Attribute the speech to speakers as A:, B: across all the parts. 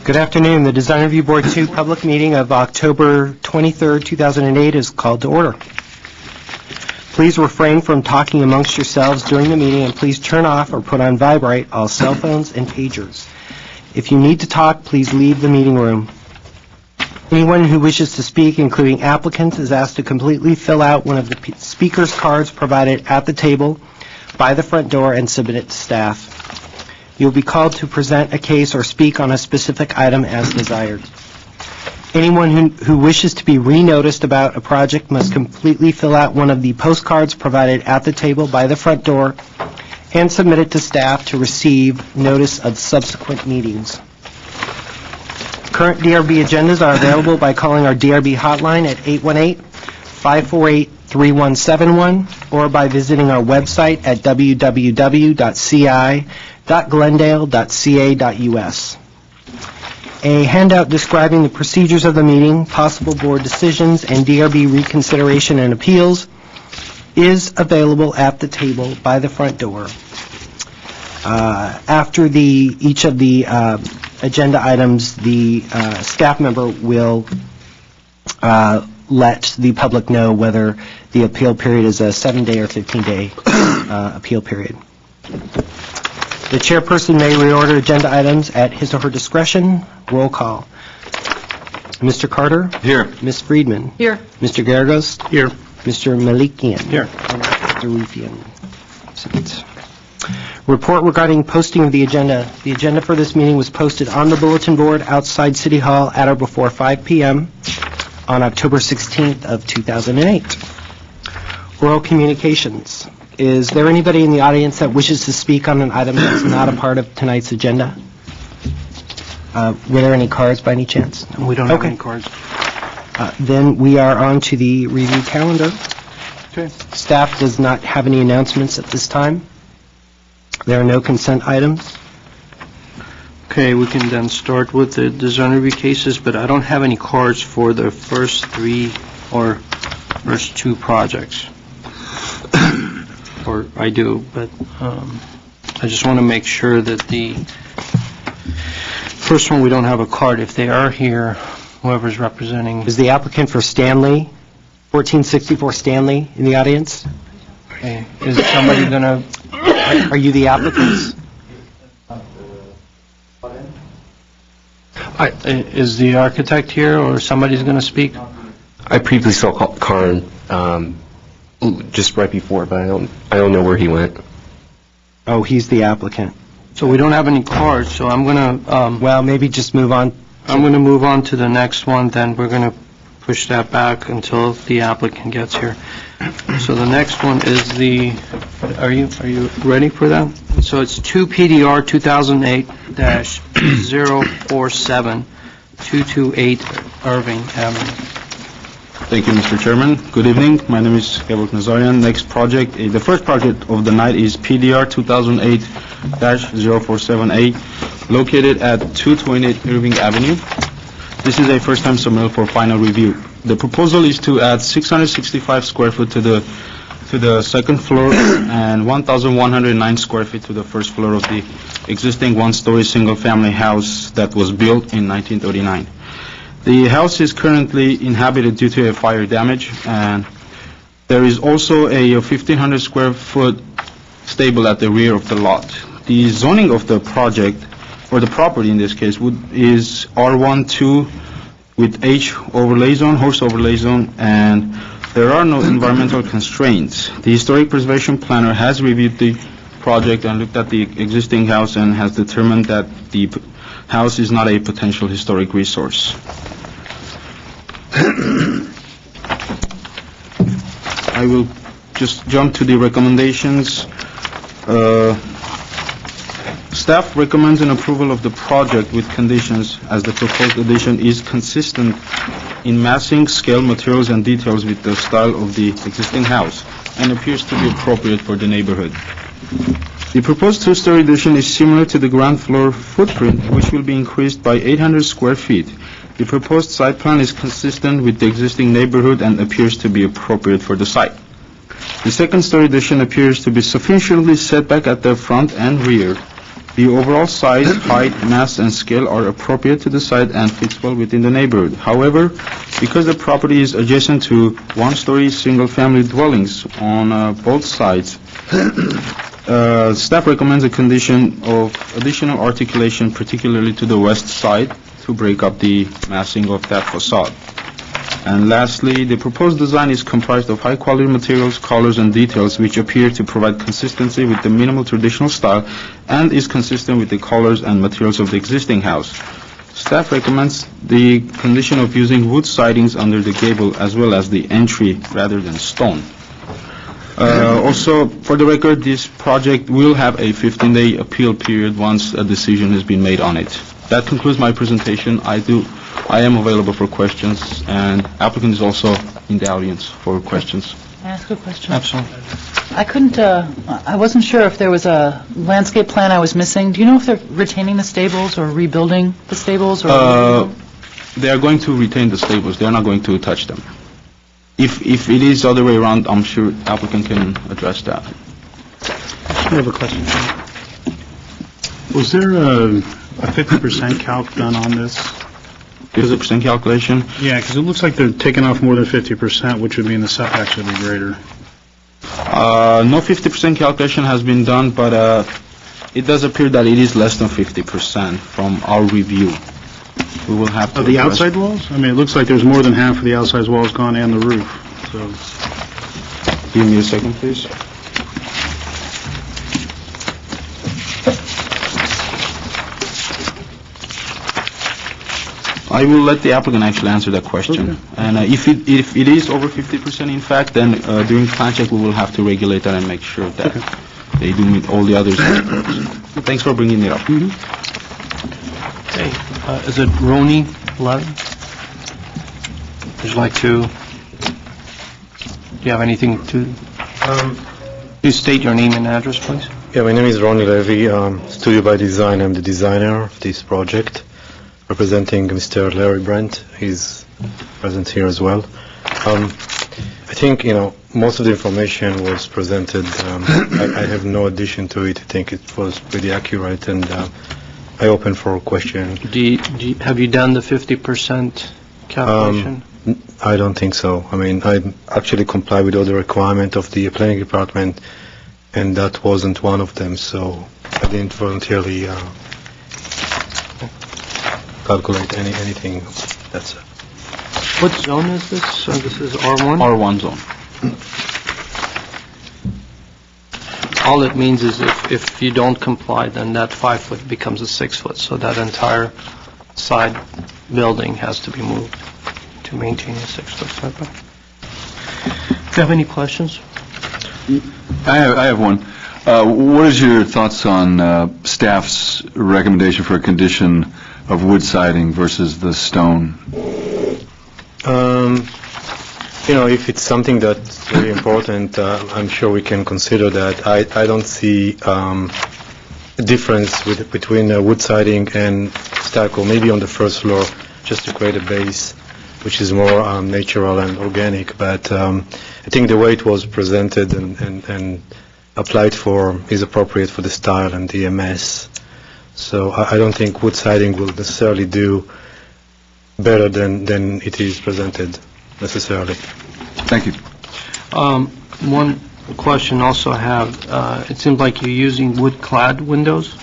A: Good afternoon. The Design Review Board 2 public meeting of October 23rd, 2008 is called to order. Please refrain from talking amongst yourselves during the meeting, and please turn off or put on vibrate all cell phones and pagers. If you need to talk, please leave the meeting room. Anyone who wishes to speak, including applicants, is asked to completely fill out one of the speaker's cards provided at the table by the front door and submit it to staff. You'll be called to present a case or speak on a specific item as desired. Anyone who wishes to be re-noticed about a project must completely fill out one of the postcards provided at the table by the front door and submit it to staff to receive notice of subsequent meetings. Current DRB agendas are available by calling our DRB hotline at 818-548-3171 or by visiting our website at www.ci.glendale.ca.us. A handout describing the procedures of the meeting, possible board decisions, and DRB reconsideration and appeals is available at the table by the front door. After each of the agenda items, the staff member will let the public know whether the appeal period is a 7-day or 15-day appeal period. The chairperson may reorder agenda items at his or her discretion. Roll call. Mr. Carter?
B: Here.
A: Ms. Friedman?
C: Here.
A: Mr. Garagos?
B: Here.
A: Mr. Malikian?
B: Here.
A: And Mr. Rufian. Report regarding posting of the agenda. The agenda for this meeting was posted on the bulletin board outside City Hall at or before 5 p.m. on October 16th of 2008. Oral communications. Is there anybody in the audience that wishes to speak on an item that's not a part of tonight's agenda? Were there any cards by any chance?
B: No, we don't have any cards.
A: Then we are on to the review calendar.
B: Okay.
A: Staff does not have any announcements at this time. There are no consent items.
B: Okay, we can then start with the design review cases, but I don't have any cards for the first 3 or first 2 projects. Or I do, but I just want to make sure that the first one we don't have a card. If they are here, whoever's representing.
A: Is the applicant for Stanley, 1464 Stanley, in the audience?
B: Okay. Is somebody going to?
A: Are you the applicants?
B: Is the architect here, or somebody's going to speak?
D: I previously saw Karn just right before, but I don't know where he went.
A: Oh, he's the applicant.
B: So we don't have any cards, so I'm going to...
A: well, maybe just move on.
B: I'm going to move on to the next one, then we're going to push that back until the applicant gets here. So the next one is the... Are you ready for that? So it's 2 PDR 2008-047 228 Irving Avenue.
E: Thank you, Mr. Chairman. Good evening. My name is Gabriel Nazarian. Next project, the first project of the night is PDR 2008-047A, located at 228 Irving Avenue. This is a first-time submittal for final review. The proposal is to add 665 square foot to the second floor and 1,109 square feet to the first floor of the existing one-story single-family house that was built in 1939. The house is currently inhabited due to a fire damage, and there is also a 1,500 square foot stable at the rear of the lot. The zoning of the project, or the property in this case, is R12 with H overlay zone, horse overlay zone, and there are no environmental constraints. The historic preservation planner has reviewed the project and looked at the existing house and has determined that the house is not a potential historic resource. I will just jump to the recommendations. Staff recommends an approval of the project with conditions, as the proposed addition is consistent in massing, scale, materials, and details with the style of the existing house and appears to be appropriate for the neighborhood. The proposed two-story addition is similar to the ground floor footprint, which will be increased by 800 square feet. The proposed site plan is consistent with the existing neighborhood and appears to be appropriate for the site. The second-story addition appears to be sufficiently set back at the front and rear. The overall size, height, mass, and scale are appropriate to the site and fits well within the neighborhood. However, because the property is adjacent to one-story single-family dwellings on both sides, staff recommends a condition of additional articulation, particularly to the west side, to break up the massing of that facade. And lastly, the proposed design is comprised of high-quality materials, colors, and details which appear to provide consistency with the minimal traditional style and is consistent with the colors and materials of the existing house. Staff recommends the condition of using wood sidings under the gable as well as the entry rather than stone. Also, for the record, this project will have a 15-day appeal period once a decision has been made on it. That concludes my presentation. I am available for questions, and applicant is also in the audience for questions.
C: Can I ask a question?
B: Absolutely.
C: I wasn't sure if there was a landscape plan I was missing. Do you know if they're retaining the stables or rebuilding the stables?
E: They are going to retain the stables. They are not going to touch them. If it is the other way around, I'm sure applicant can address that.
F: I have a question. Was there a 50% calc done on this?
E: 50% calculation?
F: Yeah, because it looks like they're taking off more than 50%, which would mean the setbacks would be greater.
E: No 50% calculation has been done, but it does appear that it is less than 50% from our review. We will have to
F: Of the
E: address-
F: outside walls? I mean, it looks like there's more than half of the outside walls gone and the roof, so.
E: Give me a second, please. I will let the applicant actually answer that question.
F: Okay.
E: And if it is over 50% in fact, then during plan check, we will have to regulate that and make sure that they do meet all the others. Thanks for bringing it up.
B: Okay, is it Roni Levin? Would you like to, do you have anything to, please state your name and address, please?
G: Yeah, my name is Ronnie Levy, Studio by Design. I'm the designer of this project, representing Mr. Larry Brent. He's present here as well. I think, most of the information was presented. I have no addition to it. I think it was pretty accurate, and I open for a question.
B: Have you done the 50% calculation?
G: I don't think so. I mean, I actually comply with all the requirements of the planning department, and that wasn't one of them, so I didn't voluntarily calculate anything. That's it.
B: What zone is this? So this is R1?
E: R1 zone.
B: All it means is if you don't comply, then that 5-foot becomes a 6-foot, so that entire side building has to be moved to maintain a 6-foot setback. Do you have any questions?
H: I have one. What is your thoughts on staff's recommendation for a condition of wood siding versus the stone?
G: If it's something that's very important, I'm sure we can consider that. I don't see a difference between wood siding and stucco, maybe on the first floor, just to create a base, which is more natural and organic. But I think the way it was presented and applied for is appropriate for the style and the MS. So I don't think wood siding will necessarily do better than it is presented necessarily.
H: Thank you.
B: One question also I have, it seems like you're using wood-clad windows,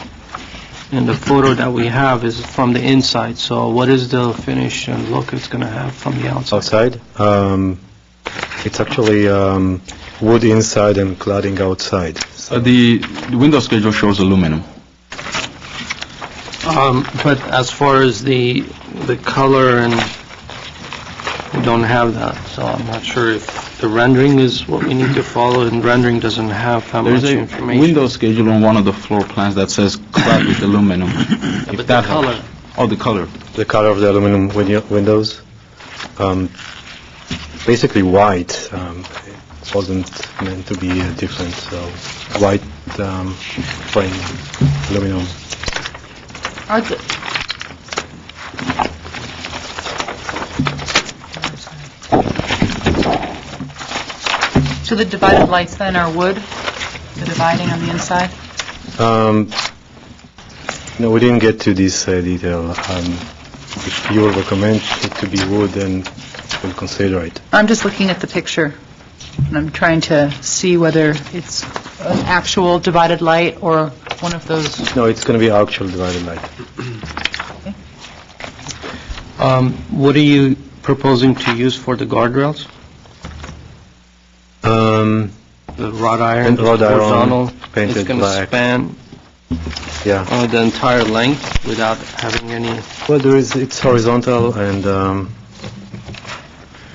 B: and the photo that we have is from the inside, so what is the finish and look it's going to have from the outside?
G: Outside? It's actually wood inside and cladding outside.
E: The window schedule shows aluminum.
B: But as far as the color, and we don't have that, so I'm not sure if the rendering is what we need to follow, and rendering doesn't have that much
E: There's a
B: information.
E: window schedule on one of the floor plans that says clad with aluminum. If
B: But
E: that
B: the color,
E: helps. Oh, the color.
G: The color of the aluminum windows, basically white. It wasn't meant to be different, so white frame, aluminum.
C: Are the- So the divided lights then are wood, the dividing on the inside?
G: No, we didn't get to this detail. If you recommend it to be wood, then we'll consider it.
C: I'm just looking at the picture, and I'm trying to see whether it's an actual divided light or one of those.
G: No, it's going to be actual divided light.
B: What are you proposing to use for the guardrails? The wrought iron,
G: And
B: the
G: wrought iron,
B: horizontal?
G: painted
B: It's going to
G: black.
B: span
G: Yeah.
B: the entire length without having any,
G: Well, it's horizontal, and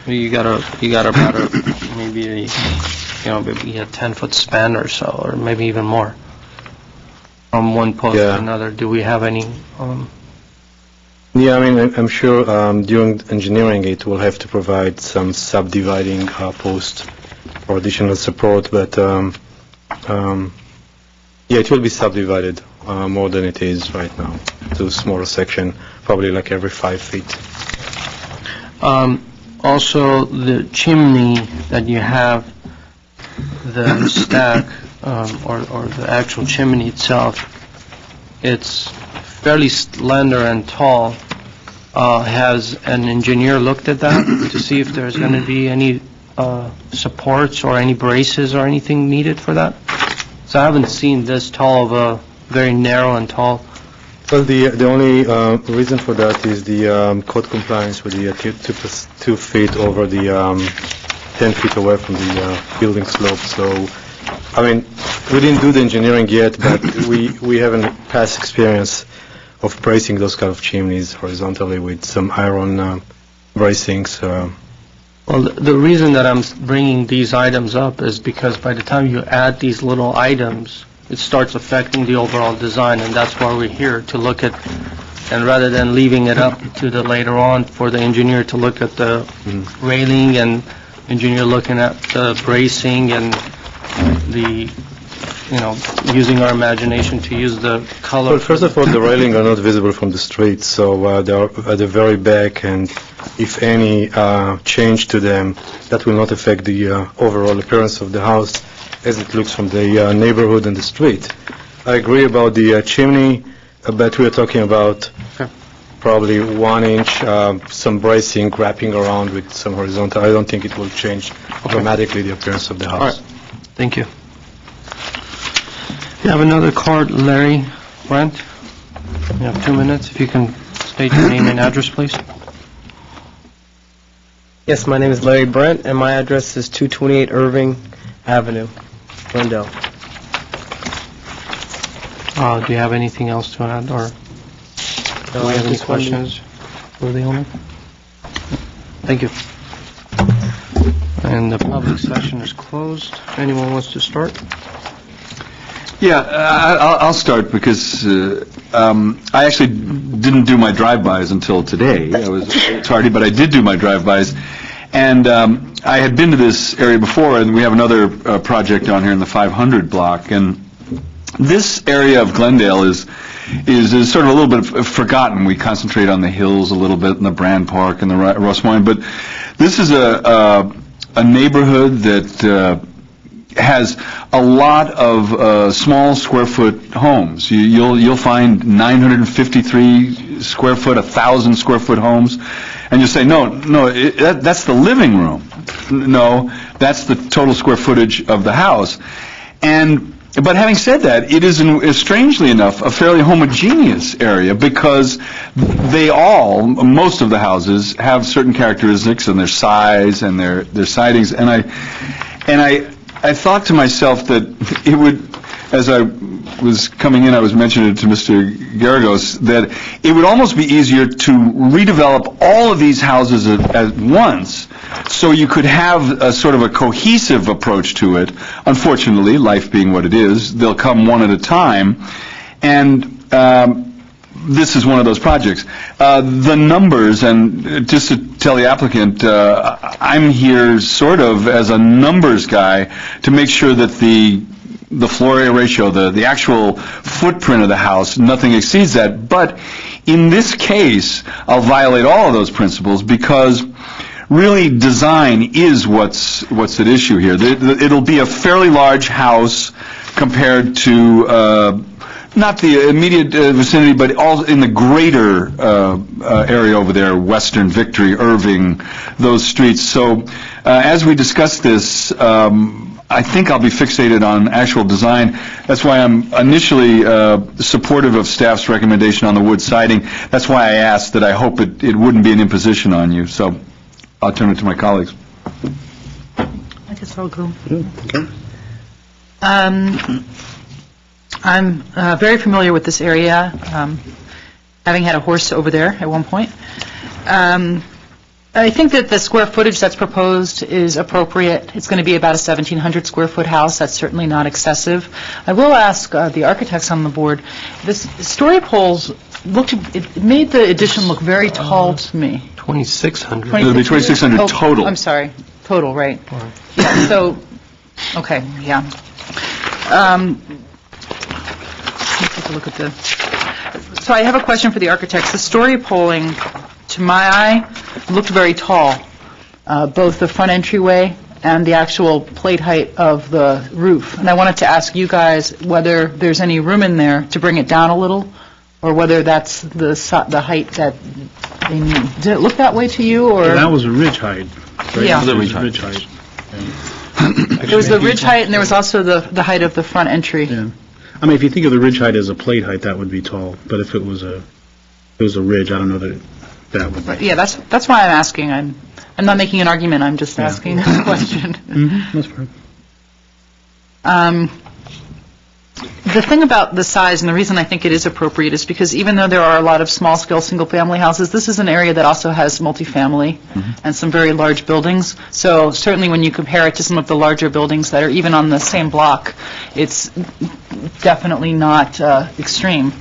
B: you got about maybe maybe a 10-foot span or so, or maybe even more, from one post to
G: Yeah.
B: another. Do we have any,
G: yeah, I mean, I'm sure during engineering it will have to provide some subdividing post for additional support, but yeah, it will be subdivided more than it is right now to a smaller section, probably like every 5 feet.
B: also the chimney that you have, the stack, or the actual chimney itself, it's fairly slender and tall. Has an engineer looked at that to see if there's going to be any supports or any braces or anything needed for that? So I haven't seen this tall of a, very narrow and tall.
G: Well, the only reason for that is the code compliance with the 2 feet over the 10 feet away from the building slope. So, I mean, we didn't do the engineering yet, but we have a past experience of bracing those kind of chimneys horizontally with some iron bracings.
B: Well, the reason that I'm bringing these items up is because by the time you add these little items, it starts affecting the overall design, and that's why we're here, to look at, and rather than leaving it up to the later on for the engineer to look at the railing and engineer looking at the bracing and the, using our imagination to use the color.
G: Well, first of all, the railing are not visible from the street, so they are at the very back, and if any change to them, that will not affect the overall appearance of the house as it looks from the neighborhood and the street. I agree about the chimney, but we are talking about probably 1 inch, some bracing wrapping around with some horizontal. I don't think it will change dramatically the appearance of the house.
B: All right. Thank you. You have another card, Larry Brent. You have 2 minutes. If you can state your name and address, please.
A: Yes, my name is Larry Brent, and my address is 228 Irving Avenue, Glendale.
B: Do you have anything else to add, or do we have any questions for the owner? Thank you. And the public session is closed. Anyone wants to start?
H: Yeah, I'll start because I actually didn't do my drive-bys until today. I was tardy, but I did do my drive-bys. And I had been to this area before, and we have another project down here in the 500 block. And this area of Glendale is sort of a little bit forgotten. We concentrate on the hills a little bit, and the Brand Park and the Ross Moyne. But this is a neighborhood that has a lot of small square foot homes. You'll find 953 square foot, 1,000 square foot homes, and you say, no, that's the living room. No, that's the total square footage of the house. But having said that, it is, strangely enough, a fairly homogeneous area because most of the houses have certain characteristics and their size and their sidings. And I thought to myself that it would, as I was coming in, I was mentioning it to Mr. Garagos, that it would almost be easier to redevelop all of these houses at once so you could have a sort of a cohesive approach to it. Unfortunately, life being what it is, they'll come one at a time. And this is one of those projects. The numbers, and just to tell the applicant, I'm here sort of as a numbers guy to make sure that the floor area ratio, the actual footprint of the house, nothing exceeds that. But in this case, I'll violate all of those principles because really design is what's at issue here. It'll be a fairly large house compared to not the immediate vicinity, but all in the greater area over there, Western, Victory, Irving, those streets. So as we discuss this, I think I'll be fixated on actual design. That's why I'm initially supportive of staff's recommendation on the wood siding. That's why I asked that I hope it wouldn't be an imposition on you. So I'll turn it to my colleagues.
C: I guess I'll go.
F: Okay.
C: I'm very familiar with this area, having had a horse over there at one point. I think that the square footage that's proposed is appropriate. It's going to be about a 1,700 square foot house. That's certainly not excessive. I will ask the architects on the board, this story poles it made the addition look very tall to me.
B: 2,600.
H: It'll be 2,600 total.
C: I'm sorry, total, right. Yeah, so, okay, yeah. Let's take a look at the, so I have a question for the architects. The story poling, to my eye, looked very tall, both the front entryway and the actual plate height of the roof. And I wanted to ask you guys whether there's any room in there to bring it down a little, or whether that's the height that they need. Did it look that way to you, or?
F: That was a ridge height, right?
C: Yeah.
F: That was a ridge height.
C: There was the ridge height, and there was also the height of the front entry.
F: Yeah. I mean, if you think of the ridge height as a plate height, that would be tall. But if it was a ridge, I don't know that would be.
C: But yeah, that's why I'm asking. I'm not making an argument. I'm just asking a question.
F: Mm-hmm. That's fine.
C: The thing about the size, and the reason I think it is appropriate, is because even though there are a lot of small-scale single-family houses, this is an area that also has multifamily and some very large buildings. So certainly when you compare it to some of the larger buildings that are even on the same block, it's definitely not extreme.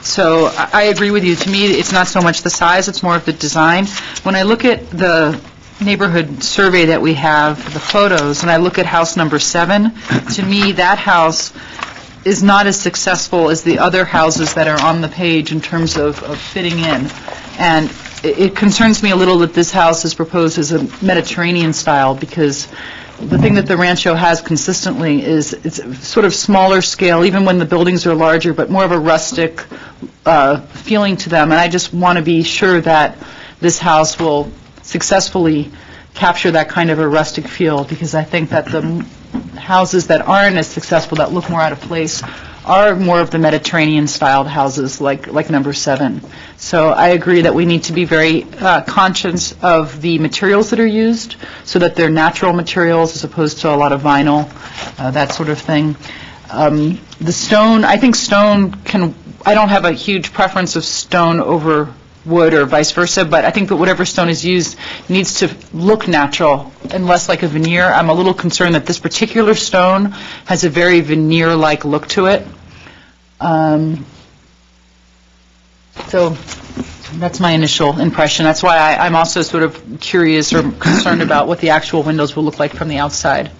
C: So I agree with you. To me, it's not so much the size, it's more of the design. When I look at the neighborhood survey that we have, the photos, and I look at house number 7, to me, that house is not as successful as the other houses that are on the page in terms of fitting in. And it concerns me a little that this house is proposed as a Mediterranean style, because the thing that the Rancho has consistently is it's sort of smaller scale, even when the buildings are larger, but more of a rustic feeling to them. And I just want to be sure that this house will successfully capture that kind of a rustic feel, because I think that the houses that aren't as successful, that look more out of place, are more of the Mediterranean-styled houses like number 7. So I agree that we need to be very conscious of the materials that are used, so that they're natural materials as opposed to a lot of vinyl, that sort of thing. The stone, I think stone I don't have a huge preference of stone over wood or vice versa, but I think that whatever stone is used needs to look natural and less like a veneer. I'm a little concerned that this particular stone has a very veneer-like look to it. So that's my initial impression. That's why I'm also sort of curious or concerned about what the actual windows will look like from the outside.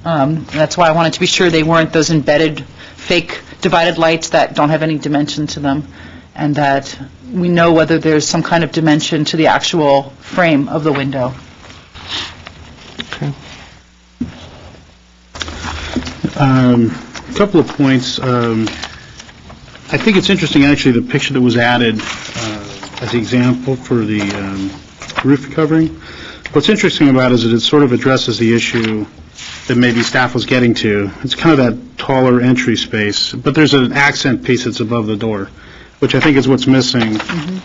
C: That's why I wanted to be sure they weren't those embedded, fake divided lights that don't have any dimension to them, and that we know whether there's some kind of dimension to the actual frame of the window.
B: Okay.
F: A couple of points. I think it's interesting, actually, the picture that was added as the example for the roof covering. What's interesting about it is that it sort of addresses the issue that maybe staff was getting to. It's kind of that taller entry space, but there's an accent piece that's above the door, which I think is what's missing,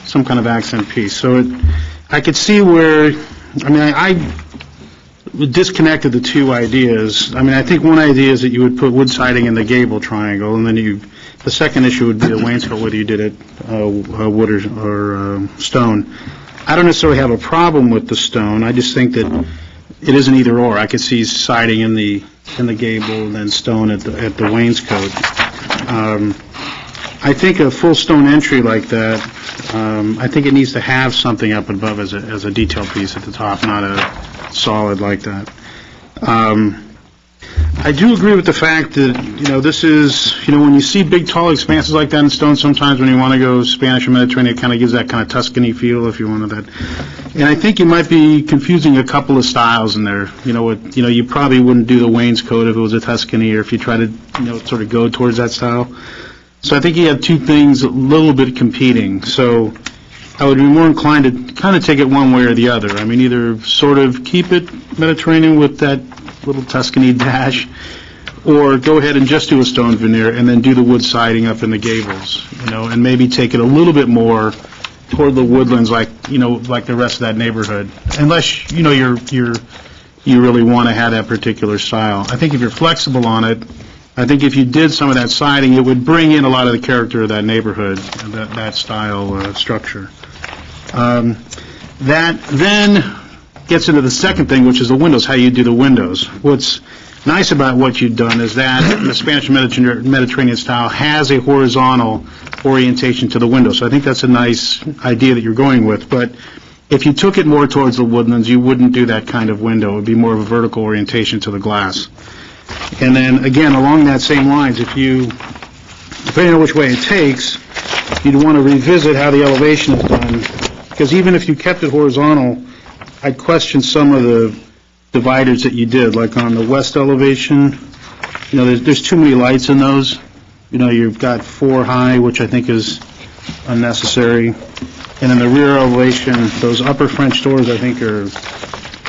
F: some kind of accent piece. So I could see where, I mean, I disconnected the two ideas. I mean, I think one idea is that you would put wood siding in the gable triangle, and then the second issue would be the wainscot, whether you did it wood or stone. I don't necessarily have a problem with the stone. I just think that it is an either or. I could see siding in the gable and then stone at the wainscot. I think a full stone entry like that, I think it needs to have something up above as a detail piece at the top, not a solid like that. I do agree with the fact that, this is, when you see big, tall expanses like that in stone, sometimes when you want to go Spanish or Mediterranean, it kind of gives that kind of Tuscany feel, if you wanted that. And I think you might be confusing a couple of styles in there. You probably wouldn't do the wainscot if it was a Tuscany, or if you try to, sort of go towards that style. So I think you have two things a little bit competing. So I would be more inclined to kind of take it one way or the other. I mean, either sort of keep it Mediterranean with that little Tuscany dash, or go ahead and just do a stone veneer and then do the wood siding up in the gables, and maybe take it a little bit more toward the woodlands like the rest of that neighborhood, unless, you really want to have that particular style. I think if you're flexible on it, I think if you did some of that siding, it would bring in a lot of the character of that neighborhood, that style structure. That then gets into the second thing, which is the windows, how you do the windows. What's nice about what you've done is that the Spanish Mediterranean style has a horizontal orientation to the window. So I think that's a nice idea that you're going with. But if you took it more towards the woodlands, you wouldn't do that kind of window. It would be more of a vertical orientation to the glass. And then, again, along that same lines, depending on which way it takes, you'd want to revisit how the elevation is done. Because even if you kept it horizontal, I'd question some of the dividers that you did, like on the west elevation. There's too many lights in those. You've got 4 high, which I think is unnecessary. And in the rear elevation, those upper French doors, I think, are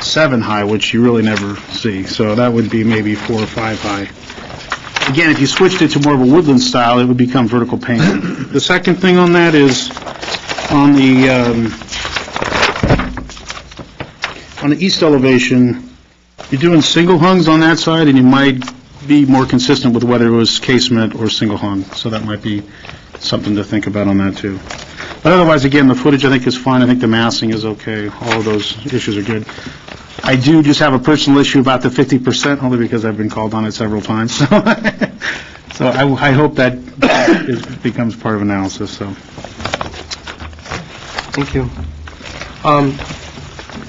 F: 7 high, which you really never see. So that would be maybe 4 or 5 high. Again, if you switched it to more of a woodland style, it would become vertical painting. The second thing on that is on the east elevation, you're doing single hungs on that side, and you might be more consistent with whether it was casement or single hung. So that might be something to think about on that too. But otherwise, again, the footage I think is fine. I think the massing is okay. All of those issues are good. I do just have a personal issue about the 50%, only because I've been called on it several times. So I hope that becomes part of analysis. So.
B: Thank you.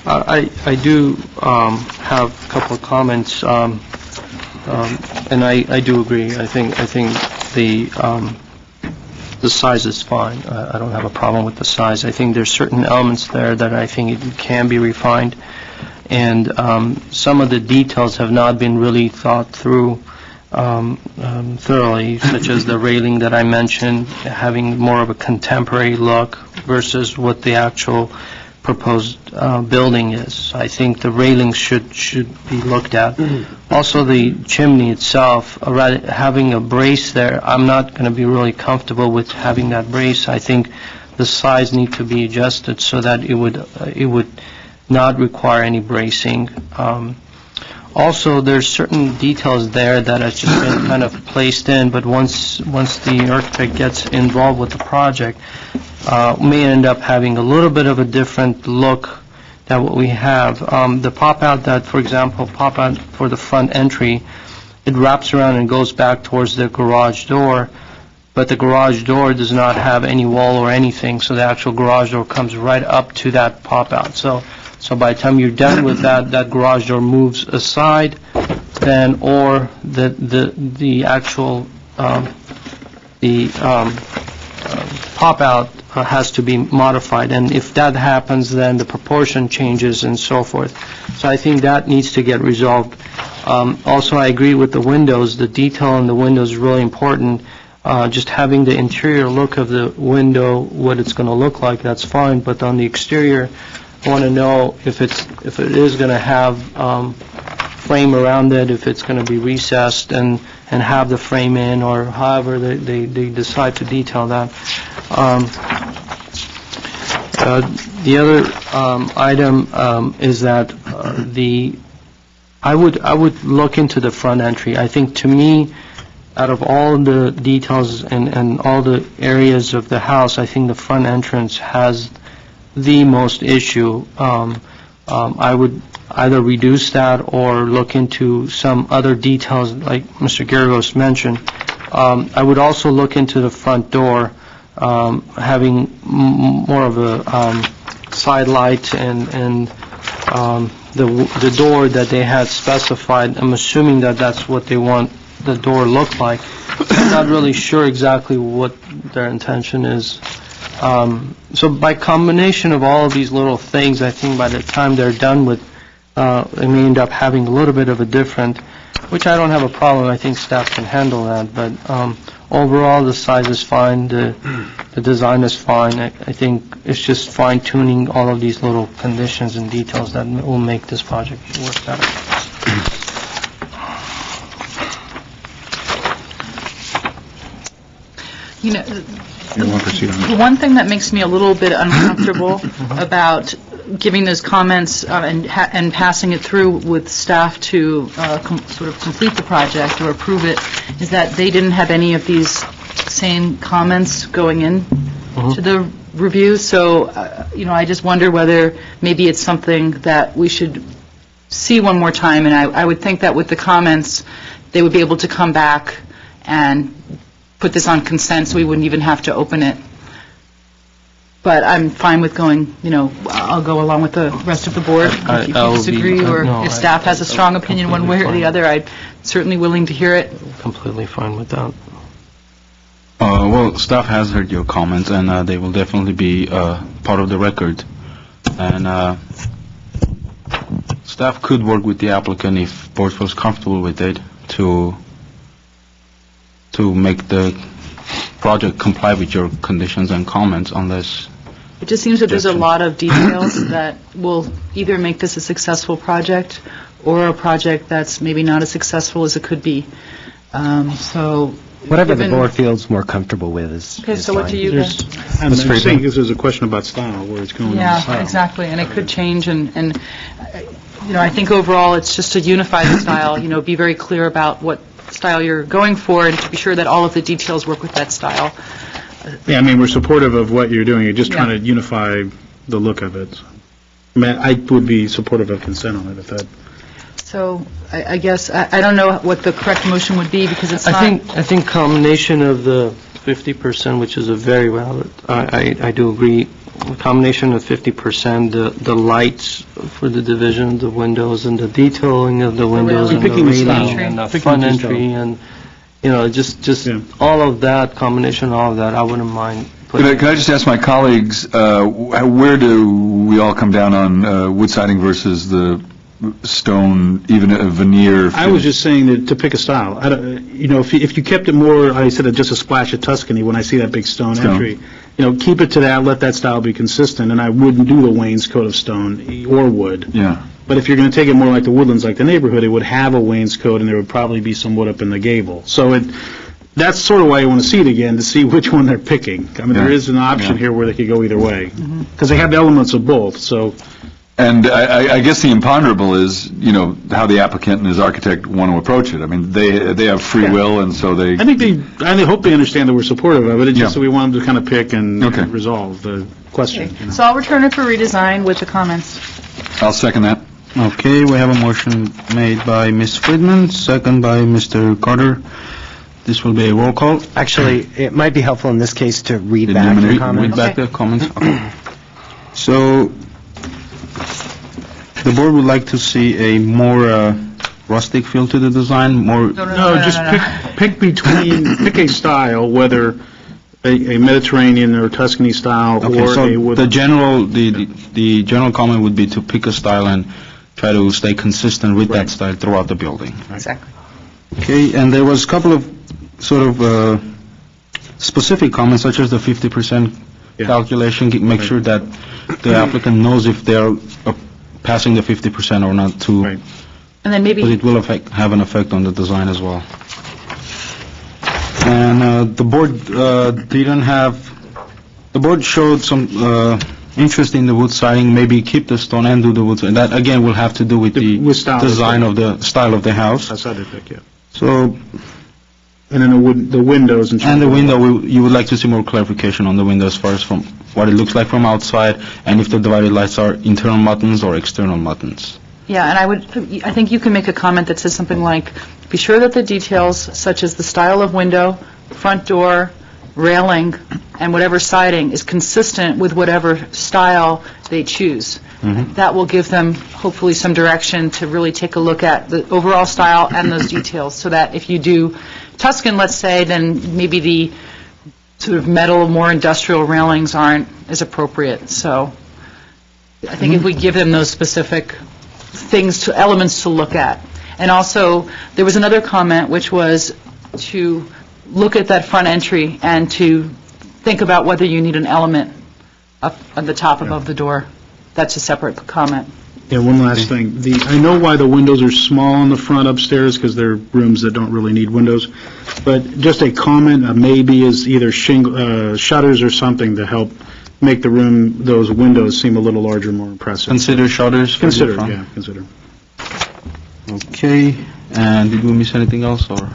B: I do have a couple of comments, and I do agree. I think the size is fine. I don't have a problem with the size. I think there's certain elements there that I think it can be refined, and some of the details have not been really thought through thoroughly, such as the railing that I mentioned, having more of a contemporary look versus what the actual proposed building is. I think the railings should be looked at. Also, the chimney itself, having a brace there, I'm not going to be really comfortable with having that brace. I think the size needs to be adjusted so that it would not require any bracing. Also, there's certain details there that have just been kind of placed in, but once the architect gets involved with the project, may end up having a little bit of a different look than what we have. The pop-out that, for example, pop-out for the front entry, it wraps around and goes back towards the garage door, but the garage door does not have any wall or anything, so the actual garage door comes right up to that pop-out. So by the time you're done with that garage door moves aside, then, or the actual pop-out has to be modified, and if that happens, then the proportion changes and so forth. So I think that needs to get resolved. Also, I agree with the windows. The detail in the windows is really important. Just having the interior look of the window, what it's going to look like, that's fine, but on the exterior, I want to know if it is going to have frame around it, if it's going to be recessed and have the frame in, or however they decide to detail that. The other item is that I would look into the front entry. I think, to me, out of all the details and all the areas of the house, I think the front entrance has the most issue. I would either reduce that or look into some other details like Mr. Garagos mentioned. I would also look into the front door, having more of a side light and the door that they had specified. I'm assuming that that's what they want the door look like. I'm not really sure exactly what their intention is. So by combination of all of these little things, I think by the time they're done with, they may end up having a little bit of a different which I don't have a problem. I think staff can handle that, but overall, the size is fine, the design is fine. I think it's just fine tuning all of these little conditions and details that will make this project work better.
C: You know,
E: You want to proceed on
C: the one thing that makes me a little bit uncomfortable about giving those comments and passing it through with staff to sort of complete the project or approve it is that they didn't have any of these same comments going in to the review. So, I just wonder whether maybe it's something that we should see one more time. And I would think that with the comments, they would be able to come back and put this on consent, so we wouldn't even have to open it. But I'm fine with going, I'll go along with the rest of the board. If you disagree, or if staff has a strong opinion one way or the other, I'm certainly willing to hear it.
B: Completely fine with that.
E: Well, staff has heard your comments, and they will definitely be part of the record. And staff could work with the applicant if board feels comfortable with it to make the project comply with your conditions and comments, unless...
C: It just seems that there's a lot of details that will either make this a successful project or a project that's maybe not as successful as it could be. So...
A: Whatever the board feels more comfortable with is
C: Okay, so what
A: fine.
C: do you guys?
F: I'm saying this is a question about style, where it's going in style.
C: Yeah, exactly, and it could change, and I think overall, it's just to unify the style, be very clear about what style you're going for, and to be sure that all of the details work with that style.
F: Yeah, we're supportive of what you're doing. You're just trying to unify the look of it. I would be supportive of consent on it if that...
C: So, I guess, I don't know what the correct motion would be, because it's not...
B: I think combination of the 50%, which is a very valid, I do agree, a combination of 50%, the lights for the division of the windows and the detailing of the windows and the
F: Picking the style.
B: railing and the
F: Picking
B: front
F: the style.
B: entry and, just all of that, combination of all of that, I wouldn't mind putting.
H: Could I just ask my colleagues, where do we all come down on wood siding versus the stone, even a veneer?
F: I was just saying that to pick a style. If you kept it more, I said just a splash of Tuscany when I see that big stone entry, keep it to that, let that style be consistent, and I wouldn't do the wainscot of stone or wood.
H: Yeah.
F: But if you're going to take it more like the Woodlands, like the neighborhood, it would have a wainscot, and there would probably be some wood up in the gable. So that's sort of why I want to see it again, to see which one they're picking. There is an option here where they could go either way, because they have elements of both, so...
H: And I guess the imponderable is, how the applicant and his architect want to approach it. They have free will, and so they...
F: I hope they understand that we're supportive of it. It's just that we want them to kind of pick and
H: Okay.
F: resolve the question.
C: Okay. So I'll return it for redesign with the comments.
H: I'll second that.
E: Okay, we have a motion made by Ms. Friedman, second by Mr. Carter. This will be a roll call.
A: Actually, it might be helpful in this case to read back your
H: Read
A: comments.
E: Read back the comments. Okay. So, the board would like to see a more rustic feel to the design, more...
F: No, just pick a style, whether a Mediterranean or Tuscany style
E: Okay,
F: or a
E: so
F: wood.
E: the general comment would be to pick a style and try to stay consistent with that style throughout the building.
C: Exactly.
E: Okay, and there was a couple of sort of specific comments, such as the 50% calculation. Make sure that the applicant knows if they're passing the 50% or not, too.
F: Right.
C: And then maybe...
E: But it will have an effect on the design as well. And the board showed some interest in the wood siding, maybe keep the stone and do the wood siding. That, again, will have to do with the
F: With style.
E: design of the style of the house.
F: That's how they pick, yeah.
E: So,
F: And then the windows and...
E: and the window, you would like to see more clarification on the window as far as from what it looks like from outside, and if the divided lights are internal muttons or external muttons.
C: Yeah, and I think you can make a comment that says something like, be sure that the details, such as the style of window, front door, railing, and whatever siding, is consistent with whatever style they choose. That will give them, hopefully, some direction to really take a look at the overall style and those details, so that if you do Tuscan, let's say, then maybe the sort of metal, more industrial railings aren't as appropriate. So I think if we give them those specific elements to look at. And also, there was another comment, which was to look at that front entry and to think about whether you need an element up at the top above the door. That's a separate comment.
F: Yeah, one last thing. I know why the windows are small on the front upstairs, because they're rooms that don't really need windows, but just a comment, maybe is either shutters or something to help make the room, those windows seem a little larger, more impressive.
E: Consider shutters for the
F: Consider,
E: front.
F: yeah, consider.
E: Okay, and did we miss anything else, or?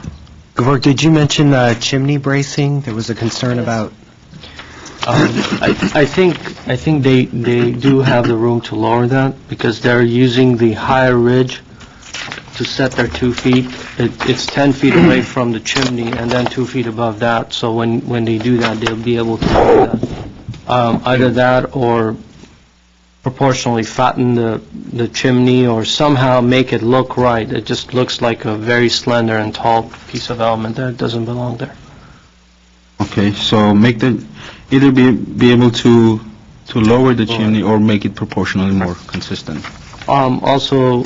A: Gevorg, did you mention chimney bracing? There was a concern about...
B: I think they do have the room to lower that, because they're using the higher ridge to set their 2 feet. It's 10 feet away from the chimney, and then 2 feet above that, so when they do that, they'll be able to do that. Either that, or proportionally fatten the chimney, or somehow make it look right. It just looks like a very slender and tall piece of element that doesn't belong there.
E: Okay, so make them either be able to lower the chimney or make it proportionally more consistent.
B: Also,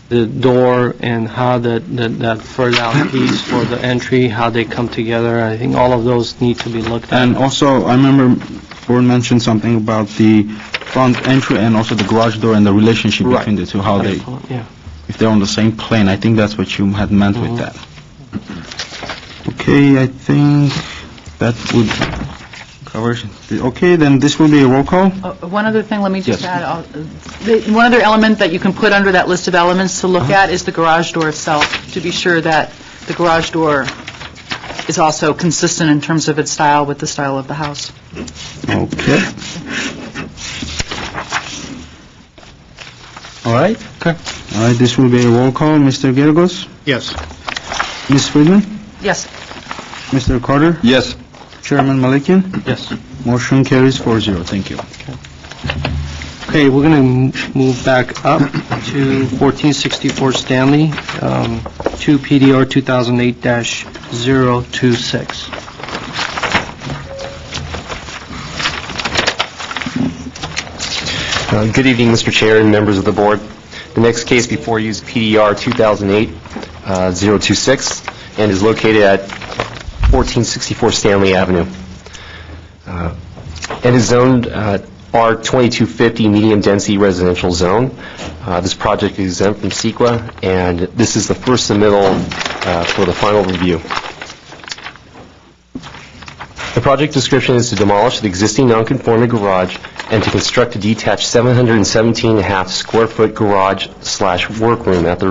B: the door and how that further out piece for the entry, how they come together, I think all of those need to be looked at.
E: And also, I remember Warren mentioned something about the front entry and also the garage door and the relationship
B: Right.
E: between the two, how they,
B: Yeah.
E: if they're on the same plane. I think that's what you had meant with that. Okay, I think that would cover it. Okay, then this will be a roll call.
C: One other thing, let me just
E: Yes.
C: add, one other element that you can put under that list of elements to look at is the garage door itself, to be sure that the garage door is also consistent in terms of its style with the style of the house.
E: Okay. All right.
B: Okay.
E: All right, this will be a roll call. Mr. Gergos?
F: Yes.
E: Ms. Friedman?
C: Yes.
E: Mr. Carter?
H: Yes.
E: Chairman Malikian?
B: Yes.
E: Motion carries 4-0. Thank you.
B: Okay, we're going to move back up to 1464 Stanley, 2 PDR 2008-026.
D: Good evening, Mr. Chair and members of the board. The next case before you is PDR 2008-026 and is located at 1464 Stanley Avenue. And is zoned R2250 medium-density residential zone. This project is exempt from CEQA, and this is the first submittal for the final review. The project description is to demolish the existing non-conforming garage and to construct a detached 717.5 square foot garage/workroom at the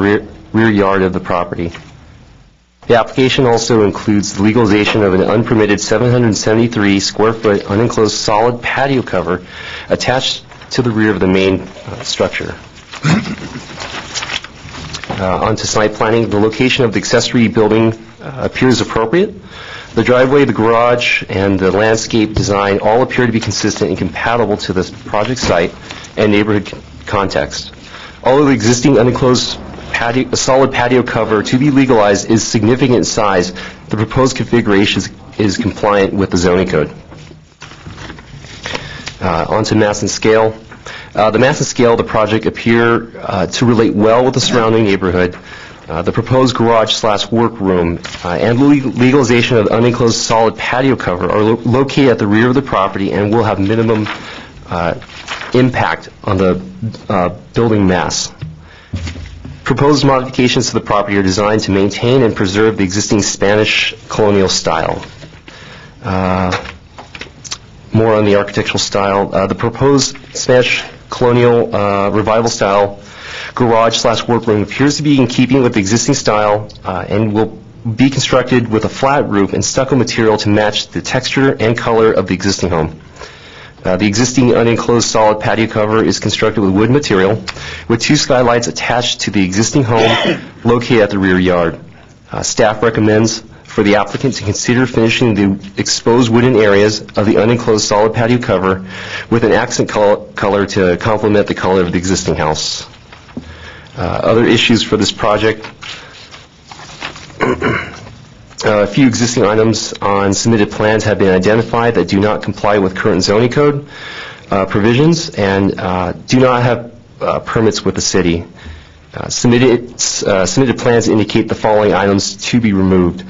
D: rear yard of the property. The application also includes the legalization of an unpermitted 773 square foot unenclosed solid patio cover attached to the rear of the main structure. On to site planning. The location of the accessory building appears appropriate. The driveway, the garage, and the landscape design all appear to be consistent and compatible to this project site and neighborhood context. Although the existing unenclosed solid patio cover to be legalized is significant in size, the proposed configuration is compliant with the zoning code. On to mass and scale. The mass and scale of the project appear to relate well with the surrounding neighborhood. The proposed garage/workroom and legalization of unenclosed solid patio cover are located at the rear of the property and will have minimum impact on the building mass. Proposed modifications to the property are designed to maintain and preserve the existing Spanish colonial style. More on the architectural style. The proposed Spanish colonial revival style garage/workroom appears to be in keeping with the existing style and will be constructed with a flat roof and stucco material to match the texture and color of the existing home. The existing unenclosed solid patio cover is constructed with wood material with 2 skylights attached to the existing home located at the rear yard. Staff recommends for the applicant to consider finishing the exposed wooden areas of the unenclosed solid patio cover with an accent color to complement the color of the existing house. Other issues for this project. A few existing items on submitted plans have been identified that do not comply with current zoning code provisions and do not have permits with the city. Submitted plans indicate the following items to be removed.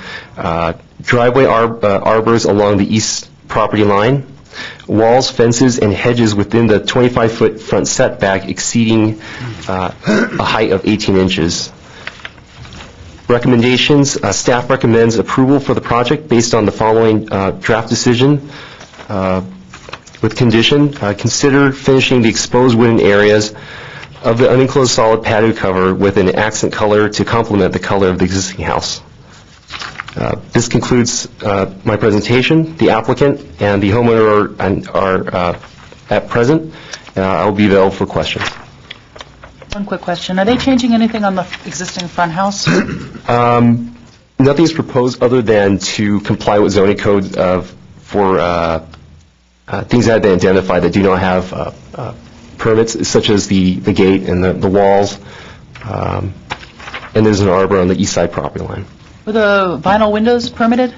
D: Driveway arbors along the east property line, walls, fences, and hedges within the 25-foot front setback exceeding a height of 18 inches. Recommendations, staff recommends approval for the project based on the following draft decision with condition. Consider finishing the exposed wooden areas of the unenclosed solid patio cover with an accent color to complement the color of the existing house. This concludes my presentation. The applicant and the homeowner are at present. I will be available for questions.
C: One quick question. Are they changing anything on the existing front house?
D: Nothing is proposed other than to comply with zoning code for things that have been identified that do not have permits, such as the gate and the walls, and there's an arbor on the east side property line.
C: Were the vinyl windows permitted?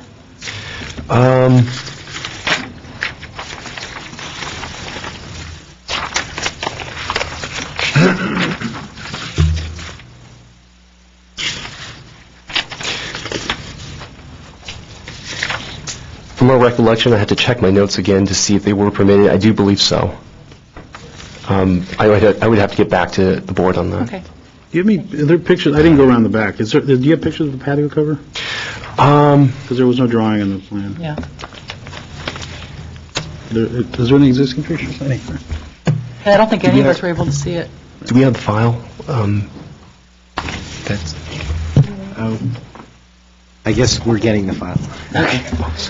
D: From my recollection, I had to check my notes again to see if they were permitted. I do believe so. I would have to get back to the board on that.
C: Okay.
F: Give me, are there pictures, I didn't go around the back. Do you have pictures of the patio cover? Because there was no drawing on the plan.
C: Yeah.
F: Is there any existing pictures anywhere?
C: I don't think any of us were able to see it.
D: Do we have the file?
A: I guess we're getting the file.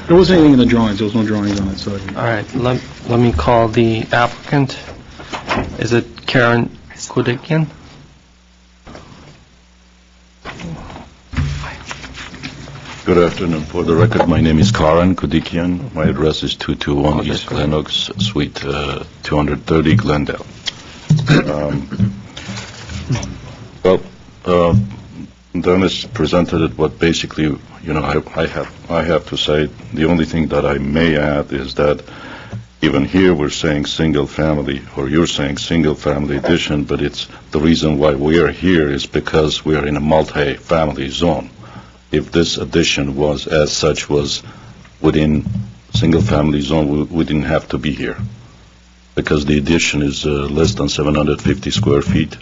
F: There wasn't anything in the drawings, there was no drawings on it, so.
B: All right, let me call the applicant. Is it Karen Kudikian?
I: Good afternoon. For the record, my name is Karen Kudikian. My address is 221 East Lenox, Suite 230, Glendale. Dennis presented it, but basically, I have to say, the only thing that I may add is that even here we're saying single family, or you're saying single family addition, but it's the reason why we are here is because we are in a multi-family zone. If this addition was, as such, was within single family zone, we didn't have to be here, because the addition is less than 750 square feet,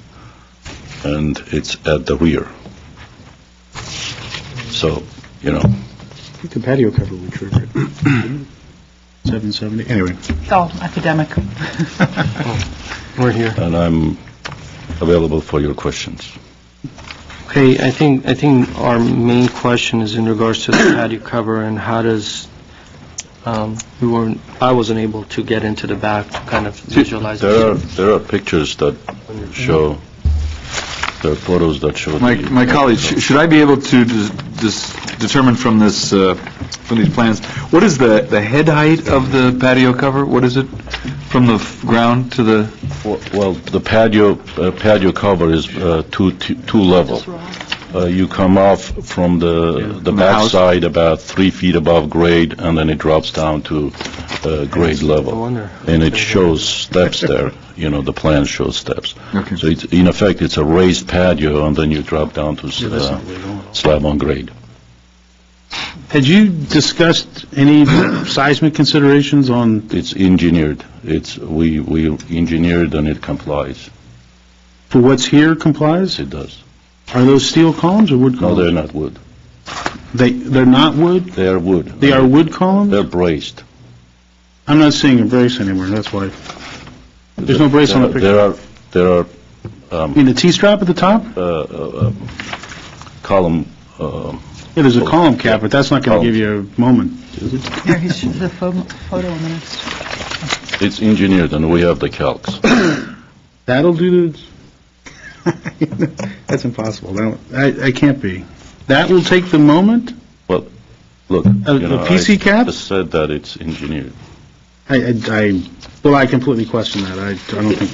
I: and it's at the rear. So,
F: I think the patio cover would trigger it. 770, anyway.
C: Oh, academic.
B: We're here.
I: and I'm available for your questions.
B: Okay, I think our main question is in regards to the patio cover and how does, I wasn't able to get into the back to kind of visualize it.
I: There are pictures that show, there are photos that show.
H: My colleague, should I be able to determine from this, from these plans, what is the head height of the patio cover? What is it from the ground to the?
I: Well, the patio cover is two level. You come off from the back side about 3 feet above grade, and then it drops down to grade level. And it shows steps there. The plan shows steps.
H: Okay.
I: So it's, in effect, it's a raised patio, and then you drop down to slab on grade.
F: Had you discussed any seismic considerations on?
I: It's engineered. We engineered, and it complies.
F: For what's here complies?
I: It does.
F: Are those steel columns or wood
I: No,
F: columns?
I: they're not wood.
F: They're not wood?
I: They are wood.
F: They are wood columns?
I: They're braced.
F: I'm not seeing a brace anywhere, that's why. There's no brace on the picture.
I: There are
F: You mean the T-strap at the top?
I: column.
F: Yeah, there's a column cap, but that's not going to give you a moment, is it?
C: Here, he's the photo on the next.
I: It's engineered, and we have the calcs.
F: That'll do the... That's impossible. I can't be. That will take the moment?
I: Well, look,
F: PC cap?
I: I just said that it's engineered.
F: I completely question that. I don't think...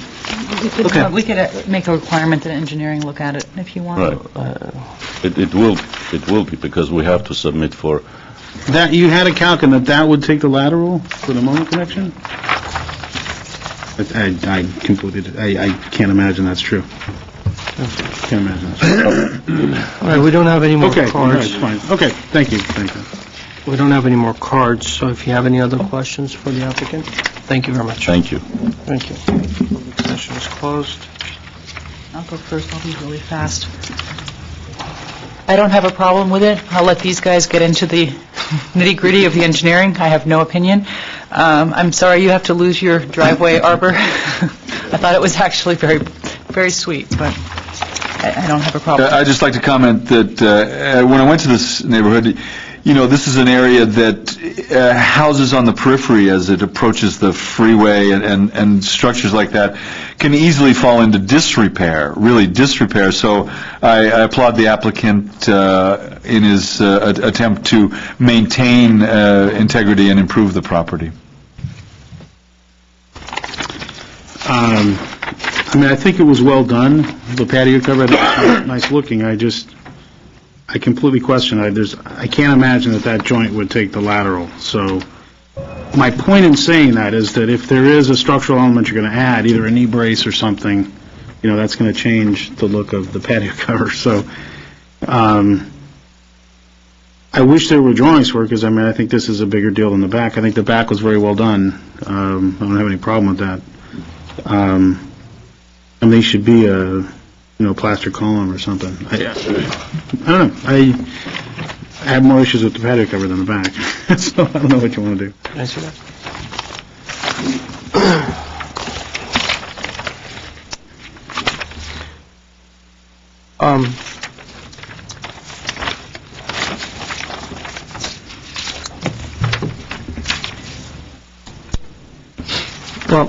C: We could make a requirement that engineering look at it if you want.
I: Right. It will be, because we have to submit for...
F: That, you had a calc and that would take the lateral for the moment connection? I can't imagine that's true. Can't imagine this.
B: All right, we don't have any more
F: Okay, all right,
B: cards.
F: fine. Okay, thank you. Thank you.
B: We don't have any more cards, so if you have any other questions for the applicant, thank you very much.
I: Thank you.
B: Thank you. Public session is closed.
C: I'll go first, I'll be really fast. I don't have a problem with it. I'll let these guys get into the nitty-gritty of the engineering. I have no opinion. I'm sorry you have to lose your driveway arbor. I thought it was actually very, very sweet, but I don't have a problem.
H: I'd just like to comment that when I went to this neighborhood, you know, this is an area that houses on the periphery as it approaches the freeway, and structures like that can easily fall into disrepair, really disrepair. So I applaud the applicant in his attempt to maintain integrity and improve the property.
F: I mean, I think it was well done. The patio cover, I think it's nice looking. I completely question it. I can't imagine that joint would take the lateral. So my point in saying that is that if there is a structural element you're going to add, either a knee brace or something, you know, that's going to change the look of the patio cover. So I wish there were drawings for it, because, I mean, I think this is a bigger deal than the back. I think the back was very well done. I don't have any problem with that. And they should be a, plaster column or something. I don't know. I have more issues with the patio cover than the back, so I don't know what you want to do.
B: Can I see that? Well,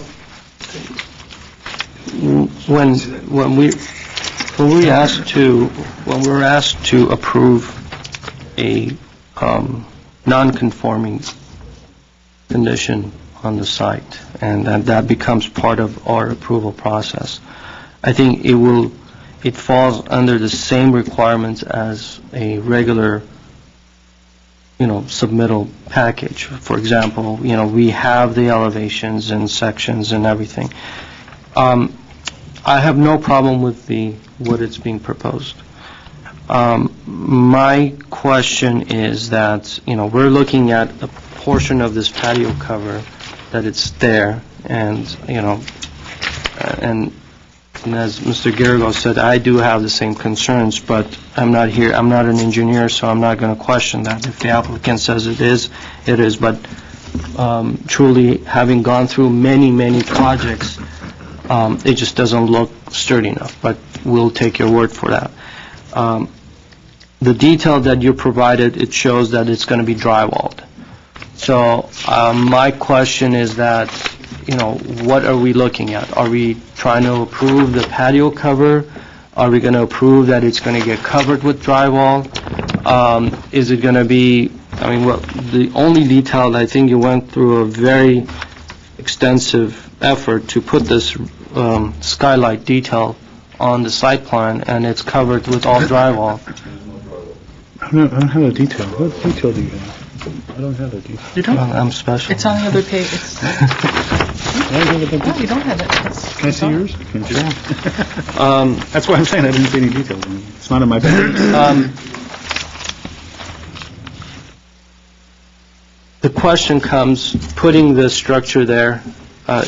B: when we were asked to approve a non-conforming condition on the site, and that becomes part of our approval process, I think it falls under the same requirements as a regular, submittal package. For example, we have the elevations and sections and everything. I have no problem with what is being proposed. My question is that, we're looking at a portion of this patio cover that it's there, and as Mr. Garrigo said, I do have the same concerns, but I'm not an engineer, so I'm not going to question that. If the applicant says it is, it is. But truly, having gone through many projects, it just doesn't look sturdy enough, but we'll take your word for that. The detail that you provided, it shows that it's going to be drywalled. So my question is that, what are we looking at? Are we trying to approve the patio cover? Are we going to approve that it's going to get covered with drywall? Is it going to be, the only detail, I think you went through a very extensive effort to put this skylight detail on the site plan, and it's covered with all drywall.
F: I don't have the detail. What detail do you have? I don't have the detail.
C: You don't?
B: I'm special.
C: It's on the other page. No, you don't have it.
F: Can I see yours? That's why I'm saying I didn't see any details. It's not in my bag.
B: The question comes, putting the structure there,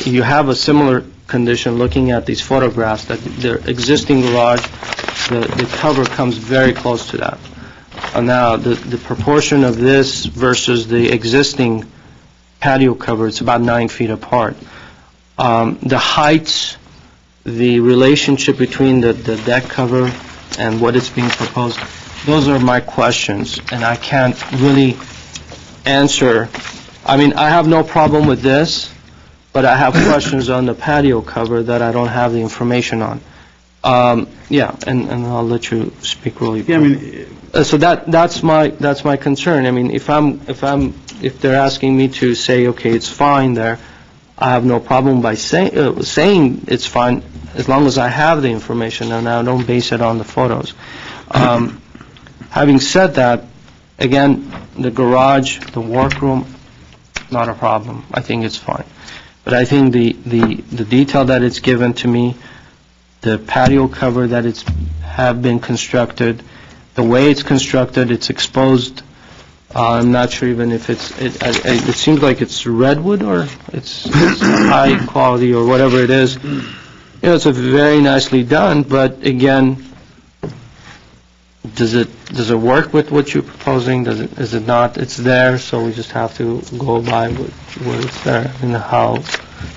B: you have a similar condition looking at these photographs, that the existing garage, the cover comes very close to that. Now, the proportion of this versus the existing patio cover, it's about 9 feet apart. The heights, the relationship between the deck cover and what is being proposed, those are my questions, and I can't really answer. I have no problem with this, but I have questions on the patio cover that I don't have the information on. And I'll let you speak really quick. So that's my concern. If they're asking me to say, okay, it's fine there, I have no problem by saying it's fine as long as I have the information and I don't base it on the photos. Having said that, again, the garage, the workroom, not a problem. I think it's fine. But I think the detail that it's given to me, the patio cover that have been constructed, the way it's constructed, it's exposed. I'm not sure even if it seems like it's redwood or it's high quality or whatever it is. It's very nicely done, but again, does it work with what you're proposing? Is it not? It's there, so we just have to go by what it's there and how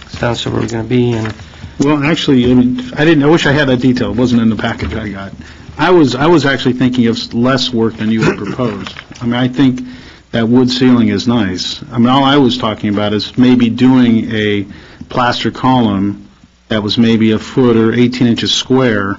B: extensive we're going to be. And
F: Well, actually, I wish I had that detail. It wasn't in the package I got. I was actually thinking of less work than you had proposed. I mean, I think that wood ceiling is nice. I mean, all I was talking about is maybe doing a plaster column that was maybe a foot or 18 inches square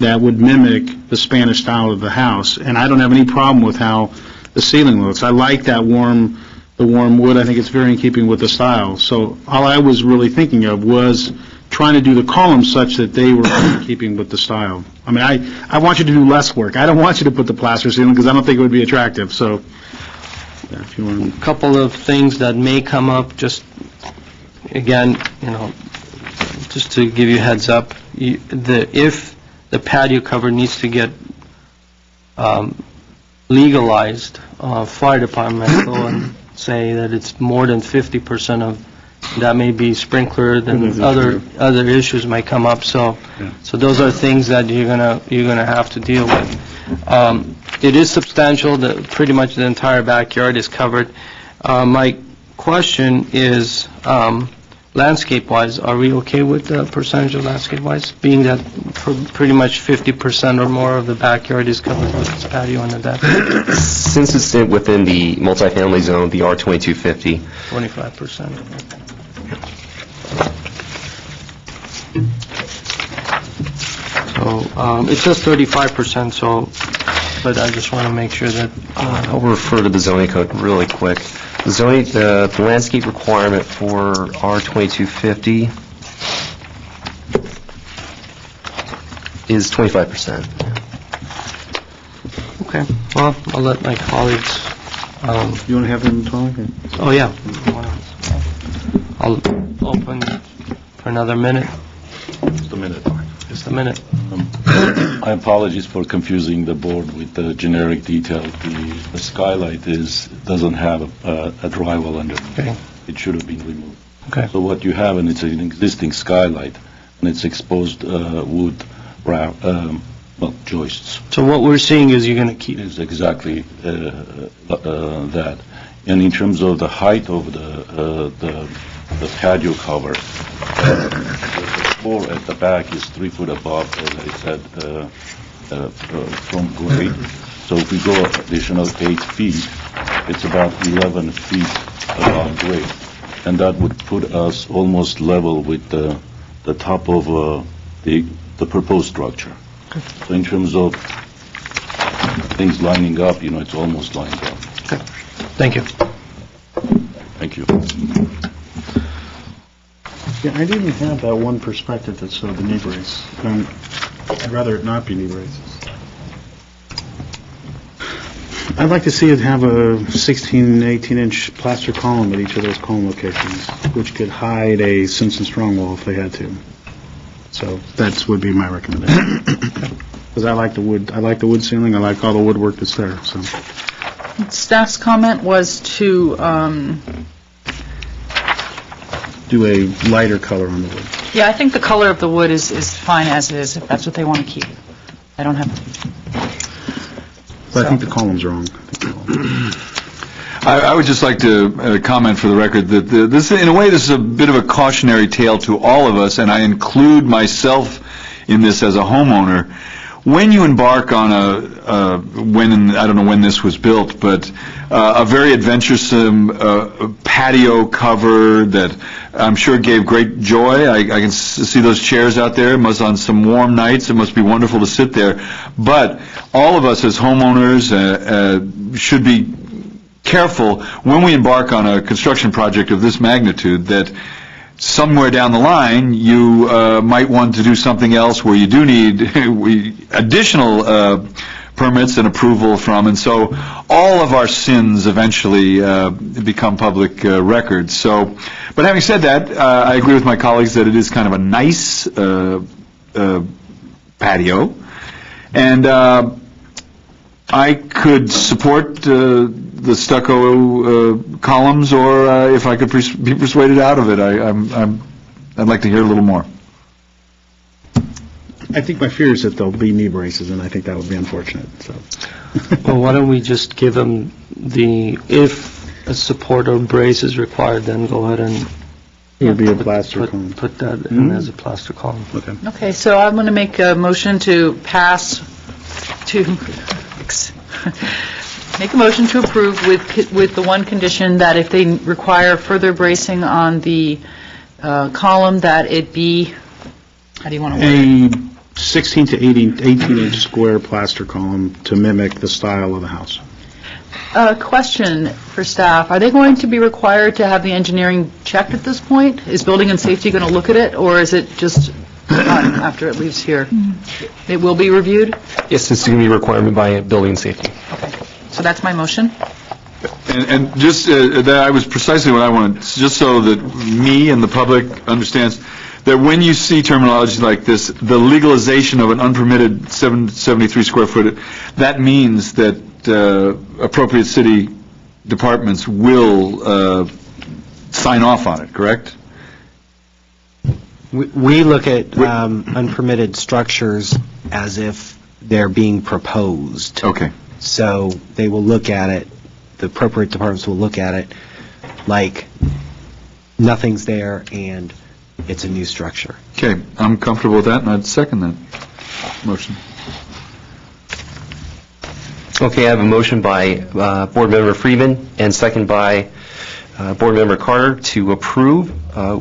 F: that would mimic the Spanish style of the house. And I don't have any problem with how the ceiling looks. I like the warm wood. I think it's very in keeping with the style. So all I was really thinking of was trying to do the columns such that they were in keeping with the style. I mean, I want you to do less work. I don't want you to put the plaster ceiling because I don't think it would be attractive. So, yeah, if you want.
B: a couple of things that may come up, just, again, just to give you a heads up, if the patio cover needs to get legalized, fire department will go and say that it's more than 50% of, that may be sprinkler, then other issues might come up, so those are things that you're gonna have to deal with. It is substantial, pretty much the entire backyard is covered. My question is, landscape-wise, are we okay with the percentage of landscape-wise, being that pretty much 50% or more of the backyard is covered with this patio and the deck?
D: Since it's within the multifamily zone, the R2250,
B: 25%. So, it says 35%, so, but I just want to make sure that...
D: I'll refer to the zoning code really quick. The landscape requirement for R2250 is 25%.
B: Okay, well, I'll let my colleagues...
F: You want to have them talk?
B: Oh, yeah. I'll open for another minute.
I: Just a minute.
B: Just a minute.
I: I apologize for confusing the board with the generic detail. The skylight doesn't have a drywall underneath.
B: Okay.
I: It should have been removed.
B: Okay.
I: So what you have, and it's an existing skylight, and it's exposed wood joists.
B: So what we're seeing is you're going to keep...
I: Is exactly that. And in terms of the height of the patio cover, the floor at the back is 3 foot above, as I said, from grade. So if we go additional 8 feet, it's about 11 feet above grade. And that would put us almost level with the top of the proposed structure. So in terms of things lining up, it's almost lined up.
B: Okay. Thank you.
I: Thank you.
F: Yeah, I didn't have that one perspective that showed the knee brace. I'd rather it not be knee braces. I'd like to see it have a 16, 18-inch plaster column at each of those column locations, which could hide a Simpson strong wall if they had to. So that would be my recommendation. Because I like the wood ceiling, I like all the woodwork that's there, so.
C: Staff's comment was to,
F: Do a lighter color on the wood.
C: yeah, I think the color of the wood is fine as it is, if that's what they want to keep. I don't have,
F: But I think the column's wrong.
H: I would just like to comment for the record that this, in a way, this is a bit of a cautionary tale to all of us, and I include myself in this as a homeowner. When you embark on I don't know when this was built, but a very adventuresome patio cover that I'm sure gave great joy. I can see those chairs out there. On some warm nights, it must be wonderful to sit there. But all of us as homeowners should be careful when we embark on a construction project of this magnitude that somewhere down the line you might want to do something else where you do need additional permits and approval from, and so all of our sins eventually become public records. So, but having said that, I agree with my colleagues that it is kind of a nice patio, and I could support the stucco columns, or if I could be persuaded out of it, I'd like to hear a little more.
F: I think my fear is that there'll be knee braces, and I think that would be unfortunate, so.
B: Well, why don't we just give them if a support or brace is required, then go ahead and
F: It would be a plaster column.
B: put that in as a plaster column.
F: Okay.
C: Okay, so I'm going to make a motion to make a motion to approve with the one condition that if they require further bracing on the column, that it be, how do you want to word it?
F: A 16 to 18-inch square plaster column to mimic the style of the house.
C: Question for staff, are they going to be required to have the engineering checked at this point? Is building and safety going to look at it, or is it just done after it leaves here? It will be reviewed?
D: Yes, this is going to be a requirement by building and safety.
C: Okay, so that's my motion.
H: And just, that was precisely what I wanted, just so that me and the public understands that when you see terminology like this, the legalization of an unpermitted 773 square foot, that means that appropriate city departments will sign off on it, correct?
A: We look at unpermitted structures as if they're being proposed.
H: Okay.
A: So they will look at it, the appropriate departments will look at it like nothing's there and it's a new structure.
H: Okay, I'm comfortable with that, and I'd second that motion.
D: Okay, I have a motion by Board Member Freeman and second by Board Member Carter to approve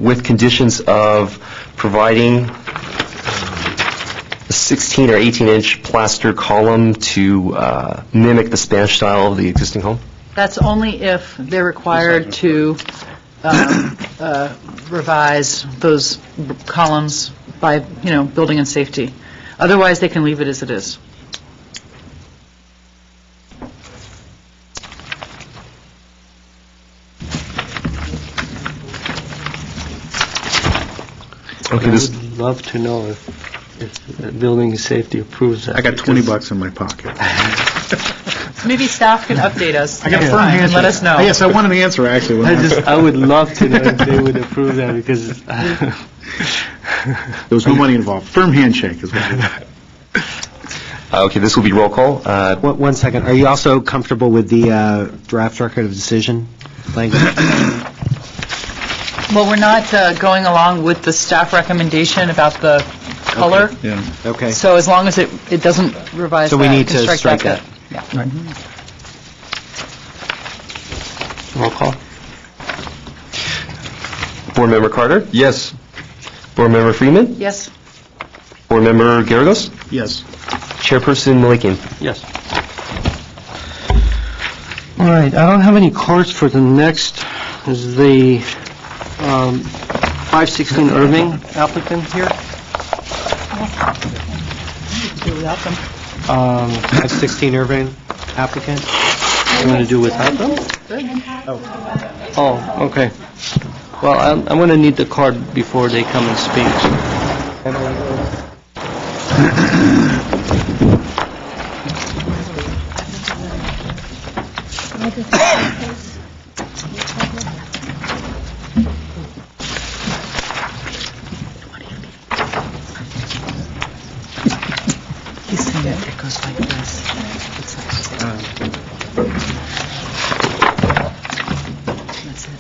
D: with conditions of providing a 16 or 18-inch plaster column to mimic the Spanish style of the existing home.
C: That's only if they're required to revise those columns by, building and safety. Otherwise, they can leave it as it is.
B: Okay, I would love to know if building and safety approves that.
F: I got $20 in my pocket.
C: Maybe staff can update us.
F: I got a firm
C: and
F: handshake.
C: let us know.
F: Yes, I want an answer, actually.
B: I would love to know if they would approve that, because
F: There was no money involved. Firm handshake is what it is.
D: Okay, this will be roll call.
A: 1 second, are you also comfortable with the draft record of decision language?
C: Well, we're not going along with the staff recommendation about the color.
F: Yeah.
A: Okay.
C: So as long as it doesn't revise that.
A: So we need
C: can
A: to strike that.
C: Yeah.
B: roll call.
D: Board Member Carter?
H: Yes.
D: Board Member Freeman?
C: Yes.
D: Board Member Garagos?
F: Yes.
D: Chairperson Malikian?
B: Yes. All right, I don't have any cards for the next, is the 516 Irving applicant here?
C: Without them.
A: 516 Irving applicant?
B: You want to do without them? Oh, okay. Well, I'm going to need the card before they come and speak.
C: He's saying it goes like this. It's like, that's it.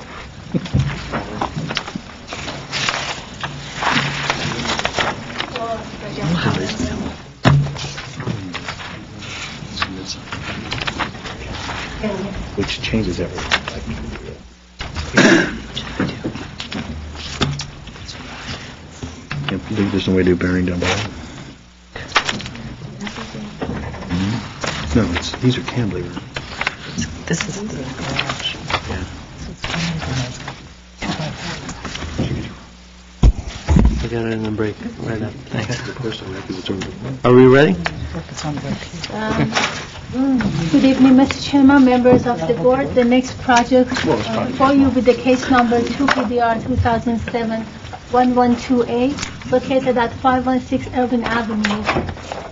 F: Which changes everything. There's no way to do bearing down below. No, these are cantilever.
C: This is the garage.
B: I got it in the break right up. Thanks.
F: Thanks.
B: Are we ready?
C: It's on the right here.
J: Good evening, Mr. Chairman, members of the board. The next project for you with the case number 2 PDR 2007 112A, located at 516 Irving Avenue.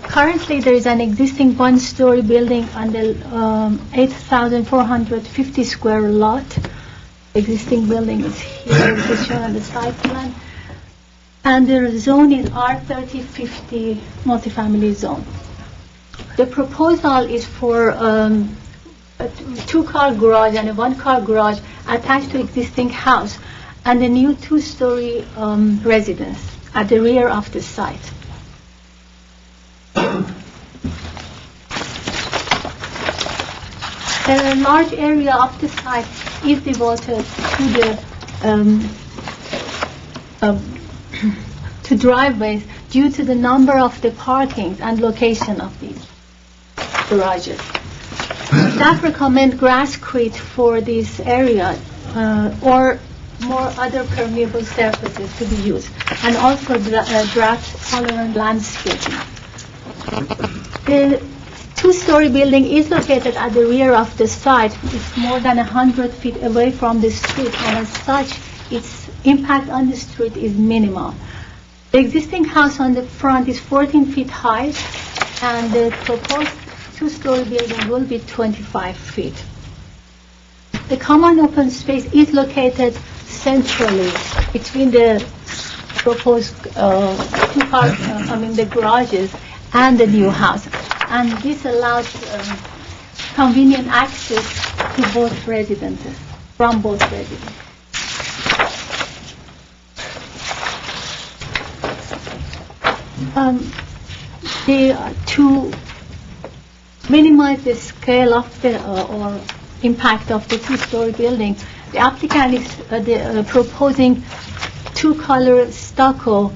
J: Currently, there is an existing one-story building on the 8,450 square lot. Existing building is here, which is shown on the site plan. And the zone is R3050 multifamily zone. The proposal is for a two-car garage and a one-car garage attached to existing house and a new two-story residence at the rear of the site. A large area of the site is devoted to driveways due to the number of the parkings and location of these garages. Staff recommend grasscrete for this area or more other permeable surfaces to be used, and also drought-tolerant landscaping. The two-story building is located at the rear of the site. It's more than 100 feet away from the street, and as such, its impact on the street is minimal. The existing house on the front is 14 feet high, and the proposed two-story building will be 25 feet. The common open space is located centrally between the proposed the garages and the new house, and this allows convenient access to both residences, from both residences. To minimize the scale of the or impact of the two-story building, the applicant is proposing two-color stucco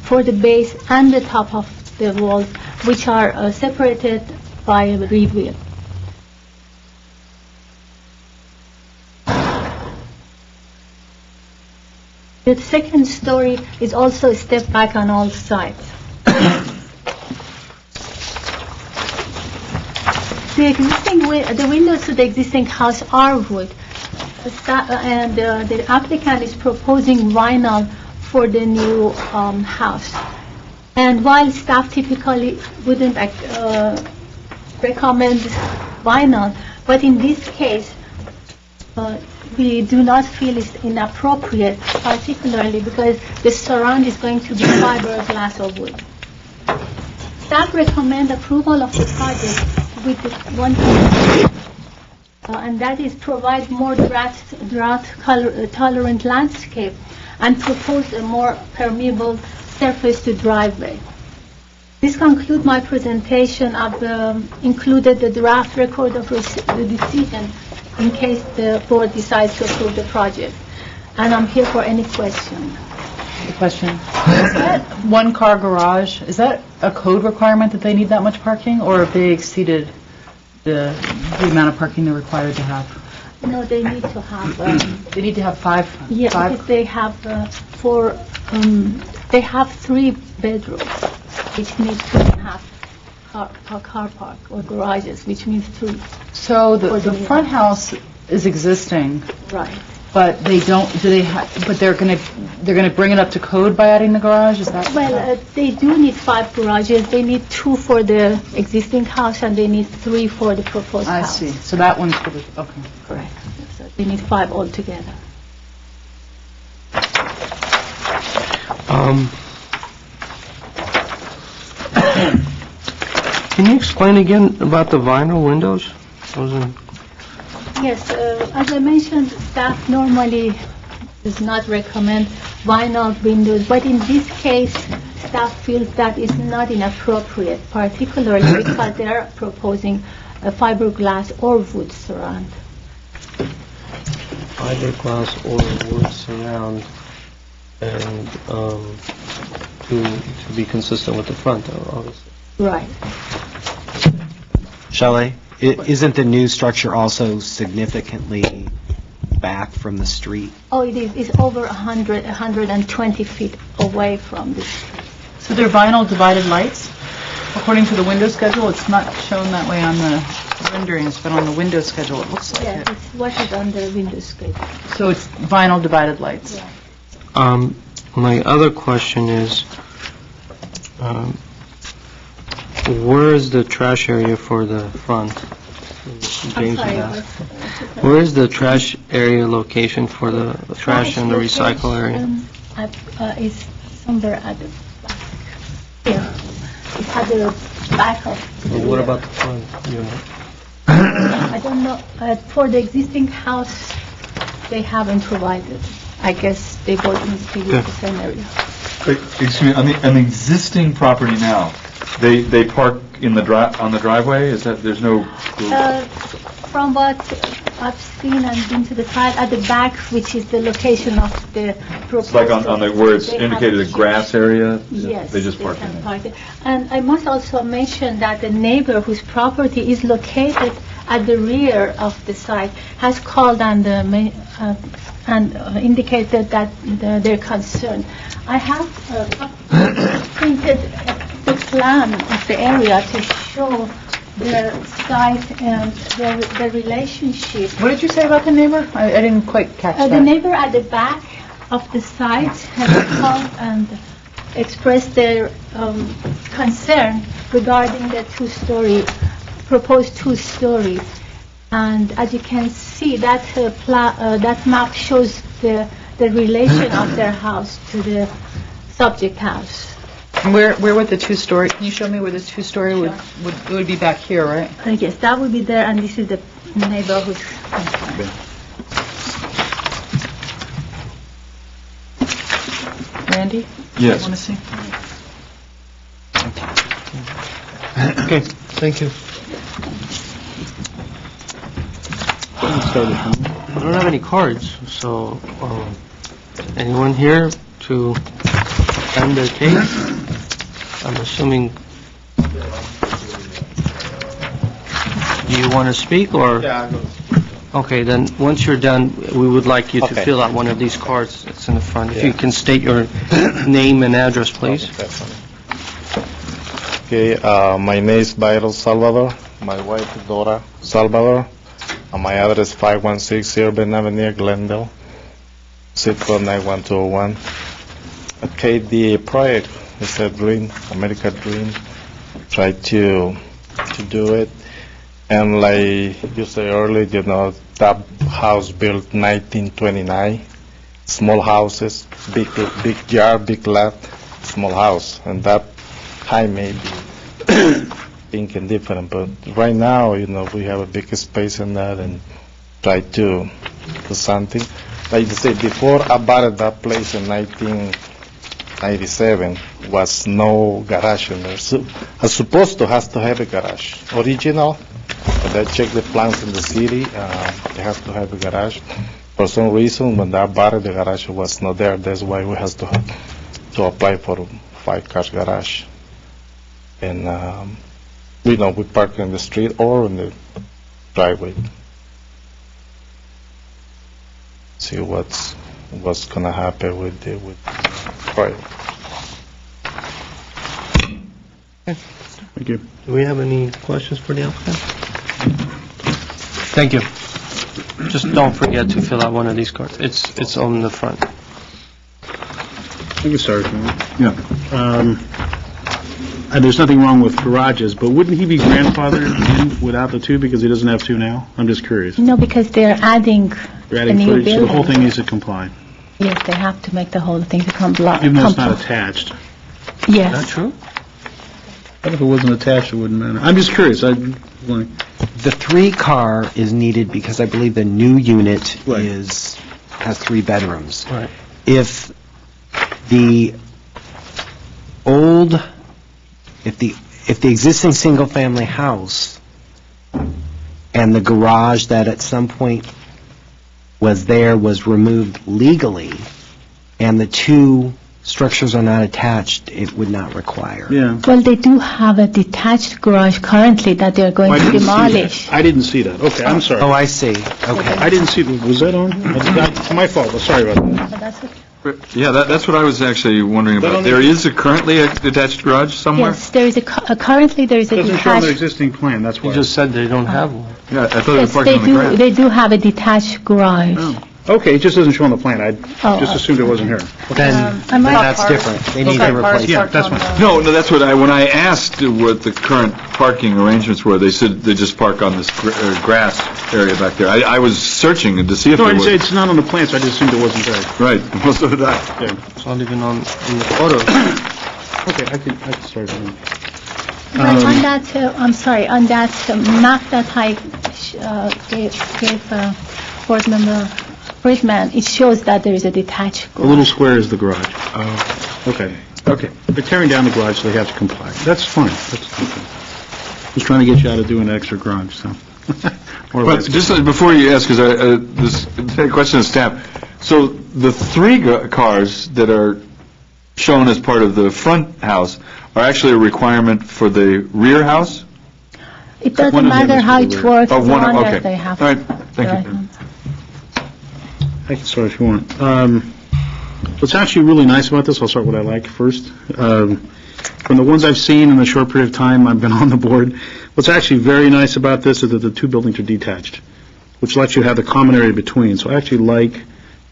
J: for the base and the top of the walls, which are separated by a reveal. The second story is also a step back on all sides. The windows to the existing house are wood, and the applicant is proposing vinyl for the new house. And while staff typically wouldn't recommend vinyl, but in this case, we do not feel it's inappropriate, particularly because the surround is going to be fiberglass or wood. Staff recommend approval of the project with the one condition, and that is provide more drought-tolerant landscape and propose a more permeable surface to driveway. This concludes my presentation. I've included the draft record of the decision in case the board decides to approve the project. And I'm here for any question.
C: The question, is that one-car garage, is that a code requirement that they need that much parking, or have they exceeded the amount of parking they're required to have?
J: No, they need to have...
C: they need to have five?
J: Yeah, because they have they have 3 bedrooms, which means 2.5 car park or garages, which means 2.
C: So the front house is existing.
J: Right.
C: But they don't, but they're going to bring it up to code by adding the garage, is that?
J: Well, they do need 5 garages. They need 2 for the existing house, and they need 3 for the proposed house.
C: I see. So that one's for the, okay.
J: Correct. So they need 5 altogether.
B: Can you explain again about the vinyl windows?
J: Yes, as I mentioned, staff normally does not recommend vinyl windows, but in this case, staff feels that it's not inappropriate, particularly because they are proposing a fiberglass or wood surround.
B: Fiberglass or wood surround, and to be consistent with the front, obviously.
J: Right.
A: Shelley, isn't the new structure also significantly back from the street?
J: Oh, it is. It's over 120 feet away from the street.
C: So they're vinyl divided lights? According to the window schedule, it's not shown that way on the renderings, but on the window schedule, it looks like
J: Yeah,
C: it.
J: it's what is on the window schedule.
C: So it's vinyl divided lights?
J: Yeah.
B: My other question is, where is the trash area for the front?
J: I'm sorry.
B: Where is the trash area location for the trash and the recycle area?
J: It's somewhere at the back. Here. It's at the back of the
B: What
J: rear.
B: about the front unit?
J: I don't know. For the existing house, they haven't provided. I guess they both need to use the same area.
H: Excuse me, on the existing property now, they park in on the driveway? Is that, there's no...
J: From what I've seen and been to the side at the back, which is the location of the proposed...
H: It's like on the, where it's
J: they
H: indicated a
J: have-
H: grass area?
J: Yes.
H: They just park in
J: can
H: there?
J: park there. And I must also mention that the neighbor whose property is located at the rear of the site has called and indicated that they're concerned. I have printed the plan of the area to show the site and the relationship.
C: What did you say about the neighbor? I didn't quite catch that.
J: The neighbor at the back of the site has called and expressed their concern regarding the proposed two-story. And as you can see, that map shows the relation of their house to the subject house.
C: Where would the two-story, can you show me where the two-story would, it would be back here, right?
J: Yes, that would be there, and this is the neighborhood concern.
C: Randy?
H: Yes.
C: Want to see?
B: Okay, thank you. I don't have any cards, so anyone here to end their case? I'm assuming... Do you want to speak, or?
G: Yeah,
B: Okay, then, once you're done, we would like you to
G: Okay.
B: fill out one of these cards that's in the front. If you can state your name and address, please.
G: Okay, my name is Byron Salvador. My wife is Dora Salvador. And my address is 516 Urban Avenue, Glendale, zip code 91201. Okay, the project is a dream, American dream. Try to do it. And like you said earlier, that house built 1929. Small houses, big yard, big lot, small house. And that time maybe thinking different, but right now, we have a big space in that and try to do something. Like you say, before I bought that place in 1997, was no garage in there. So I supposed to have a garage, original. But I checked the plans in the city, they have to have a garage. For some reason, when I bought it, the garage was not there. That's why we have to apply for a 5-car garage. And we park in the street or in the driveway. See what's gonna happen with the project.
F: Thank you.
B: Do we have any questions for the applicant? Thank you. Just don't forget to fill out one of these cards. It's on the front.
F: Thank you, Sergeant.
H: Yeah.
F: And there's nothing wrong with garages, but wouldn't he be grandfathered in without the two because he doesn't have two now? I'm just curious.
J: No, because they're adding
F: You're
J: a
F: adding
J: new
F: footage, so the whole
J: building.
F: thing needs to comply,
J: Yes, they have to make the whole thing to comply.
F: even though it's not attached.
J: Yes.
B: Is that true?
F: But if it wasn't attached, it wouldn't matter. I'm just curious.
A: The 3-car is needed because I believe the new unit
F: Right.
A: has 3 bedrooms.
B: Right.
A: If the existing single-family house and the garage that at some point was removed legally, and the 2 structures are not attached, it would not require.
F: Yeah.
J: Well, they do have a detached garage currently that they're going
F: I
J: to
F: didn't see
J: demolish.
F: that. I didn't see that. Okay, I'm sorry.
A: Oh, I see. Okay.
F: I didn't see, was that on? It's my fault, sorry about that.
J: But that's okay.
H: Yeah, that's what I was actually wondering
F: That
H: about.
F: only-
H: There is currently a detached garage somewhere?
J: Yes, there is currently there is a
F: Doesn't show on the
J: detached.
F: existing plan, that's
B: You
F: why.
B: just said they don't have one.
H: Yeah, I thought it was
J: Yes,
H: parking on the grass.
J: they do have a detached garage.
F: Oh. Okay, it just doesn't show on the plan. I just assumed it wasn't here.
A: Then
J: I might-
A: that's different. They need to replace
F: Yeah,
A: it.
F: that's fine.
H: No, that's what when I asked what the current parking arrangements were, they said they just park on this grass area back there. I was searching to see if
F: No,
H: there was.
F: it's not on the plan, so I just assumed it wasn't there.
H: Right, well, so did I.
F: Yeah.
B: It's not even in the photos.
F: Okay, I can start it.
J: But on that, I'm sorry, on that map that I gave board member Friedman, it shows that there is a detached
F: The little
J: garage.
F: square is the garage. Okay. They're tearing down the garage, so they have to comply. That's fine. That's okay. Just trying to get you out of doing an extra garage, so.
H: But just before you ask, because this question of staff, so the three cars that are shown as part of the front house are actually a requirement for the rear house?
J: It doesn't
F: One of them
J: matter
F: is
J: how
F: for the
J: it
F: rear.
J: works,
H: Oh,
J: as
H: one,
J: long
H: okay.
J: as they have.
H: All right, thank
J: the right
H: you.
J: one.
F: I can start if you want. What's actually really nice about this, I'll start with what I like first. From the ones I've seen in the short period of time I've been on the board, what's actually very nice about this is that the two buildings are detached, which lets you have the common area between. So I actually like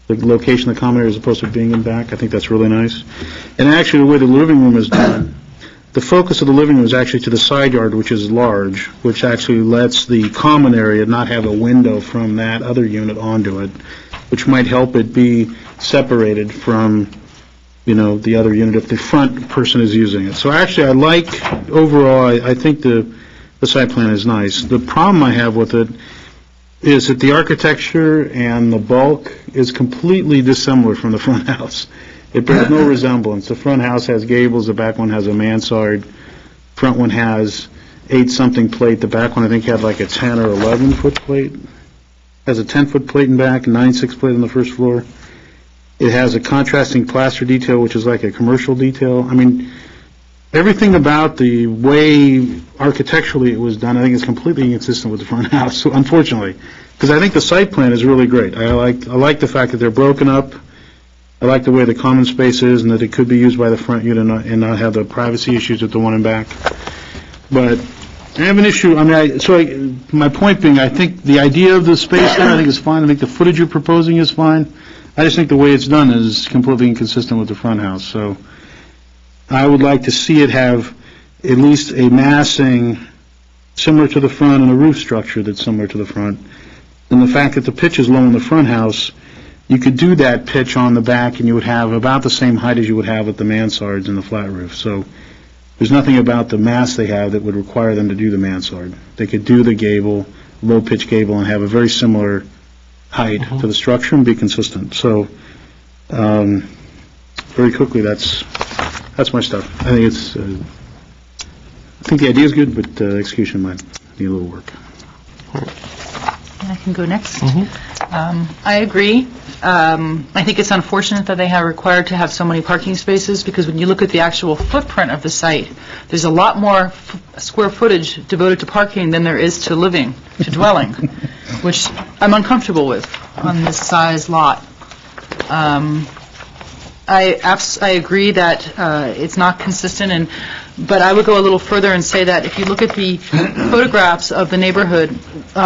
F: the location of the common area as opposed to being in back. I think that's really nice. And actually, the way the living room is done, the focus of the living room is actually to the side yard, which is large, which actually lets the common area not have a window from that other unit onto it, which might help it be separated from, the other unit if the front person is using it. So actually, overall, I think the site plan is nice. The problem I have with it is that the architecture and the bulk is completely dissimilar from the front house. It bears no resemblance. The front house has gables, the back one has a mansard, front one has 8-something plate, the back one I think had like a 10 or 11-foot plate. Has a 10-foot plate in back, 9/6 plate on the first floor. It has a contrasting plaster detail, which is like a commercial detail. I mean, everything about the way architecturally it was done, I think is completely inconsistent with the front house, unfortunately. Because I think the site plan is really great. I like the fact that they're broken up. I like the way the common space is and that it could be used by the front unit and not have the privacy issues with the one in back. But I have an issue, my point being, I think the idea of the space there, I think is fine. I think the footage you're proposing is fine. I just think the way it's done is completely inconsistent with the front house. So I would like to see it have at least a massing similar to the front and a roof structure that's similar to the front. And the fact that the pitch is low in the front house, you could do that pitch on the back and you would have about the same height as you would have with the mansards and the flat roof. So there's nothing about the mass they have that would require them to do the mansard. They could do the gable, low pitch gable, and have a very similar height to the structure and be consistent. So very quickly, that's my stuff. I think the idea is good, but execution might need a little work.
C: I can go next. I agree. I think it's unfortunate that they are required to have so many parking spaces, because when you look at the actual footprint of the site, there's a lot more square footage devoted to parking than there is to living, to dwelling, which I'm uncomfortable with on this size lot. I agree that it's not consistent, but I would go a little further and say that if you look at the photographs of the neighborhood,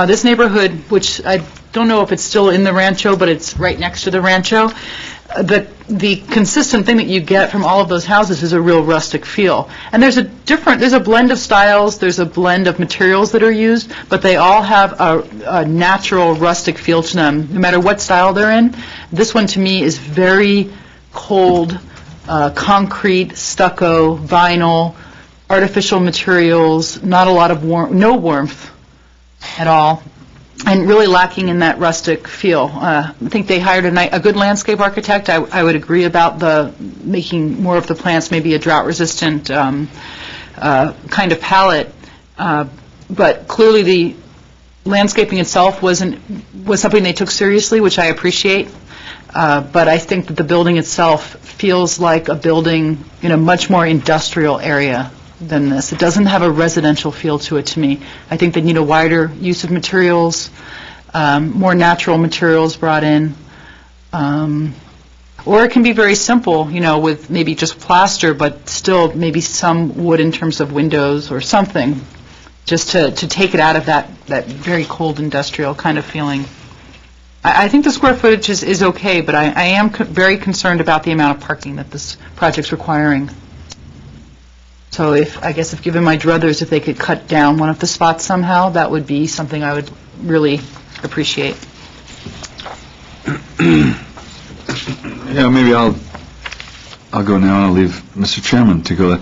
C: this neighborhood, which I don't know if it's still in the Rancho, but it's right next to the Rancho, the consistent thing that you get from all of those houses is a real rustic feel. And there's a blend of styles, there's a blend of materials that are used, but they all have a natural rustic feel to them, no matter what style they're in. This one, to me, is very cold, concrete, stucco, vinyl, artificial materials, not a lot of no warmth at all, and really lacking in that rustic feel. I think they hired a good landscape architect. I would agree about making more of the plants maybe a drought-resistant kind of palette, but clearly the landscaping itself was something they took seriously, which I appreciate. But I think that the building itself feels like a building in a much more industrial area than this. It doesn't have a residential feel to it to me. I think they need a wider use of materials, more natural materials brought in. Or it can be very simple, with maybe just plaster, but still maybe some wood in terms of windows or something, just to take it out of that very cold industrial kind of feeling. I think the square footage is okay, but I am very concerned about the amount of parking that this project's requiring. So I guess if given my druthers, if they could cut down one of the spots somehow, that would be something I would really appreciate.
H: Yeah, maybe I'll go now and I'll leave Mr. Chairman to go.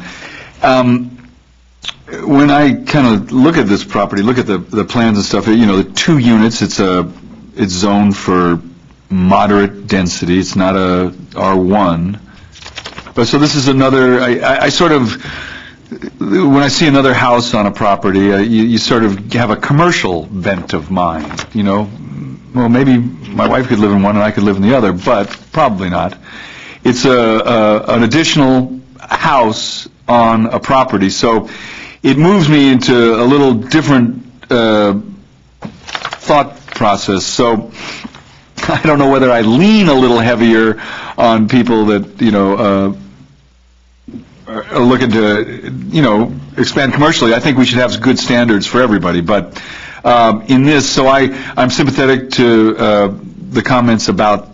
H: When I kind of look at this property, look at the plans and stuff, the 2 units, it's zoned for moderate density. It's not a R1. But so this is another, I sort of, when I see another house on a property, you sort of have a commercial bent of mind, Well, maybe my wife could live in one and I could live in the other, but probably not. It's an additional house on a property, so it moves me into a little different thought process. So I don't know whether I lean a little heavier on people that, are looking to, expand commercially. I think we should have good standards for everybody, but in this, so I'm sympathetic to the comments about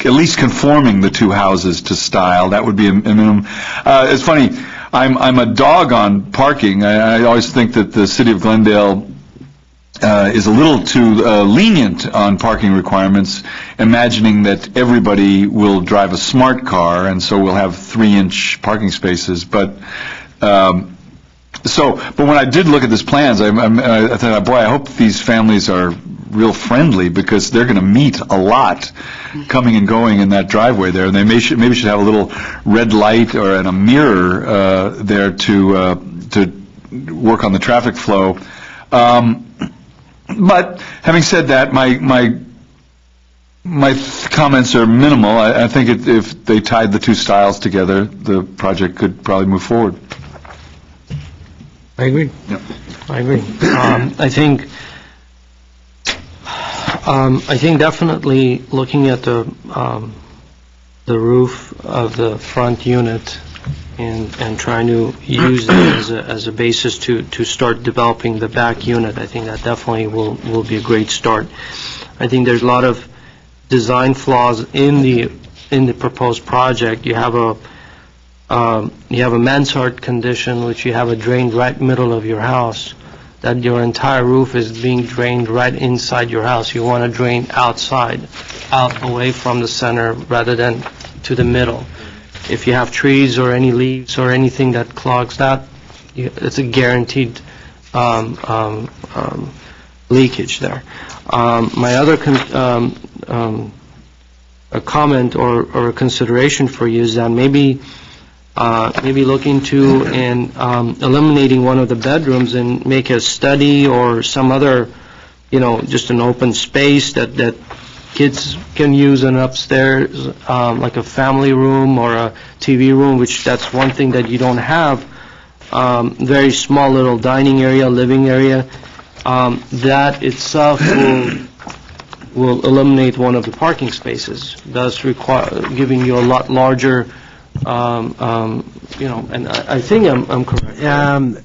H: at least conforming the 2 houses to style. That would be a minimum. It's funny, I'm a dog on parking. I always think that the city of Glendale is a little too lenient on parking requirements, imagining that everybody will drive a smart car, and so we'll have 3-inch parking spaces. But when I did look at these plans, I thought, boy, I hope these families are real friendly, because they're going to meet a lot coming and going in that driveway there. And they maybe should have a little red light or a mirror there to work on the traffic flow. But having said that, my comments are minimal. I think if they tied the 2 styles together, the project could probably move forward.
B: I agree.
H: Yep.
B: I agree. I think definitely looking at the roof of the front unit and trying to use that as a basis to start developing the back unit, I think that definitely will be a great start. I think there's a lot of design flaws in the proposed project. You have a mansard condition, which you have a drain right middle of your house, that your entire roof is being drained right inside your house. You want to drain outside, out away from the center rather than to the middle. If you have trees or any leaves or anything that clogs that, it's a guaranteed leakage there. My other a comment or a consideration for you is that maybe look into eliminating one of the bedrooms and make a study or some other, just an open space that kids can use an upstairs, like a family room or a TV room, which that's one thing that you don't have. Very small little dining area, living area. That itself will eliminate one of the parking spaces, thus giving you a lot larger, and I think I'm correct.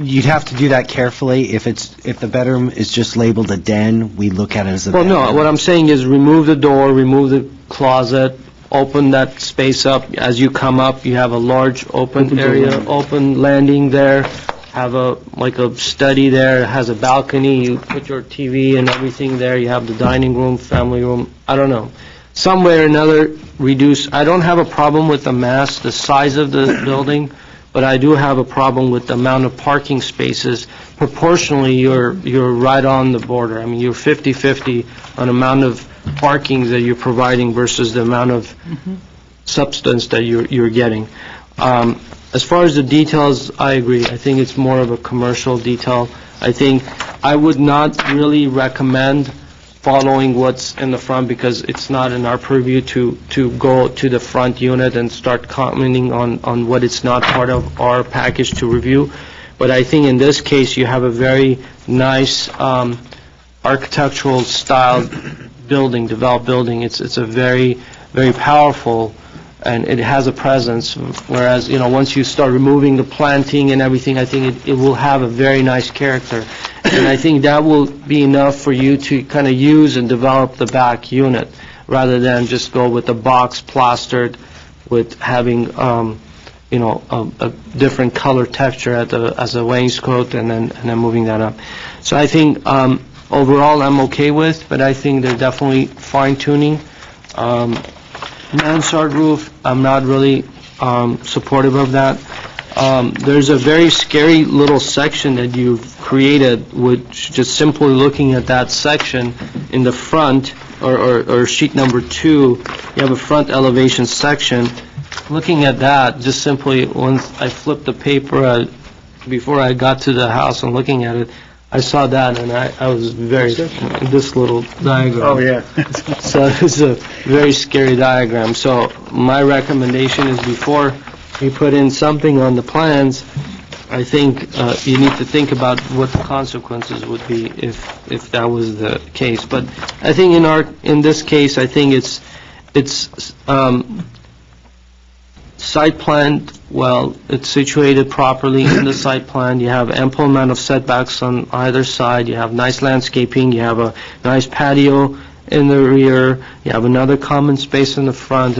A: You'd have to do that carefully. If the bedroom is just labeled a den, we look at it as a bedroom.
B: Well, no, what I'm saying is remove the door, remove the closet, open that space up. As you come up, you have a large open area, open landing there, have a study there, it has a balcony, you put your TV and everything there, you have the dining room, family room, I don't know. Some way or another, reduce. I don't have a problem with the size of the building, but I do have a problem with the amount of parking spaces. Proportionally, you're right on the border. I mean, you're 50-50 on amount of parking that you're providing versus the amount of substance that you're getting. As far as the details, I agree. I think it's more of a commercial detail. I think I would not really recommend following what's in the front, because it's not in our purview to go to the front unit and start commenting on what is not part of our package to review. But I think in this case, you have a very nice architectural style developed building. It's a very, very powerful, and it has a presence, whereas, once you start removing the planting and everything, I think it will have a very nice character. And I think that will be enough for you to kind of use and develop the back unit, rather than just go with the box plastered with having, a different color texture as a wainscot and then moving that up. So I think overall I'm okay with, but I think they're definitely fine-tuning. Mansard roof, I'm not really supportive of that. There's a very scary little section that you've created, which just simply looking at that section in the front, or sheet number 2, you have a front elevation section. Looking at that, just simply, once I flipped the paper, before I got to the house and looking at it, I saw that, and I was very, this little diagram.
F: Oh, yeah.
B: So it's a very scary diagram. So my recommendation is, before you put in something on the plans, I think you need to think about what the consequences would be if that was the case. But I think in this case, I think it's site planned well. It's situated properly in the site plan. You have ample amount of setbacks on either side. You have nice landscaping. You have a nice patio in the rear. You have another common space in the front.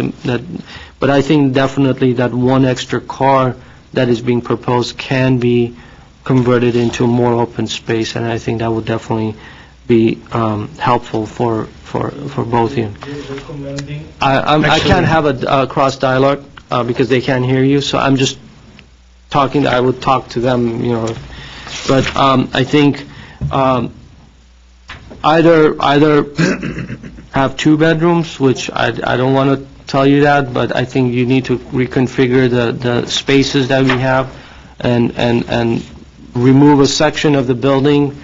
B: But I think definitely that one extra car that is being proposed can be converted into more open space, and I think that would definitely be helpful for both of you. I can't have a cross dialogue because they can't hear you, so I'm just talking. I would talk to them, But I think either have 2 bedrooms, which I don't want to tell you that, but I think you need to reconfigure the spaces that we have and remove a section of the building,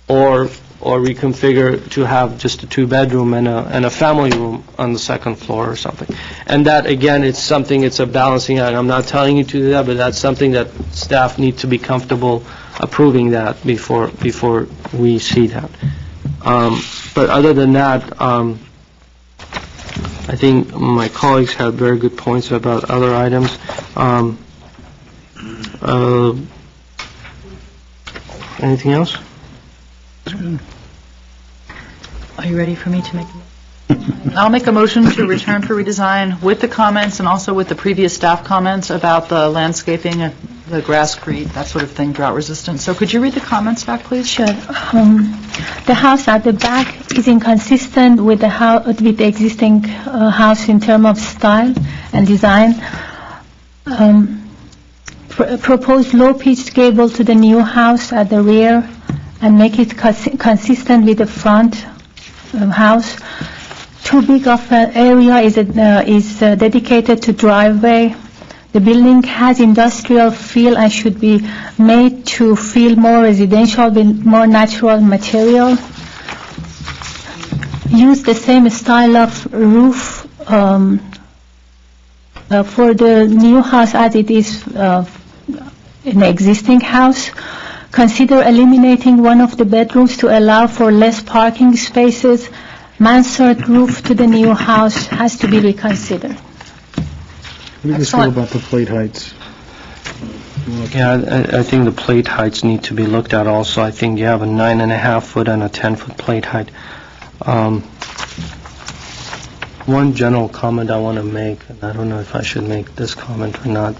B: or reconfigure to have just a 2-bedroom and a family room on the second floor or something. And that, again, it's a balancing act. I'm not telling you to do that, but that's something that staff need to be comfortable approving that before we see that. But other than that, I think my colleagues had very good points about other items. Anything else?
C: Are you ready for me to make a motion? I'll make a motion to return for redesign with the comments and also with the previous staff comments about the landscaping, the grass creep, that sort of thing, drought resistant. So could you read the comments back, please?
J: Sure. The house at the back is inconsistent with the existing house in terms of style and design. Propose low-pitched gable to the new house at the rear and make it consistent with the front house. Too big of an area is dedicated to driveway. The building has industrial feel and should be made to feel more residential with more natural material. Use the same style of roof for the new house as it is in the existing house. Consider eliminating one of the bedrooms to allow for less parking spaces. Mansard roof to the new house has to be reconsidered.
F: What do you guys feel about the plate heights?
B: Yeah, I think the plate heights need to be looked at also. I think you have a 9.5-foot and a 10-foot plate height. One general comment I want to make, and I don't know if I should make this comment or not,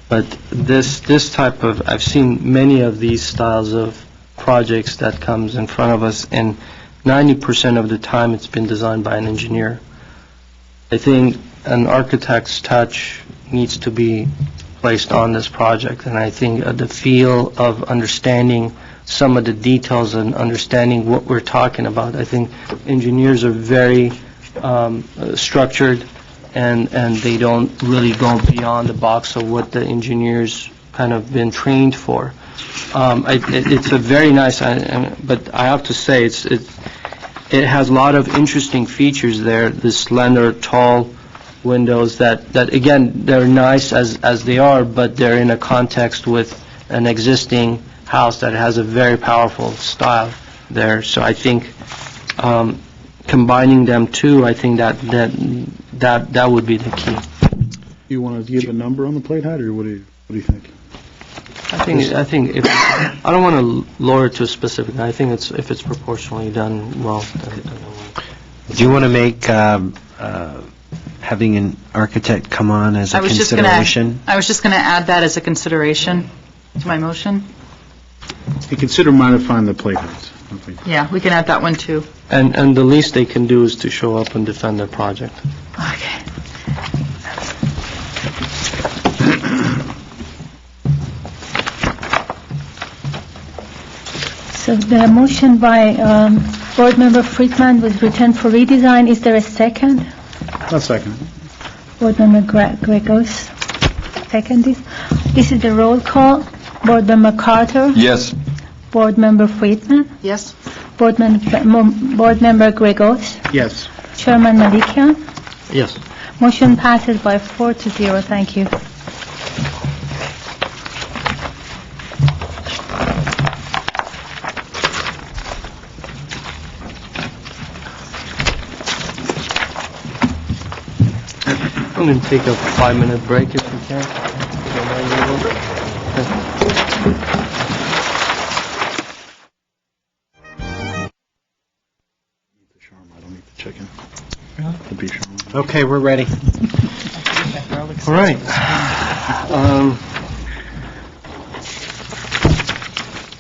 B: but this type of, I've seen many of these styles of projects that comes in front of us, and 90% of the time it's been designed by an engineer. I think an architect's touch needs to be placed on this project, and I think the feel of understanding some of the details and understanding what we're talking about. I think engineers are very structured, and they don't really go beyond the box of what the engineers kind of been trained for. It's a very nice, but I have to say it has a lot of interesting features there. The slender, tall windows that again, they're nice as they are, but they're in a context with an existing house that has a very powerful style there. So I think combining them too, I think that would be the key.
F: You want to give a number on the plate height, or what do you think?
B: I think if, I don't want to lower it to a specific, I think if it's proportionally done well, then
A: Do you want to make having an architect come on as a consideration?
C: I was just going to add that as a consideration to my motion.
F: And consider modifying the plate heights.
C: Yeah, we can add that one, too.
B: And the least they can do is to show up and defend their project.
C: Okay.
J: So the motion by Board Member Friedman was returned for redesign. Is there a second?
F: I'll second.
J: Board Member Gregos, second this. This is the roll call. Board Member Carter.
H: Yes.
J: Board Member Friedman.
C: Yes?
J: Board Member Gregos.
F: Yes.
J: Chairman Malikian.
B: Yes.
J: Motion passes by 4-0. Thank you.
B: I'm going to take a 5-minute break if we can.
F: I don't need to check in.
A: Okay, we're ready.
B: All right.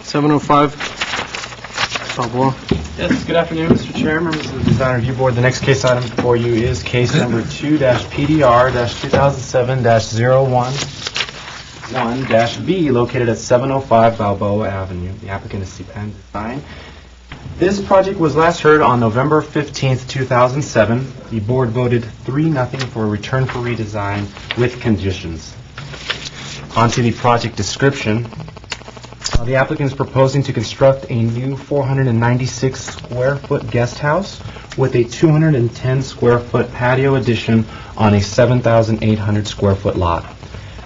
B: 7:05. Balboa.
K: Yes, good afternoon, Mr. Chair, members of the Design Review Board. The next case item before you is case number 2-PDR-2007-011-B, located at 705 Balboa Avenue. The applicant is Sipan Design. This project was last heard on November 15th, 2007. The board voted 3-0 for a return for redesign with conditions. On to the project description. The applicant is proposing to construct a new 496-square-foot guest house with a 210-square-foot patio addition on a 7,800-square-foot lot.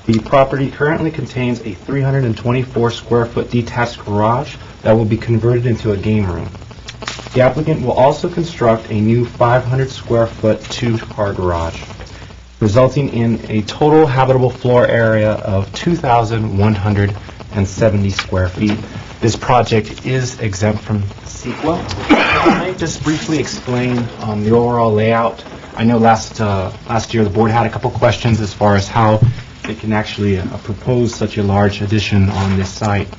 K: The property currently contains a 324-square-foot detached garage that will be converted into a game room. The applicant will also construct a new 500-square-foot two-car garage, resulting in a total habitable floor area of 2,170 square feet. This project is exempt from CEQA. I might just briefly explain the overall layout. I know last year the board had a couple questions as far as how they can actually propose such a large addition on this site.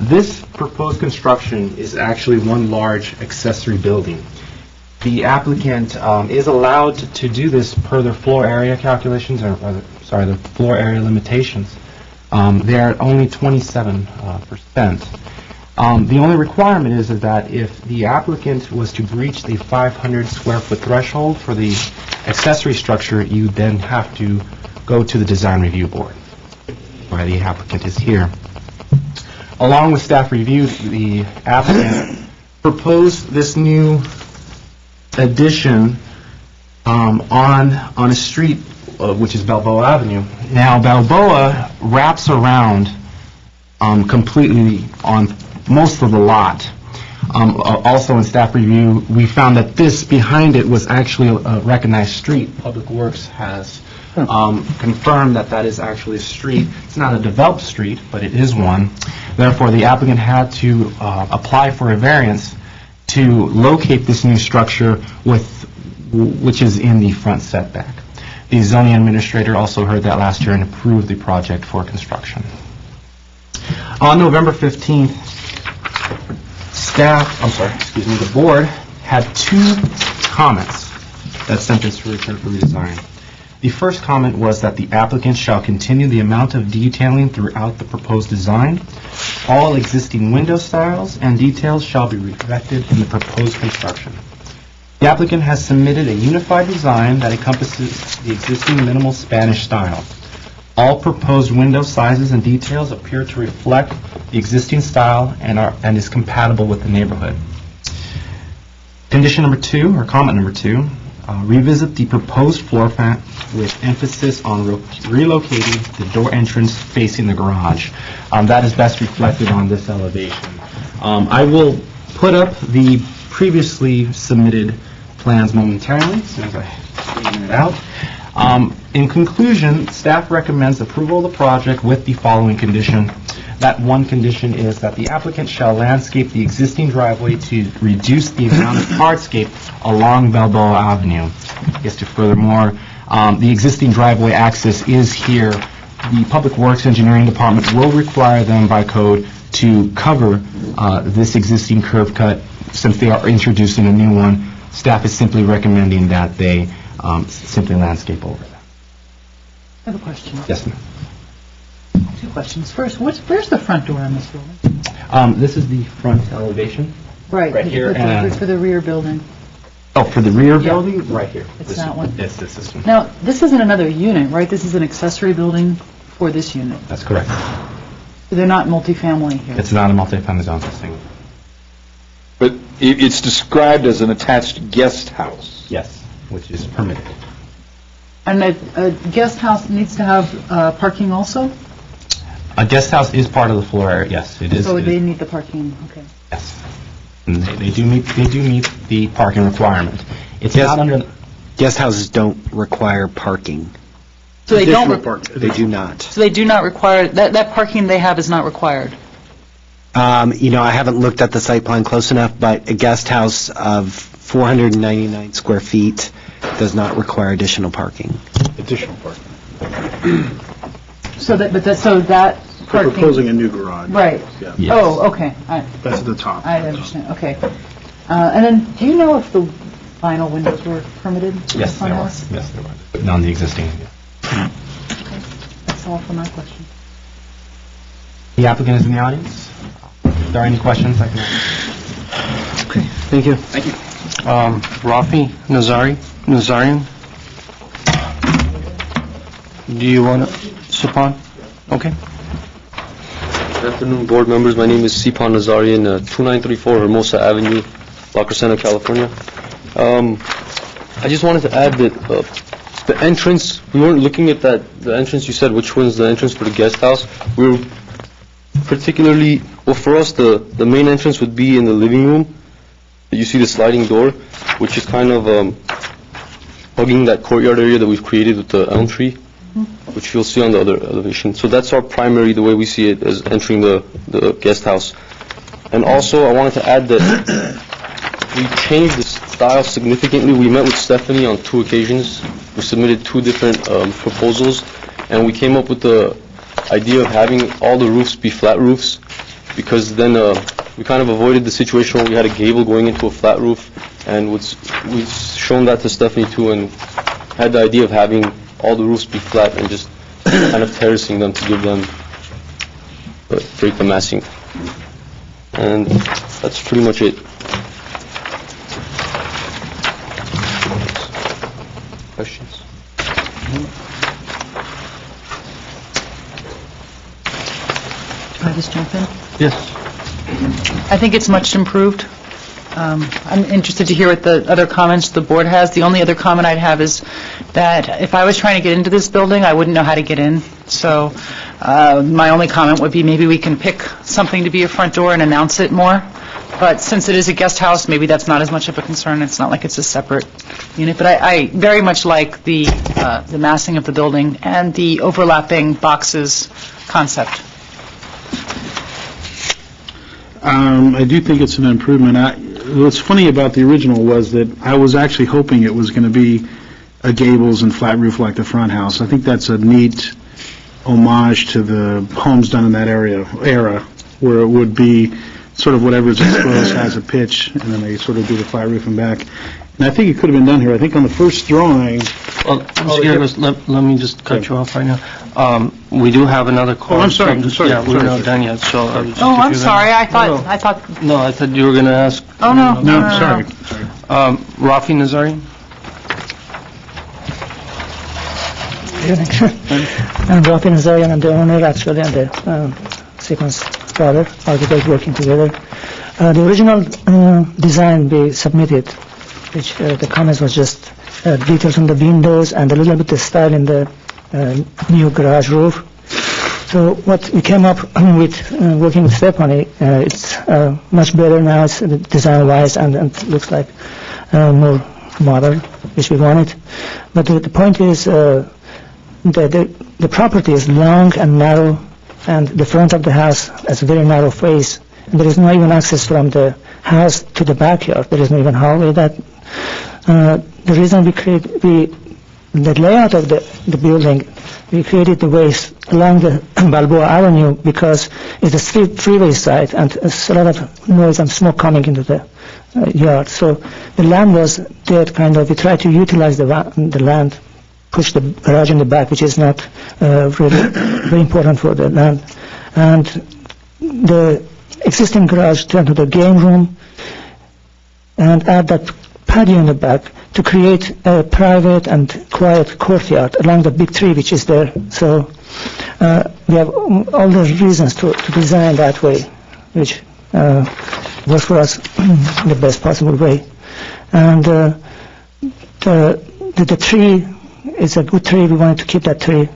K: This proposed construction is actually one large accessory building. The applicant is allowed to do this per their floor area calculations, the floor area limitations. They are only 27%. The only requirement is that if the applicant was to breach the 500 square foot threshold for the accessory structure, you then have to go to the Design Review Board, where the applicant is here. Along with staff review, the applicant proposed this new addition on a street which is Balboa Avenue. Now, Balboa wraps around completely on most of the lot. Also in staff review, we found that this behind it was actually a recognized street. Public Works has confirmed that that is actually a street. It's not a developed street, but it is one. Therefore, the applicant had to apply for a variance to locate this new structure which is in the front setback. The zoning administrator also heard that last year and approved the project for construction. On November 15th, the board had 2 comments that sent this to return for redesign. The first comment was that the applicant shall continue the amount of detailing throughout the proposed design. All existing window styles and details shall be reflected in the proposed construction. The applicant has submitted a unified design that encompasses the existing minimal Spanish style. All proposed window sizes and details appear to reflect the existing style and is compatible with the neighborhood. Condition number 2, or comment number 2, revisit the proposed floor plan with emphasis on relocating the door entrance facing the garage. That is best reflected on this elevation. I will put up the previously submitted plans momentarily, as soon as I straighten it out. In conclusion, staff recommends approval of the project with the following condition, That one condition is that the applicant shall landscape the existing driveway to reduce the amount of hardscape along Balboa Avenue. I guess to furthermore, the existing driveway access is here. The Public Works Engineering Department will require them by code to cover this existing curve cut since they are introducing a new one. Staff is simply recommending that they simply landscape over that.
C: I have a question.
K: Yes, ma'am.
C: Two questions. First, where's the front door on this building?
K: This is the front elevation.
C: Right
K: here,
C: for
K: and-
C: for the rear building.
K: Oh, for the rear
C: Yeah.
K: building? Right here.
C: It's
K: This
C: that one.
K: Yes, this is one.
C: Now, this isn't another unit, right? This is an accessory building for this unit.
K: That's correct.
C: They're not multifamily here.
K: It's not a multi-family zone thing.
H: But it's described as an attached guest house.
K: Yes, which is permitted.
C: And a guest house needs to have parking also?
K: A guest house is part of the floor area, yes, it is.
C: So
K: it
C: they
K: is-
C: need the parking, okay.
K: Yes. And they do meet the parking requirement. It's
A: Yes.
K: not under,
A: Guest houses don't require parking.
C: So they don't,
F: Additional parking.
A: They do not.
C: so they do not require, that parking they have is not required?
A: I haven't looked at the site plan close enough, but a guest house of 499 square feet does not require additional parking.
F: Additional parking.
C: So that
F: They're
C: parking...
F: proposing a new garage.
C: Right.
F: Yeah.
K: Yes.
C: Oh, okay.
F: That's at the top.
C: I understand, okay. And then, do you know if the vinyl windows were permitted in the
K: yes,
C: front
K: there were.
C: house?
K: Yes, there were. But not on the existing.
C: Okay. That's all for my question.
K: The applicant is in the audience. If there are any questions, I can answer.
A: Okay, thank you.
B: Rafi Nazarian? Do you want to, Sipan? Okay.
L: Good afternoon, board members. My name is Sipan Nazarian, 2934 Hermosa Avenue, La Crescenta, California. I just wanted to add that the entrance, we weren't looking at the entrance you said, which one's the entrance for the guest house. We were particularly, well, for us, the main entrance would be in the living room. You see the sliding door, which is kind of hugging that courtyard area that we've created with the elm tree, which you'll see on the other elevation. So that's our primary, the way we see it, as entering the guest house. And also, I wanted to add that we changed the style significantly. We met with Stephanie on 2 occasions. We submitted 2 different proposals, and we came up with the idea of having all the roofs be flat roofs, because then we kind of avoided the situation where we had a gable going into a flat roof, and we've shown that to Stephanie too, and had the idea of having all the roofs be flat and just kind of terracing them to give them, break the massing. And that's pretty much it. Questions?
C: Can I just jump in?
B: Yes.
C: I think it's much improved. I'm interested to hear what the other comments the board has. The only other comment I'd have is that if I was trying to get into this building, I wouldn't know how to get in. So my only comment would be maybe we can pick something to be a front door and announce it more. But since it is a guest house, maybe that's not as much of a concern. It's not like it's a separate unit. But I very much like the massing of the building and the overlapping boxes concept.
F: I do think it's an improvement. What's funny about the original was that I was actually hoping it was going to be a gables and flat roof like the front house. I think that's a neat homage to the homes done in that era, where it would be sort of whatever's exposed has a pitch, and then they sort of do the flat roof and back. And I think it could have been done here. I think on the first drawing,
B: Well, Mr. Gagos, let me just cut you off right now. We do have another call.
F: Oh, I'm sorry,
B: so
F: sorry,
B: Yeah, we're
F: sorry,
B: not
F: sir.
B: done yet, so. I was just-
C: Oh,
B: if
C: I'm
B: you're
C: sorry.
B: gonna-
C: I thought,
B: No, I thought you were going to ask.
C: oh, no.
F: no, sorry.
B: Rafi Nazarian?
M: I'm Rafi Nazarian, I'm the owner actually, and the Sequence father, architect working together. The original design we submitted, which the comments was just details on the windows and a little bit the style in the new garage roof. So what we came up with, working with Stephanie, it's much better now, it's design-wise, and it looks like more modern, which we wanted. But the point is, the property is long and narrow and the front of the house has a very narrow face. And there is no even access from the house to the backyard. There is no even hallway. The reason the layout of the building, we created the ways along the Balboa Avenue because it's a freeway site and there's a lot of noise and smoke coming into the yard. So the land was there we tried to utilize the land, push the garage in the back, which is not really very important for the land. And the existing garage turned to the game room and add that patio in the back to create a private and quiet courtyard along the big tree which is there. So we have all the reasons to design that way, which works for us in the best possible way. And the tree is a good tree. We wanted to keep that tree,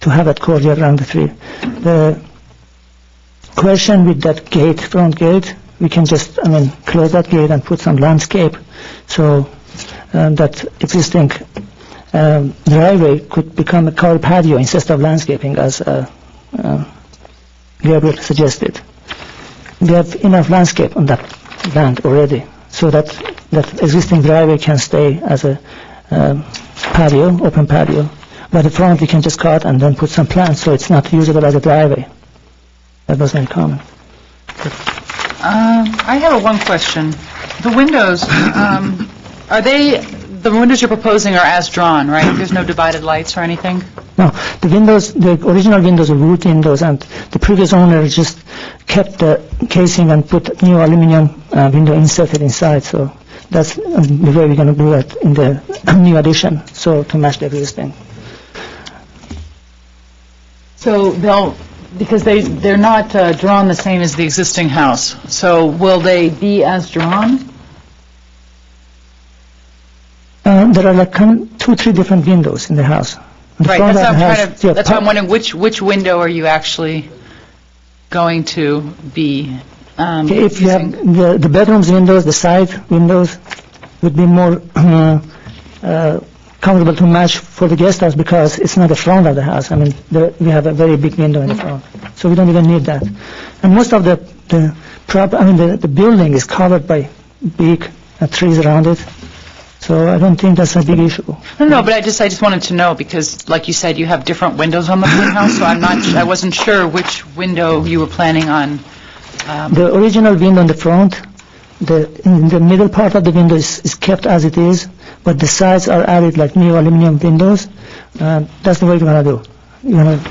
M: to have that courtyard around the tree. The question with that gate, front gate, we can just, close that gate and put some landscape. So that existing driveway could become a car patio instead of landscaping, as Gabriel suggested. We have enough landscape on that land already, so that existing driveway can stay as a patio, open patio. But the front we can just cut and then put some plants, so it's not usable as a driveway. That was very common.
C: I have one question. The windows, the windows you're proposing are as drawn, right? There's no divided lights or anything?
M: No, the original windows are wood windows, and the previous owner just kept the casing and put new aluminum window inserted inside. So that's the way we're going to do that in the new addition, so to match the existing.
C: So because they're not drawn the same as the existing house, so will they be as drawn?
M: There are 2-3 different windows in the house.
C: Right, that's why I'm wondering which window are you actually going to be
M: if you have the bedrooms windows, the side windows would be more comfortable to match for the guest house because it's not the front of the house. We have a very big window in the front, so we don't even need that. And most of the building is covered by big trees around it. So I don't think that's a big issue.
C: No, but I just wanted to know because, like you said, you have different windows on the greenhouse, so I wasn't sure which window you were planning on.
M: The original window in the front, in the middle part of the window is kept as it is, but the sides are added like new aluminum windows. That's the way we're going to do. You're going to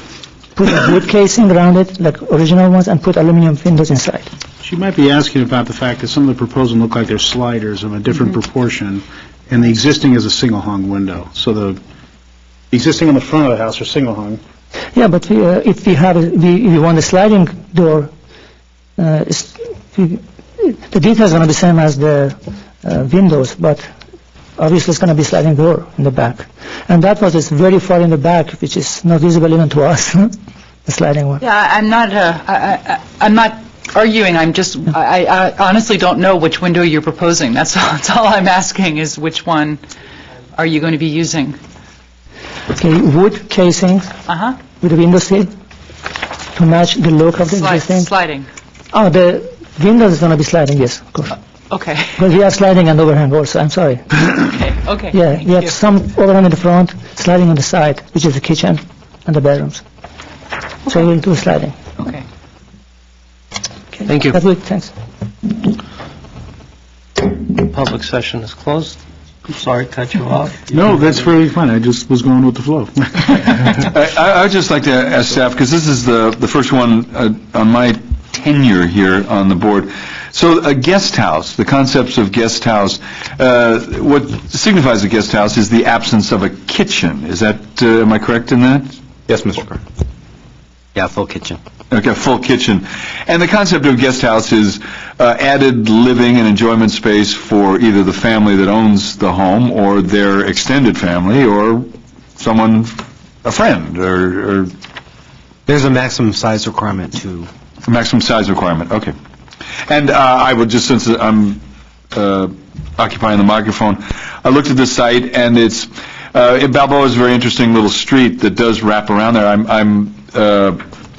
M: put a wood casing around it, like original ones, and put aluminum windows inside.
F: She might be asking about the fact that some of the proposals look like they're sliders of a different proportion, and the existing is a single-hung window. So the existing on the front of the house are single-hung.
M: Yeah, but if we want a sliding door, the detail is going to be same as the windows, but obviously it's going to be sliding door in the back. And that was very far in the back, which is not visible even to us, the sliding one.
C: Yeah, I'm not arguing. I honestly don't know which window you're proposing. That's all I'm asking is which one are you going to be using?
M: Okay, wood casings with a window sill to match the look of the existing.
C: Sliding.
M: Oh, the window is going to be sliding, yes, of course.
C: Okay.
M: But we have sliding and overhang also, I'm sorry.
C: Okay.
M: Yeah, we have some overhang in the front, sliding on the side, which is the kitchen and the bedrooms. Okay. So we'll do sliding.
C: Okay.
B: Thank you.
M: That's good, thanks.
B: Public session is closed. I'm sorry to cut you off.
F: No, that's very fine. I just was going with the flow.
H: I would just like to ask staff, because this is the first one on my tenure here on the board. So a guest house, the concepts of guest house, what signifies a guest house is the absence of a kitchen. Is that, am I correct in that?
G: Yes, Mr. Carr.
L: Yeah, full kitchen.
H: Okay, full kitchen. And the concept of guest house is added living and enjoyment space for either the family that owns the home or their extended family or someone, a friend, or
A: There's a maximum size requirement too.
H: a maximum size requirement, okay. And I would just, since I'm occupying the microphone, I looked at the site, and it's, Balboa is a very interesting little street that does wrap around there. I'm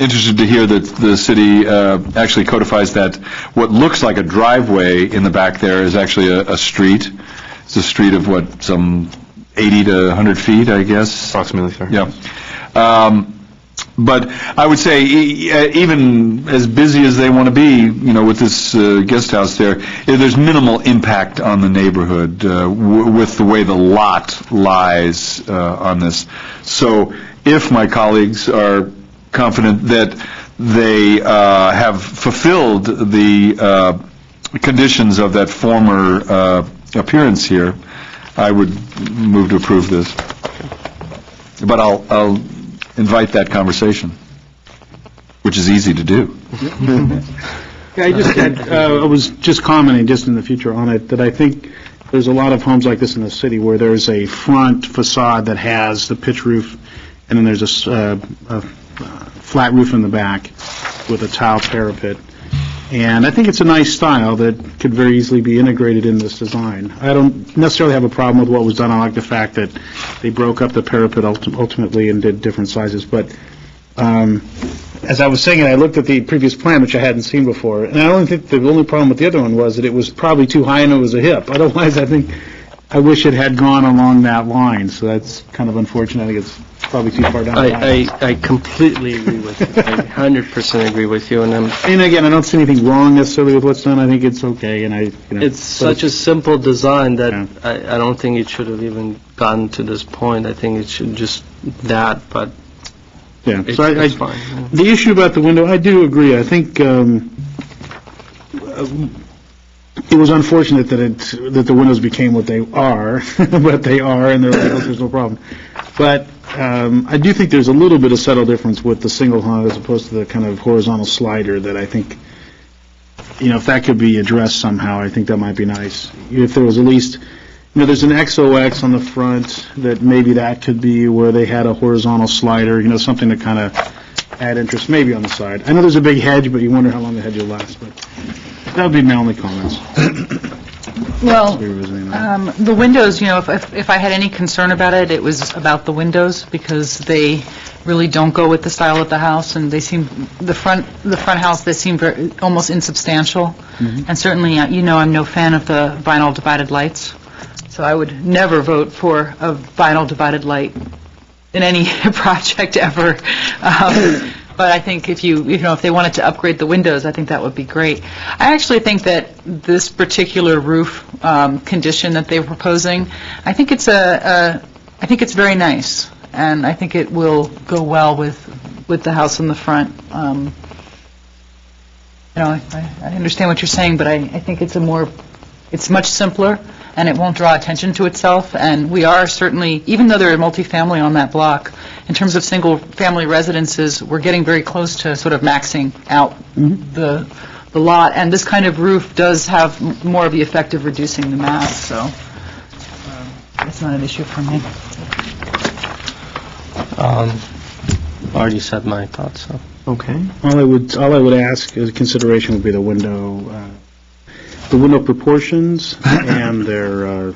H: interested to hear that the city actually codifies that what looks like a driveway in the back there is actually a street. It's a street of, what, some 80 to 100 feet, I guess?
D: Approximately, sir.
H: Yeah. But I would say, even as busy as they want to be, with this guest house there's minimal impact on the neighborhood with the way the lot lies on this. So if my colleagues are confident that they have fulfilled the conditions of that former appearance here, I would move to approve this. But I'll invite that conversation, which is easy to do.
F: Yeah, I was just commenting just in the future on it, that I think there's a lot of homes like this in the city where there's a front facade that has the pitch roof, and then there's a flat roof in the back with a tile parapet. And I think it's a nice style that could very easily be integrated in this design. I don't necessarily have a problem with what was done. I like the fact that they broke up the parapet ultimately and did different sizes. But as I was saying, I looked at the previous plan, which I hadn't seen before, and I don't think the only problem with the other one was that it was probably too high and it was a hip. Otherwise, I wish it had gone along that line. So that's kind of unfortunate. I think it's probably too far down the line.
B: I completely agree with you. I 100% agree with you,
F: And again, I don't see anything wrong necessarily with what's done. I think it's okay, and
B: it's such a simple design that I don't think it should have even gotten to this point. I think it should just that, but
F: yeah.
B: it's fine. Yeah.
F: The issue about the window, I do agree. I think it was unfortunate that the windows became what they are, but they are, and there's no problem. But I do think there's a little bit of subtle difference with the single hung as opposed to the kind of horizontal slider that I think, if that could be addressed somehow, I think that might be nice. If there was at least, there's an XOX on the front, that maybe that could be where they had a horizontal slider, something to kind of add interest, maybe on the side. I know there's a big hedge, but you wonder how long the hedge will last, but that would be my only comments.
C: Well, the windows, if I had any concern about it, it was about the windows, because they really don't go with the style of the house, and they seem, the front house, they seem almost insubstantial. And certainly, I'm no fan of the vinyl divided lights, so I would never vote for a vinyl divided light in any project ever. But I think if if they wanted to upgrade the windows, I think that would be great. I actually think that this particular roof condition that they're proposing, I think it's very nice, and I think it will go well with the house in the front. I understand what you're saying, but I think it's much simpler, and it won't draw attention to itself. And we are certainly, even though there are multifamily on that block, in terms of single-family residences, we're getting very close to sort of maxing out the lot. And this kind of roof does have more of the effect of reducing the mass, so it's not an issue for me.
B: I already said my thoughts, so.
D: Okay.
F: All I would ask as a consideration would be the window proportions and their,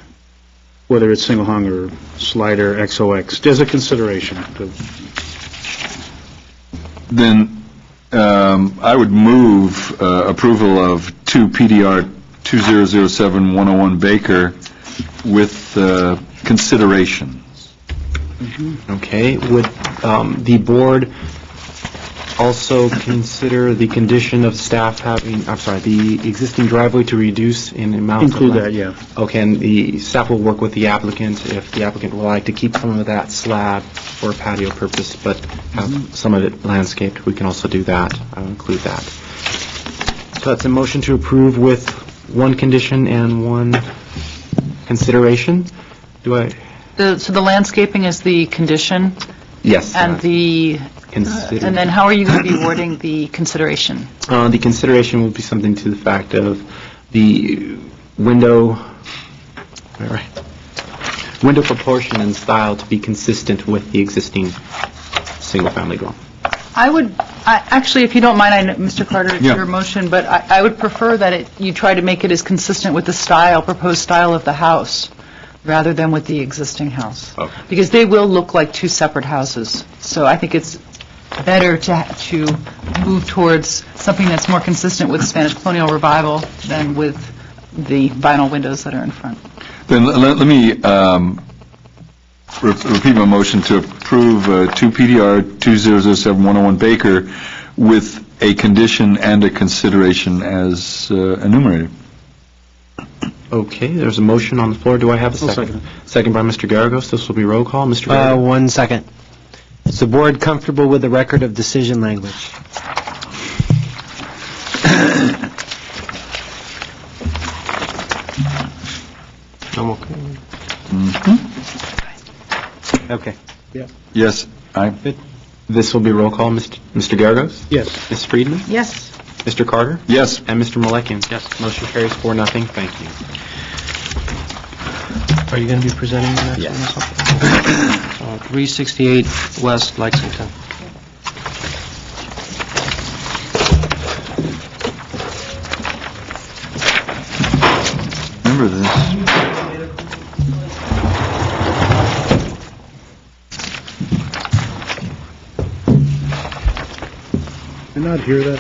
F: whether it's single hung or slider XOX, just a consideration.
H: Then I would move approval of 2 PDR 2007-101 Baker with consideration.
K: Okay. Would the board also consider the condition of staff the existing driveway to reduce in amount of
F: Include
K: land?
F: that, yeah.
K: Okay, and the staff will work with the applicant if the applicant would like to keep some of that slab for patio purpose, but have some of it landscaped. We can also do that. I'll include that. So that's a motion to approve with one condition and one consideration. So
C: the landscaping is the condition?
K: Yes.
C: And and then how are you going to be wording the consideration?
K: The consideration will be something to the fact of the window proportion and style to be consistent with the existing single-family dwelling.
C: Actually, if you don't mind, Mr. Carter, it's your motion, but I would prefer that you try to make it as consistent with the proposed style of the house, rather than with the existing house.
K: Okay.
C: Because they will look like two separate houses. So I think it's better to move towards something that's more consistent with Spanish colonial revival than with the vinyl windows that are in front.
H: Then let me repeat my motion to approve 2 PDR 2007-101 Baker with a condition and a consideration as enumerated.
K: Okay, there's a motion on the floor. Do I have a second? Second by Mr. Garagos. This will be roll call. Mr. Garagos?
A: 1 second. Is the board comfortable with the record of decision language?
K: I'm okay.
A: Okay.
H: Yes, aye.
K: This will be roll call. Mr. Garagos?
F: Yes.
K: Ms. Friedman?
C: Yes.
K: Mr. Carter?
H: Yes.
K: And Mr. Malekian? Yes. Motion carries 4-0. Thank you.
B: Are you going to be presenting the next
K: Yes.
B: one? 368 West Lexington.
H: Remember this.
F: Did not hear that.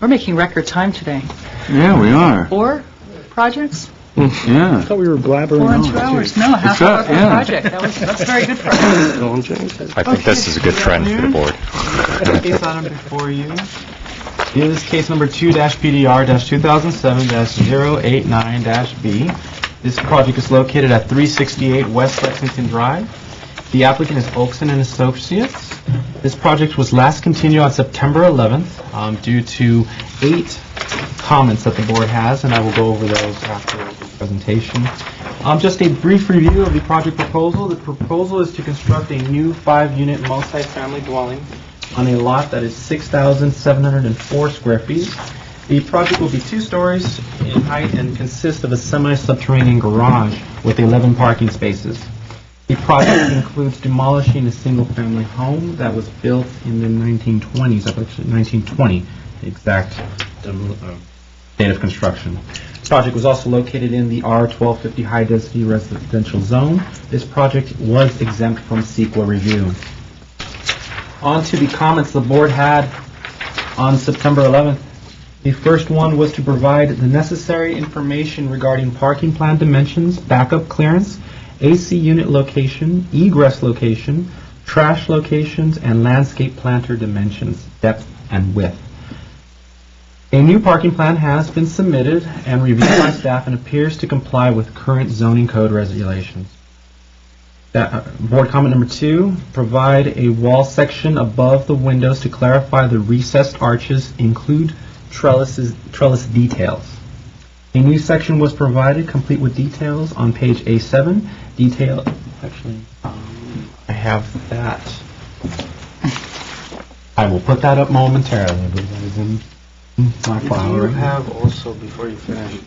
C: We're making record time today.
H: Yeah, we are.
C: 4 projects?
H: Yeah.
F: I thought we were blabbering
C: 4
F: on.
C: in 2 hours? No, half
H: right,
C: hour per
H: yeah.
C: project. That's very good for us.
D: I think this is a good trend for the board.
K: Case item before you is case number 2-PDR-2007-089-B. This project is located at 368 West Lexington Drive. The applicant is Oakson and Associates. This project was last continued on September 11th due to 8 comments that the board has, and I will go over those after the presentation. Just a brief review of the project proposal. The proposal is to construct a new 5-unit multi-family dwelling on a lot that is 6,704 square feet. The project will be 2 stories in height and consist of a semi-subterranean garage with 11 parking spaces. The project includes demolishing a single-family home that was built in the 1920s, actually 1920, the exact date of construction. The project was also located in the R1250 high-density residential zone. This project was exempt from CEQA review. On to the comments the board had on September 11th. The first one was to provide the necessary information regarding parking plan dimensions, backup clearance, AC unit location, egress location, trash locations, and landscape planter dimensions, depth and width. A new parking plan has been submitted and reviewed by staff and appears to comply with current zoning code regulations. Board comment number 2, provide a wall section above the windows to clarify the recessed arches, include trellis details. A new section was provided, complete with details on page A7. Actually, I have that. I will put that up momentarily. I believe that is in my file.
B: Do you
K: right now.
B: have also, before you finish,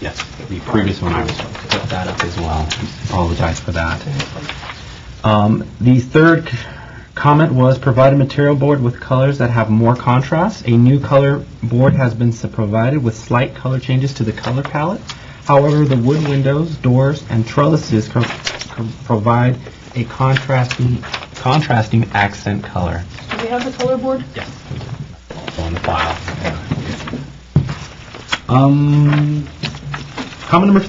K: Yes, the previous one, I was supposed to put that up as well. Apologize for that. The third comment was provide a material board with colors that have more contrast. A new color board has been provided with slight color changes to the color palette. However, the wood windows, doors, and trellises provide a contrasting accent color.
C: Do we have the color board?
K: Yes. Also on the file. Comment number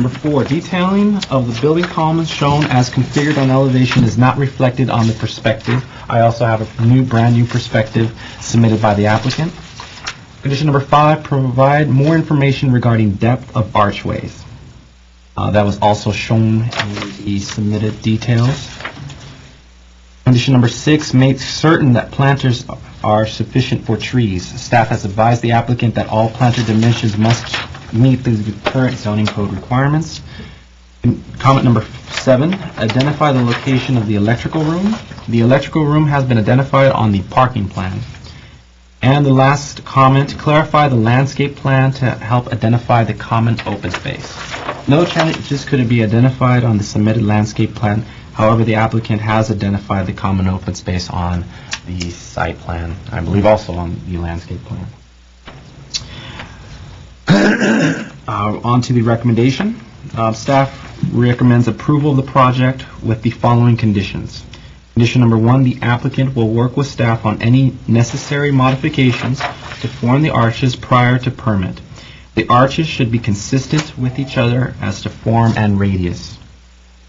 K: 4, detailing of the building columns shown as configured on elevation is not reflected on the perspective. I also have a brand new perspective submitted by the applicant. Condition number 5, provide more information regarding depth of archways. That was also shown in the submitted details. Condition number 6, make certain that planters are sufficient for trees. Staff has advised the applicant that all planter dimensions must meet the current zoning code requirements. Comment number 7, identify the location of the electrical room. The electrical room has been identified on the parking plan. And the last comment, clarify the landscape plan to help identify the common open space. No changes could be identified on the submitted landscape plan. However, the applicant has identified the common open space on the site plan, I believe also on the landscape plan. On to the recommendation. Staff recommends approval of the project with the following conditions. Condition number 1, the applicant will work with staff on any necessary modifications to form the arches prior to permit. The arches should be consistent with each other as to form and radius.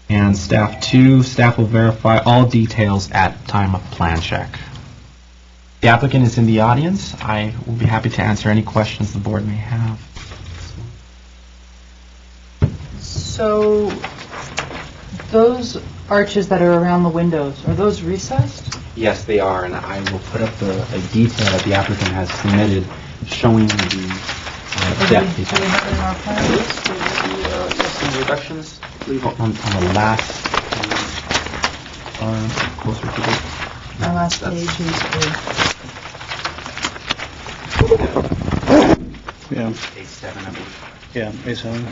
K: And staff will verify all details at time of plan check. The applicant is in the audience. I will be happy to answer any questions the board may have.
C: So those arches that are around the windows, are those recessed?
K: Yes, they are, and I will put up a detail that the applicant has submitted showing the depth.
C: Do we have it in our plans?
K: Some reductions, I believe, on the last closer to the...
C: Our last page is
F: Yeah,
K: A7, I believe.
F: yeah, A7.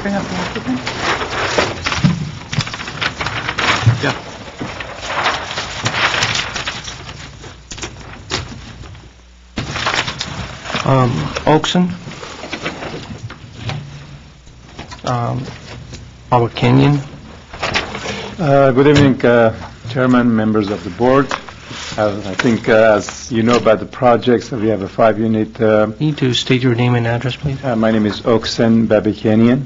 C: bring up the applicant?
B: Oakson, Howard Kenyon.
N: Good evening, Chairman, members of the board. I think, as you know about the projects, we have a 5-unit.
B: Need to state your name and address, please.
N: My name is Oakson Babikanian.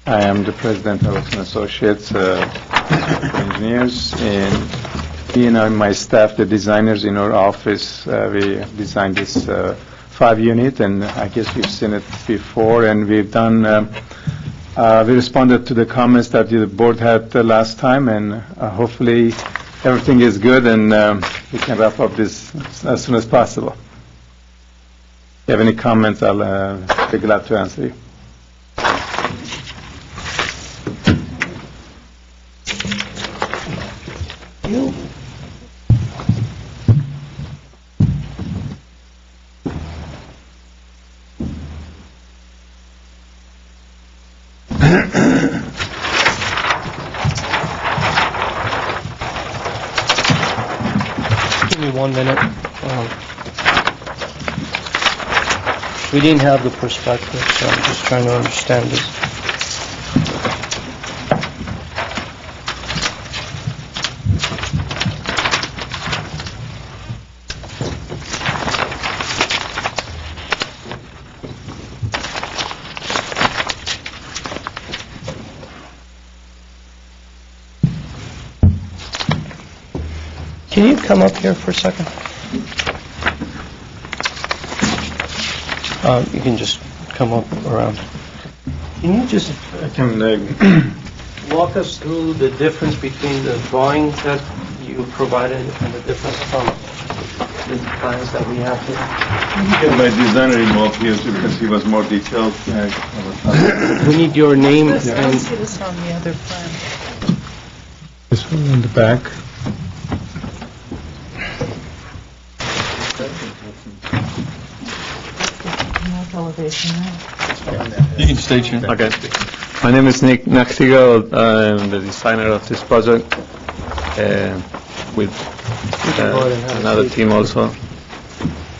N: I am the president of Oakson Associates Engineers, and me and my staff, the designers in our office, we designed this 5-unit, and I guess you've seen it before, and we've done. We responded to the comments that the board had last time, and hopefully everything is good, and we can wrap up this as soon as possible. If you have any comments, I'll be glad to answer you.
B: Give me 1 minute. We didn't have the perspective, so I'm just trying to understand this. Can you come up here for a second? You can just come up around. Can you just walk us through the difference between the drawings that you provided and the difference from the plans that we have here?
N: My designer involved here because he was more detailed.
B: We need your name
C: I don't
B: and...
C: see this on the other plan.
N: This one in the back.
C: North elevation, right?
H: You can state your...
N: Okay. My name is Nick Nachtigal. I'm the designer of this project with another team also.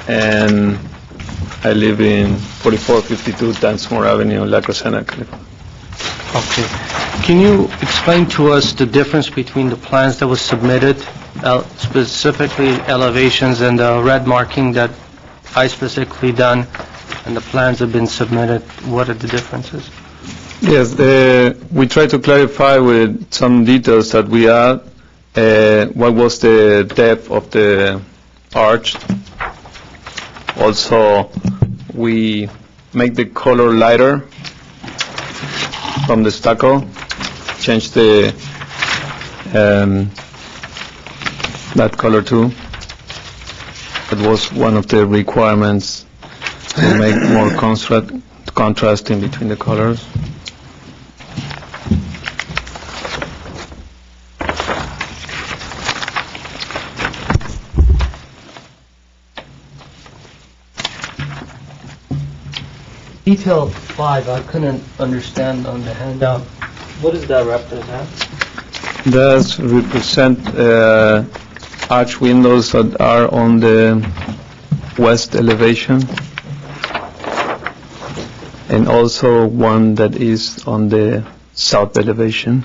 N: And I live in 4452 Dunsmore Avenue, La Crescenta, California.
B: Okay. Can you explain to us the difference between the plans that was submitted, specifically elevations and the red marking that I specifically done, and the plans have been submitted? What are the differences?
N: Yes, we try to clarify with some details that we add, what was the depth of the arch. Also, we make the color lighter from the stucco, change the that color too. That was one of the requirements to make more contrast in between the colors.
B: Detail 5, I couldn't understand on the handout. What does that represent?
N: Does represent arch windows that are on the west elevation, and also one that is on the south elevation.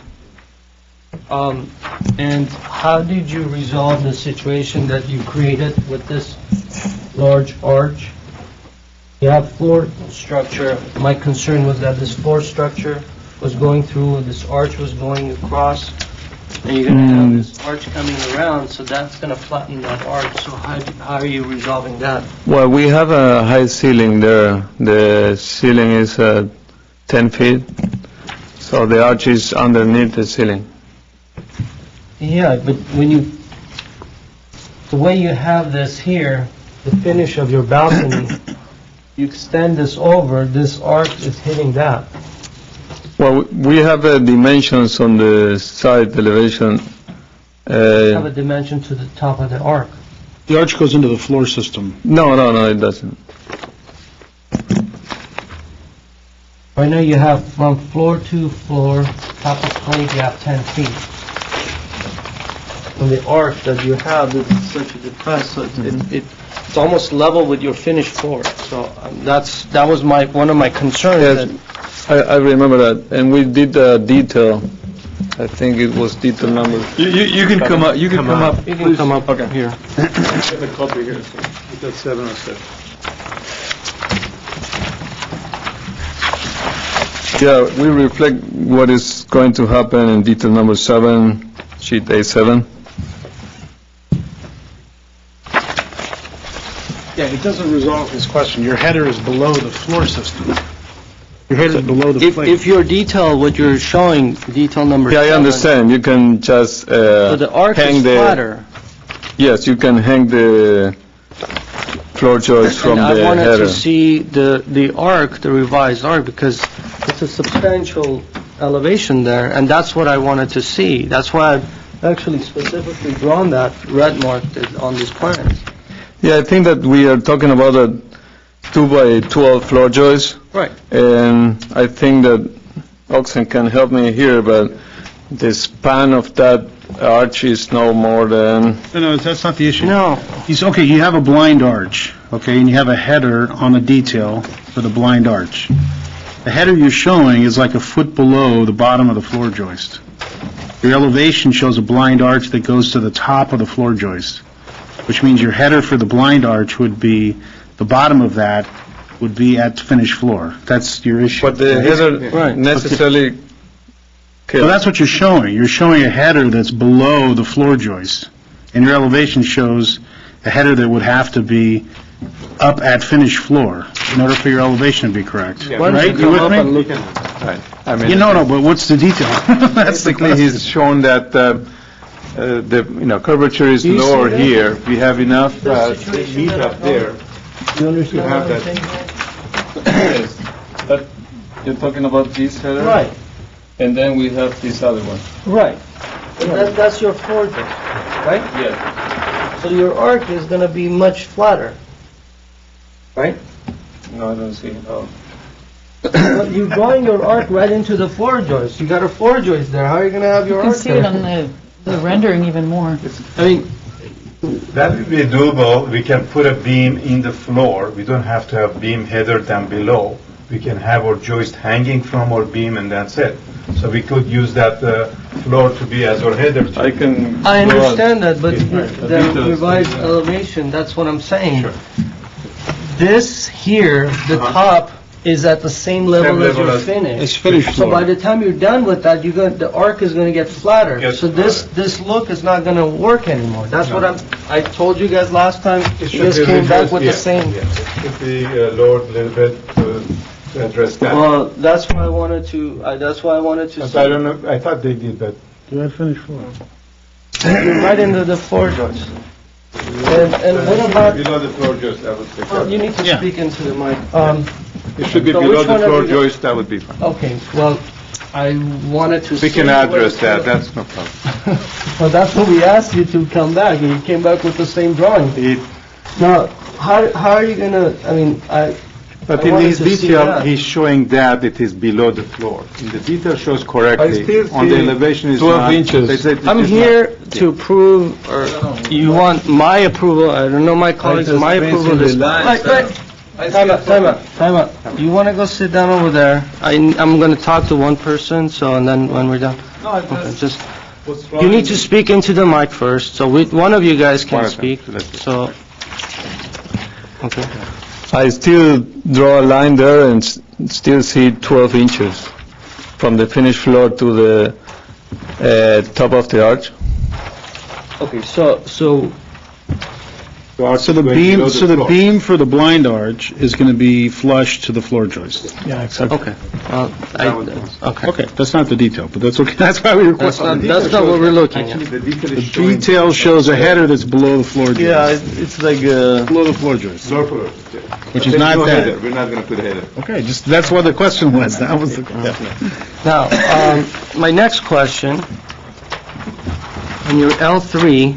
B: And how did you resolve the situation that you created with this large arch? You have floor structure. My concern was that this floor structure was going through, this arch was going across, and you're going to have this arch coming around, so that's going to flatten that arch. So how are you resolving that?
N: Well, we have a high ceiling there. The ceiling is 10 feet, so the arch is underneath the ceiling.
B: Yeah, but the way you have this here, the finish of your balcony, you extend this over, this arch is hitting that.
N: Well, we have dimensions on the side elevation.
B: Have a dimension to the top of the arc.
F: The arch goes into the floor system.
N: No, it doesn't.
B: Right now you have from floor to floor, top of plate, you have 10 feet. From the arc that you have, it's such a depressed, so it's almost level with your finished floor. So that was one of my concerns.
N: Yes, I remember that, and we did the detail. I think it was detail number.
H: You can come up. You can come up.
B: You can come up
N: Okay.
B: here.
N: I have a copy here. So that's 707. Yeah, we reflect what is going to happen in detail number 7, sheet A7.
F: Yeah, it doesn't resolve his question. Your header is below the floor system. Your header is below the plate.
B: If your detail, what you're showing, detail number 7.
N: Yeah, I understand. You can just
B: So the arc
N: hang
B: is flatter.
N: Yes, you can hang the floor joist from
B: And
N: the
B: I wanted
N: header.
B: to see the arc, the revised arc, because it's a substantial elevation there, and that's what I wanted to see. That's why I've actually specifically drawn that red mark on these plans.
N: Yeah, I think that we are talking about a 2 by 12 floor joist.
B: Right.
N: And I think that Oxen can help me here, but the span of that arch is no more than...
F: No, that's not the issue.
B: No.
F: Okay, you have a blind arch, okay, and you have a header on a detail for the blind arch. The header you're showing is like a foot below the bottom of the floor joist. Your elevation shows a blind arch that goes to the top of the floor joist, which means your header for the blind arch would be, the bottom of that would be at finished floor. That's your issue.
N: But the header necessarily...
F: So that's what you're showing. You're showing a header that's below the floor joist, and your elevation shows a header that would have to be up at finished floor in order for your elevation to be correct.
B: Why don't
F: Right?
B: you
F: You
B: come
F: with
B: up
F: me?
B: and look at
N: Right. I mean,
F: You know, but what's the detail? That's the
N: basically,
F: question.
N: he's shown that the curvature is
B: Do you see
N: lower
B: that?
N: here. We have enough
B: The situation
N: meat
B: that
N: up
B: I'm
N: there.
B: You understand
N: have
B: what I'm
N: that.
B: saying?
N: Yes. But you're talking about this header?
B: Right,
N: And then we have this other one.
B: right. But that's your floor joist, right?
N: Yes.
B: So your arc is going to be much flatter, right?
N: No, I don't see it. Oh.
B: You're drawing your arc right into the floor joist. You got a floor joist there. How are you going to have your
C: You
B: arc
C: can see it on the rendering even more.
B: I mean,
N: That will be doable. We can put a beam in the floor. We don't have to have beam header down below. We can have our joist hanging from our beam and that's it. So we could use that floor to be as our header.
B: I understand that, but the revised elevation, that's what I'm saying.
N: Sure.
B: This here, the top is at the same level as your finish.
E: It's finished
B: So by
E: floor.
B: the time you're done with that, the arc is going to get flatter.
N: Yes,
B: So this look is not going to work anymore. That's what I told you guys last time. You just came back with the same.
N: It should be lowered a little bit to address that.
B: Well, that's why I wanted to,
N: But I don't know, I thought they did that.
F: You had finished floor.
B: You're right into the floor joist. And what about,
N: Below the floor joist, I would say.
B: well, you need to
F: Yeah.
B: speak into the mic.
N: It should be
B: So
N: below
B: which
N: the
B: one are
N: floor
B: we-
N: joist, that would be fine.
B: Okay, well, I wanted to.
N: We can
B: see what
N: address
B: it's
N: that,
B: gonna-
N: that's no problem.
B: Well, that's what we asked you to come back, and you came back with the same drawing. Now, how are you gonna, I mean,
N: But
B: I
N: in
B: wanted
N: his
B: to see
N: detail,
B: that.
N: he's showing that it is below the floor. In the detail shows correctly.
E: I still
N: On the
E: see
N: elevation is
E: 12
N: not.
E: inches.
N: They said it
B: I'm
N: is
B: here
N: not.
B: to prove, or you want my approval, I don't know my colleagues, my approval is... Right. Time out. You wanna go sit down over there? I'm gonna talk to one person, so, and then when we're done. Okay, just, you need to speak into the mic first, so one of you guys can
N: One of them.
B: speak,
N: Let's do it.
B: so... Okay.
O: I still draw a line there and still see 12 inches from the finished floor to the top of the arch.
B: Okay, so
F: So the beam for the blind arch is going to be flush to the floor joist.
O: Yeah, exactly.
B: okay, okay.
F: Okay, that's not the detail, but that's okay, that's why we
B: That's
F: requested.
B: not what we're looking
N: Actually,
B: at.
N: the detail
F: The
N: is showing.
F: detail shows a header that's below the floor joist.
O: Yeah, it's like
F: Below the floor joist,
N: Floor floor.
F: which is
N: There's
F: not
N: no header.
F: that.
N: We're not going to put a header.
F: Okay, just, that's what the question was, that was the,
B: Now, my next question, on your L3,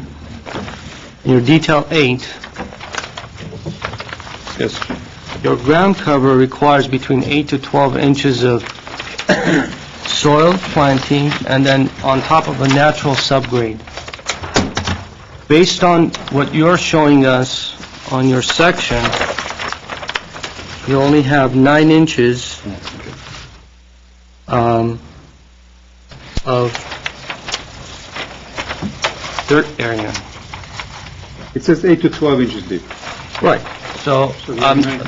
B: your detail 8,
N: Yes.
B: your ground cover requires between 8 to 12 inches of soil planting and then on top of a natural subgrade. Based on what you're showing us on your section, you only have 9 inches of dirt area.
N: It says 8 to 12 inches deep.
B: Right. So,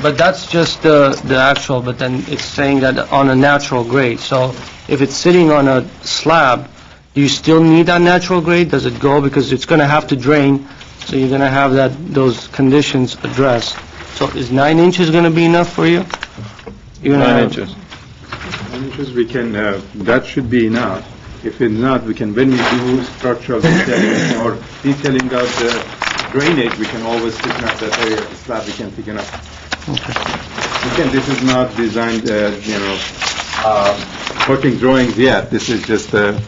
B: but that's just the actual, but then it's saying that on a natural grade. So if it's sitting on a slab, do you still need that natural grade? Does it go? Because it's going to have to drain, so you're going to have those conditions addressed. So is 9 inches going to be enough for you? You're gonna
O: 9
B: have-
O: inches.
N: 9 inches, we can, that should be enough. If it's not, we can, when we do structural detailing or detailing out the drainage, we can always thicken up that area of the slab, we can thicken up. Again, this is not designed, working drawings yet, this is just a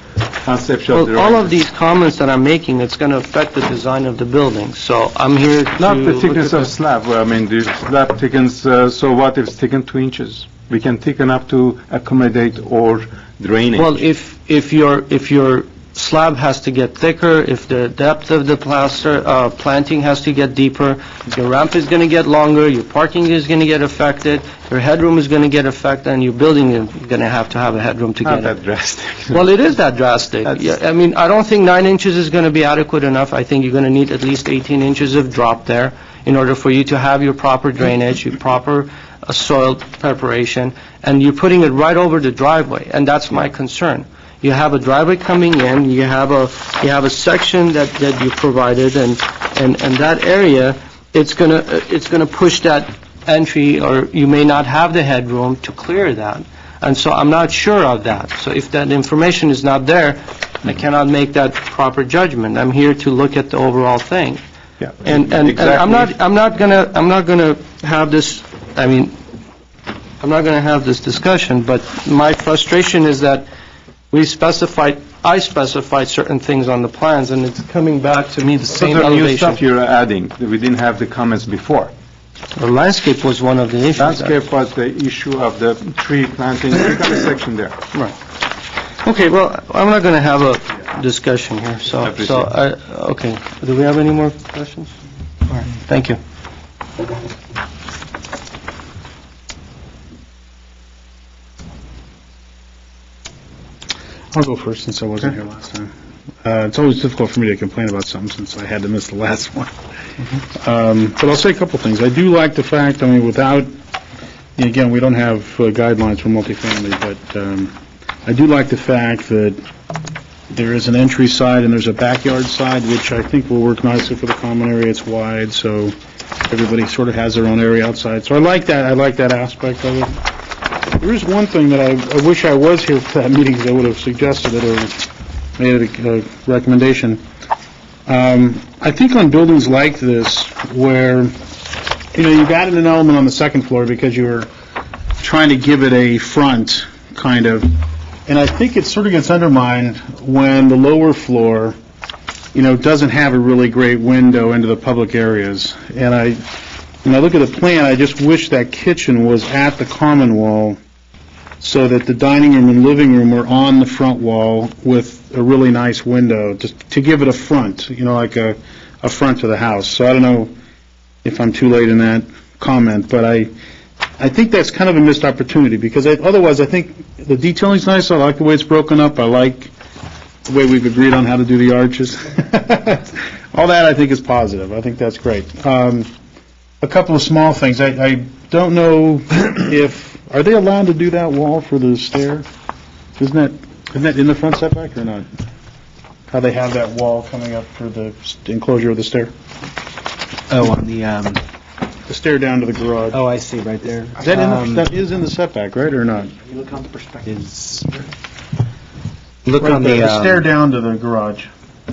N: conceptual
B: Well,
N: drawing.
B: all of these comments that I'm making, it's going to affect the design of the building. So I'm here to...
N: Not the thickness
B: look
N: of
B: at
N: slab, well, I mean, the slab thickens, so what if it's thickened 2 inches? We can thicken up to accommodate or drainage.
B: Well, if your slab has to get thicker, if the depth of the planting has to get deeper, your ramp is going to get longer, your parking is going to get affected, your headroom is going to get affected, and your building is going to have a headroom to
N: Not
B: get it.
N: that drastic.
B: Well, it is that drastic.
N: That's-
B: Yeah, I mean, I don't think 9 inches is going to be adequate enough. I think you're going to need at least 18 inches of drop there in order for you to have your proper drainage, your proper soil preparation, and you're putting it right over the driveway, and that's my concern. You have a driveway coming in, you have a section that you provided, and that area, it's gonna push that entry, or you may not have the headroom to clear that. And so I'm not sure of that. So if that information is not there, I cannot make that proper judgment. I'm here to look at the overall thing.
N: Yeah.
B: And I'm not gonna have this, I mean, I'm not gonna have this discussion, but my frustration is that I specified certain things on the plans, and it's coming back to me the same
N: Those are new
B: elevation.
N: stuff you're adding, we didn't have the comments before.
B: The landscape was one of the issues.
N: Landscape was the issue of the tree planting. We got a section there.
B: Right. Okay, well, I'm not going to have a discussion here, okay. Do we have any more questions? All right, thank you.
F: I'll go first since I wasn't here last time. It's always difficult for me to complain about something since I had to miss the last one. But I'll say a couple things. I do like the fact, without, again, we don't have guidelines for multifamily, but I do like the fact that there is an entry side and there's a backyard side, which I think will work nicely for the common area. It's wide, so everybody sort of has their own area outside. So I like that. I like that aspect of it. There is one thing that I wish I was here for that meeting because I would have suggested it or made it a recommendation. I think on buildings like this where, you've added an element on the second floor because you're trying to give it a front, kind of, and I think it sort of gets undermined when the lower floor, doesn't have a really great window into the public areas. And when I look at the plan, I just wish that kitchen was at the common wall so that the dining room and living room were on the front wall with a really nice window, just to give it a front, like a front to the house. So I don't know if I'm too late in that comment, but I think that's kind of a missed opportunity because otherwise I think the detailing's nice. I like the way it's broken up. I like the way we've agreed on how to do the arches. All that I think is positive. I think that's great. A couple of small things. I don't know are they allowed to do that wall for the stair? Isn't that in the front setback or not? How they have that wall coming up for the enclosure of the stair?
A: Oh, on the
F: stair down to the garage.
A: Oh, I see, right there.
F: That is in the setback, right, or not?
A: You look on the perspective. Look
F: right
A: on
F: there,
A: the
F: stair down to the garage,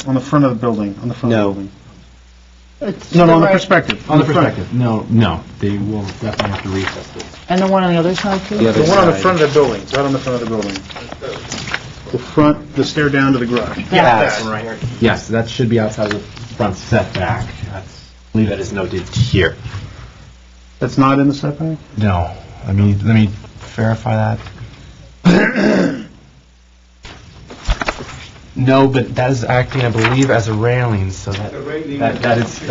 F: on the front of the building, on the front of the building.
M: No,
F: on the perspective.
K: On the perspective, no, they will definitely have to recess this.
C: And the one on the other side, too?
F: The one on the front of the building, right on the front of the building. The stair down to the garage.
K: Yes, that should be outside the front setback. I believe that is noted here.
F: That's not in the setback?
K: No. Let me verify that. No, but that is acting, I believe, as a railing, so that's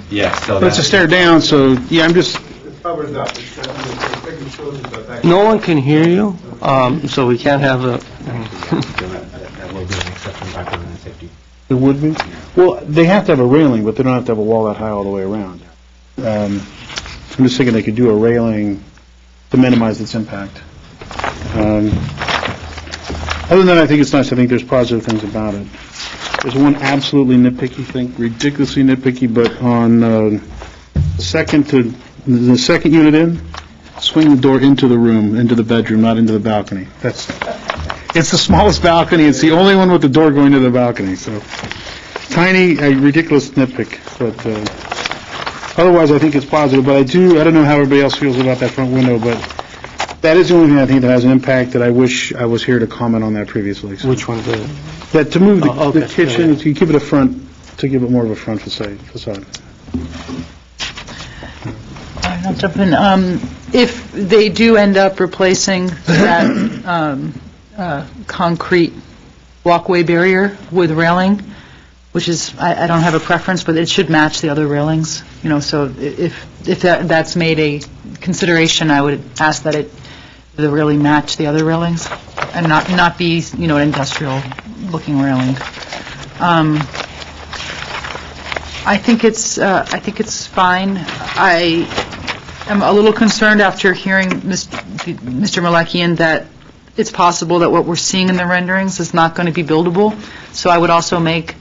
K: yeah. So
F: but it's a stair down, so yeah, I'm just.
B: No one can hear you, so we can't have a...
K: That will be an exception by building and safety.
F: It would be? Well, they have to have a railing, but they don't have to have a wall that high all the way around. I'm just thinking they could do a railing to minimize its impact. Other than that, I think it's nice. I think there's positive things about it. There's one absolutely nitpicky thing, ridiculously nitpicky, but on the second unit in, swing the door into the room, into the bedroom, not into the balcony. It's the smallest balcony. It's the only one with the door going to the balcony. So tiny, ridiculous nitpick. But otherwise, I think it's positive. But I don't know how everybody else feels about that front window, but that is the only thing I think that has an impact that I wish I was here to comment on that previously. So.
B: Which one?
F: That to move the kitchen, to give it a front, to give it more of a front facade.
C: I'll jump in. If they do end up replacing that concrete walkway barrier with railing, which is, I don't have a preference, but it should match the other railings. So if that's made a consideration, I would ask that it really match the other railings and not be, an industrial-looking railing. I think it's fine. I am a little concerned after hearing Mr. Malakian that it's possible that what we're seeing in the renderings is not going to be buildable. So I would also make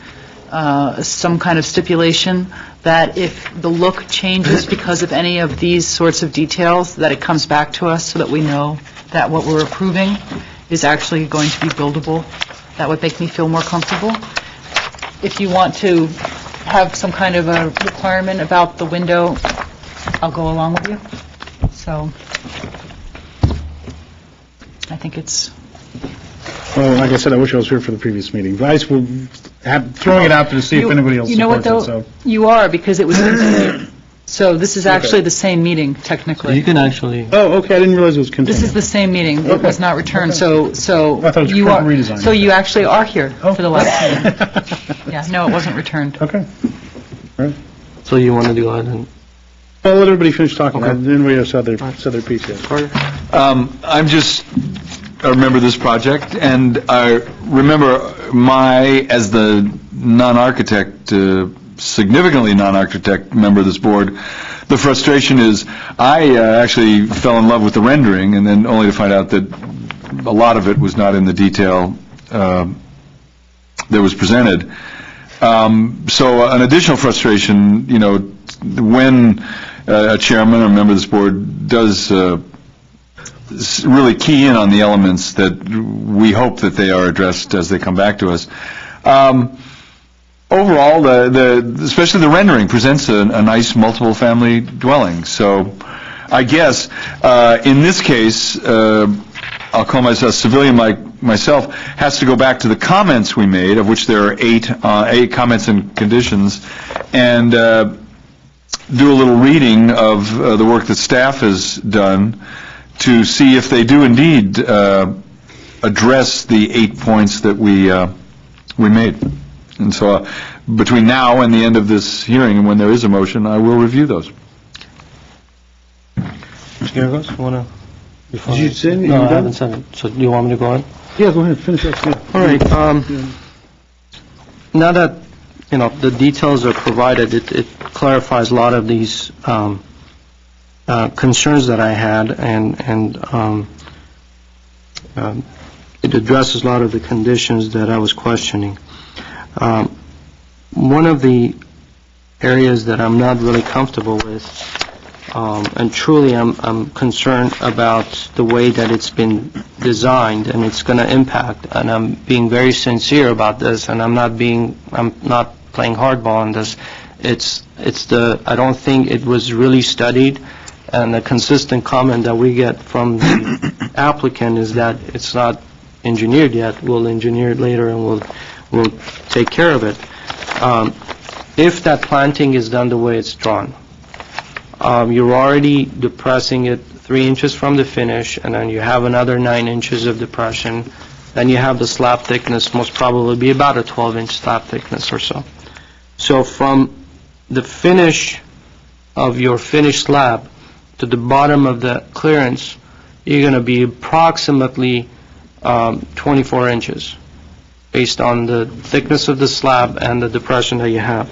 C: some kind of stipulation that if the look changes because of any of these sorts of details, that it comes back to us so that we know that what we're approving is actually going to be buildable. That would make me feel more comfortable. If you want to have some kind of a requirement about the window, I'll go along with you. So I think it's...
F: Well, like I said, I wish I was here for the previous meeting. But I just throwing it out there to see if anybody else
C: You know what,
F: supports
C: though?
F: it. So.
C: You are, because it was So this is actually the same meeting, technically.
B: You can actually,
F: Oh, okay, I didn't realize it was continued.
C: This is the same meeting. It was not returned, so
F: I thought it was
C: you are,
F: redesign.
C: so you actually are here for the last meeting. Yeah, no, it wasn't returned.
F: Okay.
B: so you want to go ahead and...
F: Well, let everybody finish talking.
B: Okay.
F: Anybody else said their piece yet?
H: I remember this project, and I remember as the non-architect, significantly non-architect member of this board, the frustration is I actually fell in love with the rendering, and then only to find out that a lot of it was not in the detail that was presented. So an additional frustration, when a chairman or a member of this board does really key in on the elements that we hope that they are addressed as they come back to us. Overall, especially the rendering presents a nice multiple family dwelling. So I guess in this case, I'll call myself civilian myself, has to go back to the comments we made, of which there are eight comments and conditions, and do a little reading of the work that staff has done to see if they do indeed address the 8 points that we made. And so between now and the end of this hearing, and when there is a motion, I will review those.
B: Mr. Garagos, you want to...
F: Did you say anything?
B: No, I haven't said it. So do you want me to go on?
F: Yeah, go ahead, finish up. Yeah.
B: All right. Now that, the details are provided, it clarifies a lot of these concerns that I had, and it addresses a lot of the conditions that I was questioning. One of the areas that I'm not really comfortable with, and truly I'm concerned about the way that it's been designed and it's going to impact, and I'm being very sincere about this, and I'm not playing hardball on this. I don't think it was really studied, and the consistent comment that we get from the applicant is that it's not engineered yet. We'll engineer it later, and we'll take care of it. If that planting is done the way it's drawn, you're already depressing it 3 inches from the finish, and then you have another 9 inches of depression. Then you have the slab thickness, most probably be about a 12-inch slab thickness or so. So from the finish of your finished slab to the bottom of the clearance, you're going to be approximately 24 inches based on the thickness of the slab and the depression that you have.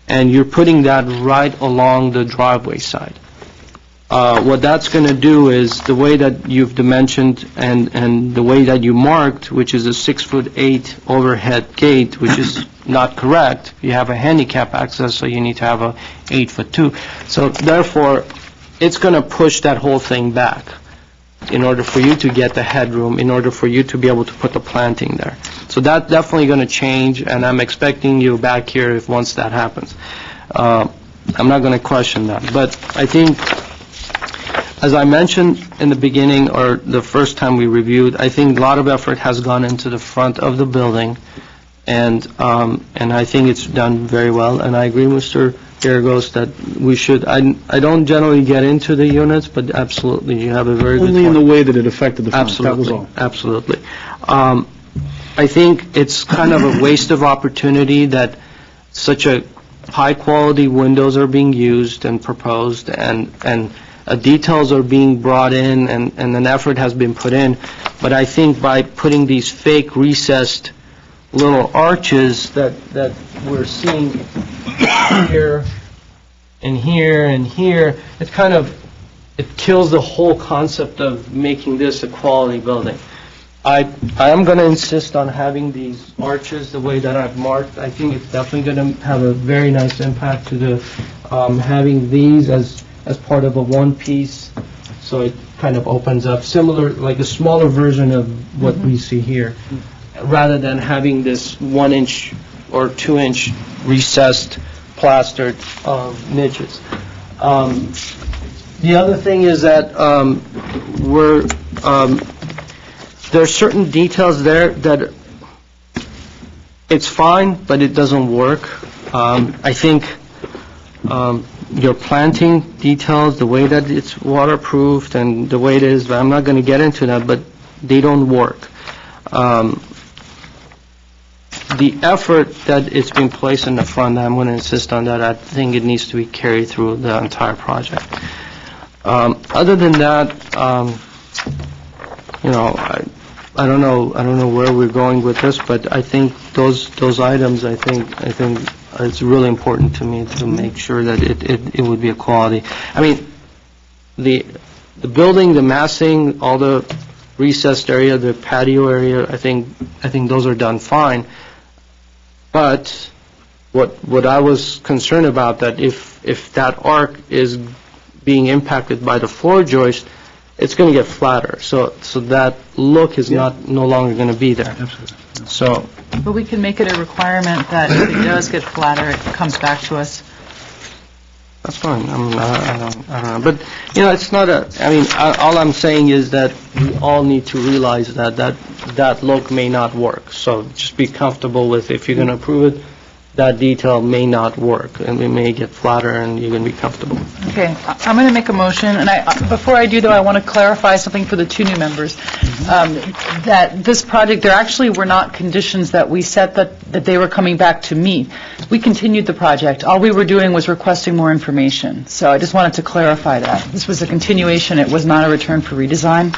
B: And you're putting that right along the driveway side. What that's going to do is the way that you've dimensioned and the way that you marked, which is a 6'8" overhead gate, which is not correct. You have a handicap access, so you need to have a 8'2". So therefore, it's going to push that whole thing back in order for you to get the headroom, in order for you to be able to put the planting there. So that's definitely going to change, and I'm expecting you back here if once that happens. I'm not going to question that, but I think, as I mentioned in the beginning, or the first time we reviewed, I think a lot of effort has gone into the front of the building, and I think it's done very well, and I agree with Mr. Garagos that we should, I don't generally get into the units, but absolutely, you have a very good point.
F: Only in the way that it affected the front, that was all.
B: Absolutely. I think it's kind of a waste of opportunity that such a high-quality windows are being used and proposed, and details are being brought in, and an effort has been put in. But I think by putting these fake recessed little arches that we're seeing here and here and here, it kills the whole concept of making this a quality building. I am going to insist on having these arches the way that I've marked. I think it's definitely going to have a very nice impact to the having these as part of a one piece, so it kind of opens up similar, like a smaller version of what we see here, rather than having this 1 inch or 2 inch recessed plastered niches. The other thing is that there are certain details there that it's fine, but it doesn't work. I think your planting details, the way that it's waterproofed and the way it is, I'm not going to get into that, but they don't work. The effort that it's been placed in the front, I'm going to insist on that. I think it needs to be carried through the entire project. Other than that, I don't know where we're going with this, but I think those items, I think it's really important to me to make sure that it would be a quality. I mean, the building, the massing, all the recessed area, the patio area, I think those are done fine. But what I was concerned about, that if that arc is being impacted by the floor joist, it's going to get flatter. So that look is no longer going to be there.
F: Absolutely.
B: So.
C: But we can make it a requirement that if it does get flatter, it comes back to us.
B: That's fine. I mean, I don't know. But, it's not all I'm saying is that we all need to realize that look may not work. So just be comfortable with, if you're going to approve it, that detail may not work, and it may get flatter, and you're going to be comfortable.
C: Okay, I'm going to make a motion, and before I do, though, I want to clarify something for the two new members. That this project, there actually were not conditions that we set that they were coming back to meet. We continued the project. All we were doing was requesting more information. So I just wanted to clarify that. This was a continuation. It was not a return for redesign.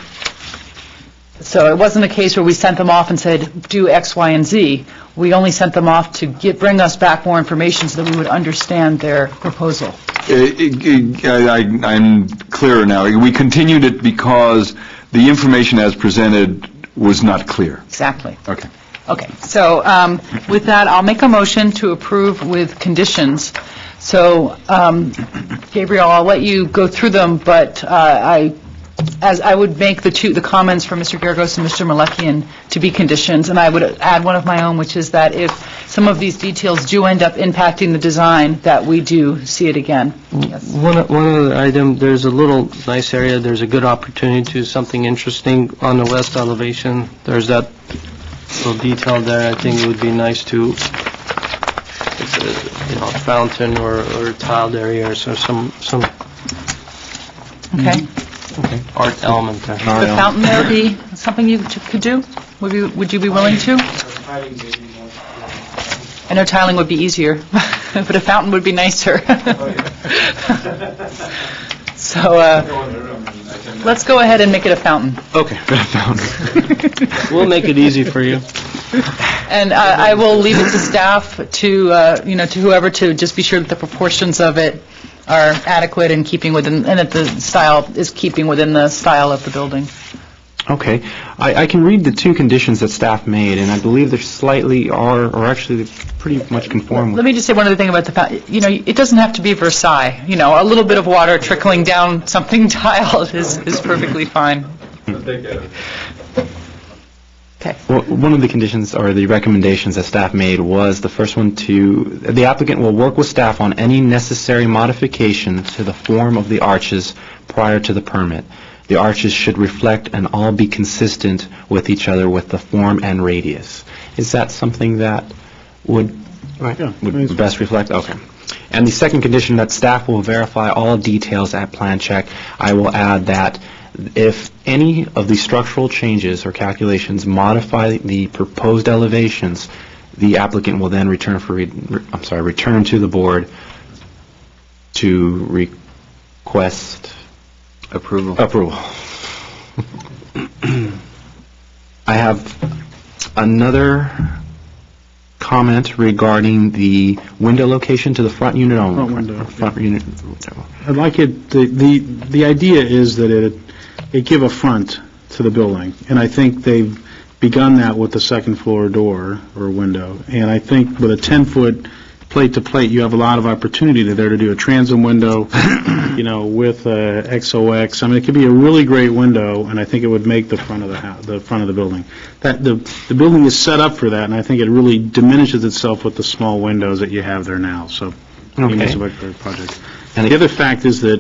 C: So it wasn't a case where we sent them off and said, do X, Y, and Z. We only sent them off to bring us back more information so that we would understand their proposal.
H: I'm clearer now. We continued it because the information as presented was not clear.
C: Exactly.
H: Okay.
C: Okay. So with that, I'll make a motion to approve with conditions. So, Gabriel, I'll let you go through them, but as I would make the comments from Mr. Geragos and Mr. Malekian to be conditions, and I would add one of my own, which is that if some of these details do end up impacting the design, that we do see it again. Yes.
B: One other item, there's a little nice area, there's a good opportunity to do something interesting on the west elevation. There's that little detail there. I think it would be nice to, it's a fountain or a tiled area or some
C: Okay.
B: art element there.
C: The fountain there would be something you could do? Would you be willing to? I know tiling would be easier, but a fountain would be nicer. So let's go ahead and make it a fountain.
B: Okay, fountain. We'll make it easy for you.
C: And I will leave it to staff to whoever to just be sure that the proportions of it are adequate and keeping within, and that the style is keeping within the style of the building.
K: Okay. I can read the two conditions that staff made, and I believe they're slightly or actually pretty much conform.
C: Let me just say one other thing about the fountain. It doesn't have to be Versailles. A little bit of water trickling down something tiled is perfectly fine. Okay.
K: Well, one of the conditions or the recommendations that staff made was the first one the applicant will work with staff on any necessary modification to the form of the arches prior to the permit. The arches should reflect and all be consistent with each other with the form and radius. Is that something that would best reflect? Okay. And the second condition, that staff will verify all details at plan check. I will add that if any of the structural changes or calculations modify the proposed elevations, the applicant will then return to the board to request approval. I have another comment regarding the window location to the front unit only.
F: Front window. I'd like it. The idea is that it give a front to the building, and I think they've begun that with the second floor door or window. And I think with a 10-foot plate to plate, you have a lot of opportunity there to do a transom window, with XOX. I mean, it could be a really great window, and I think it would make the front of the house, the front of the building. That the building is set up for that, and I think it really diminishes itself with the small windows that you have there now. So, I think it's a great project. And the other fact is that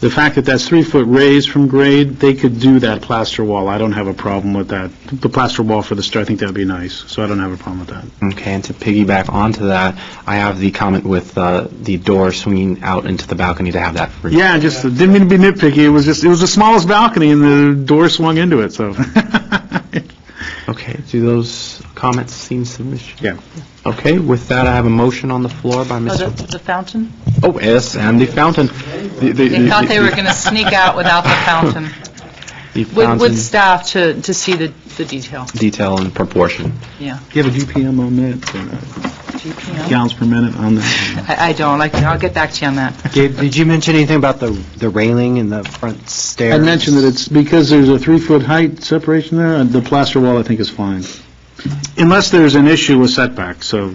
F: the fact that that's 3 foot raised from grade, they could do that plaster wall. I don't have a problem with that. The plaster wall for the start, I think that would be nice, so I don't have a problem with that.
K: Okay, and to piggyback onto that, I have the comment with the door swinging out into the balcony to have that free.
F: Yeah, just didn't mean to be nitpicky. It was the smallest balcony and the door swung into it, so.
K: Okay, do those comments seem sufficient?
F: Yeah.
K: Okay, with that, I have a motion on the floor by
C: Oh,
K: Mr.
C: the fountain?
K: Oh, yes, and the fountain.
C: They thought they were going to sneak out without the fountain.
K: The
C: With
K: fountain
C: staff to see the detail.
K: detail and proportion.
C: Yeah.
F: Do you have a GPM on that?
C: GPM?
F: Gallons per minute on that?
C: I don't. I'll get back to you on that.
A: Gabe, did you mention anything about the railing and the front stairs?
F: I mentioned that it's because there's a 3 foot height separation there, the plaster wall I think is fine. Unless there's an issue with setback, so,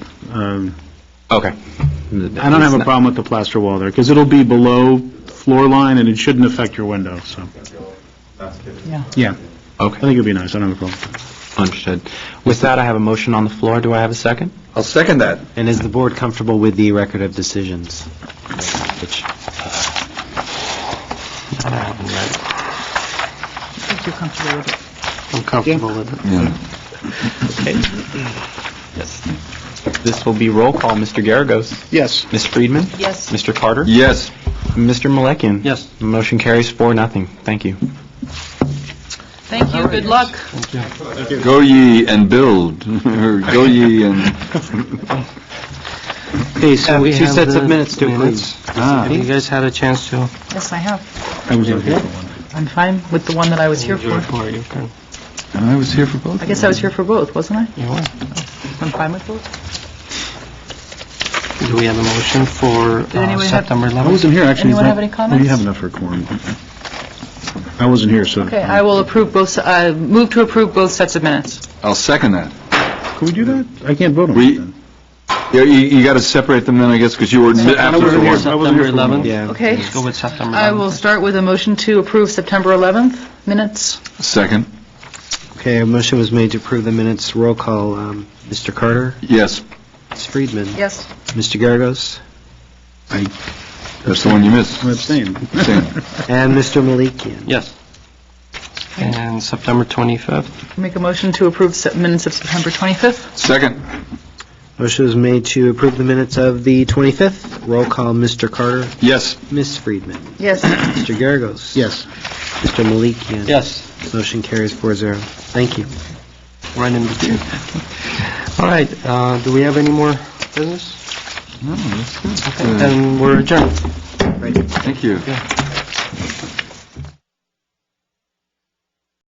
K: Okay.
F: I don't have a problem with the plaster wall there, because it'll be below floor line and it shouldn't affect your window, so. Yeah.
K: Okay.
F: I think it'd be nice, I don't have a problem.
K: Understood. With that, I have a motion on the floor. Do I have a second?
H: I'll second that.
A: And is the board comfortable with the record of decisions? Which,
C: I think you're comfortable with it.
B: I'm comfortable with it.
H: Yeah.
K: Okay. Yes. This will be roll call. Mr. Garagos?
F: Yes.
K: Ms. Friedman?
C: Yes.
K: Mr. Carter?
H: Yes.
K: Mr. Malekian?
B: Yes.
K: Motion carries 4-0. Thank you.
C: Thank you. Good luck.
H: Go ye and build, or go ye and...
B: Okay, so we
A: two
B: have
A: sets of
B: the
A: minutes to approve.
B: Have you guys had a chance to?
C: Yes, I have.
F: I was okay for one.
C: I'm fine with the one that I was here for.
H: I was here for both.
C: I guess I was here for both, wasn't I?
B: You were.
C: I'm fine with both.
B: Do we have a motion for
C: Did anyone have-
B: September 11th?
F: I wasn't here, actually.
C: Anyone have any comments?
F: We have enough for a quorum. I wasn't here, so.
C: Okay, I will approve both, move to approve both sets of minutes.
H: I'll second that.
F: Can we do that? I can't vote on
H: We-
F: it then.
H: Yeah, you got to separate them then, I guess, because you were after
F: wasn't
H: the
F: here.
H: one.
B: September 11th?
A: Yeah.
C: Okay.
B: Let's go with September 11th.
C: I will start with a motion to approve September 11th minutes.
H: Second.
A: Okay, a motion was made to approve the minutes. Roll call, Mr. Carter?
H: Yes.
A: Ms. Friedman?
C: Yes.
A: Mr. Garagos?
H: That's the one you missed.
F: I'm abstaining.
H: Same.
A: And Mr. Malikian?
B: Yes. And September 25th?
C: Make a motion to approve minutes of September 25th.
H: Second.
A: Motion was made to approve the minutes of the 25th. Roll call, Mr. Carter?
H: Yes.
A: Ms. Friedman?
C: Yes.
A: Mr. Garagos?
F: Yes.
A: Mr. Malikian?
B: Yes.
A: Motion carries 4-0. Thank you.
B: Right in between. All right, do we have any more business?
H: No, that's good.
B: Okay, then we're adjourned.
A: Right.
H: Thank you.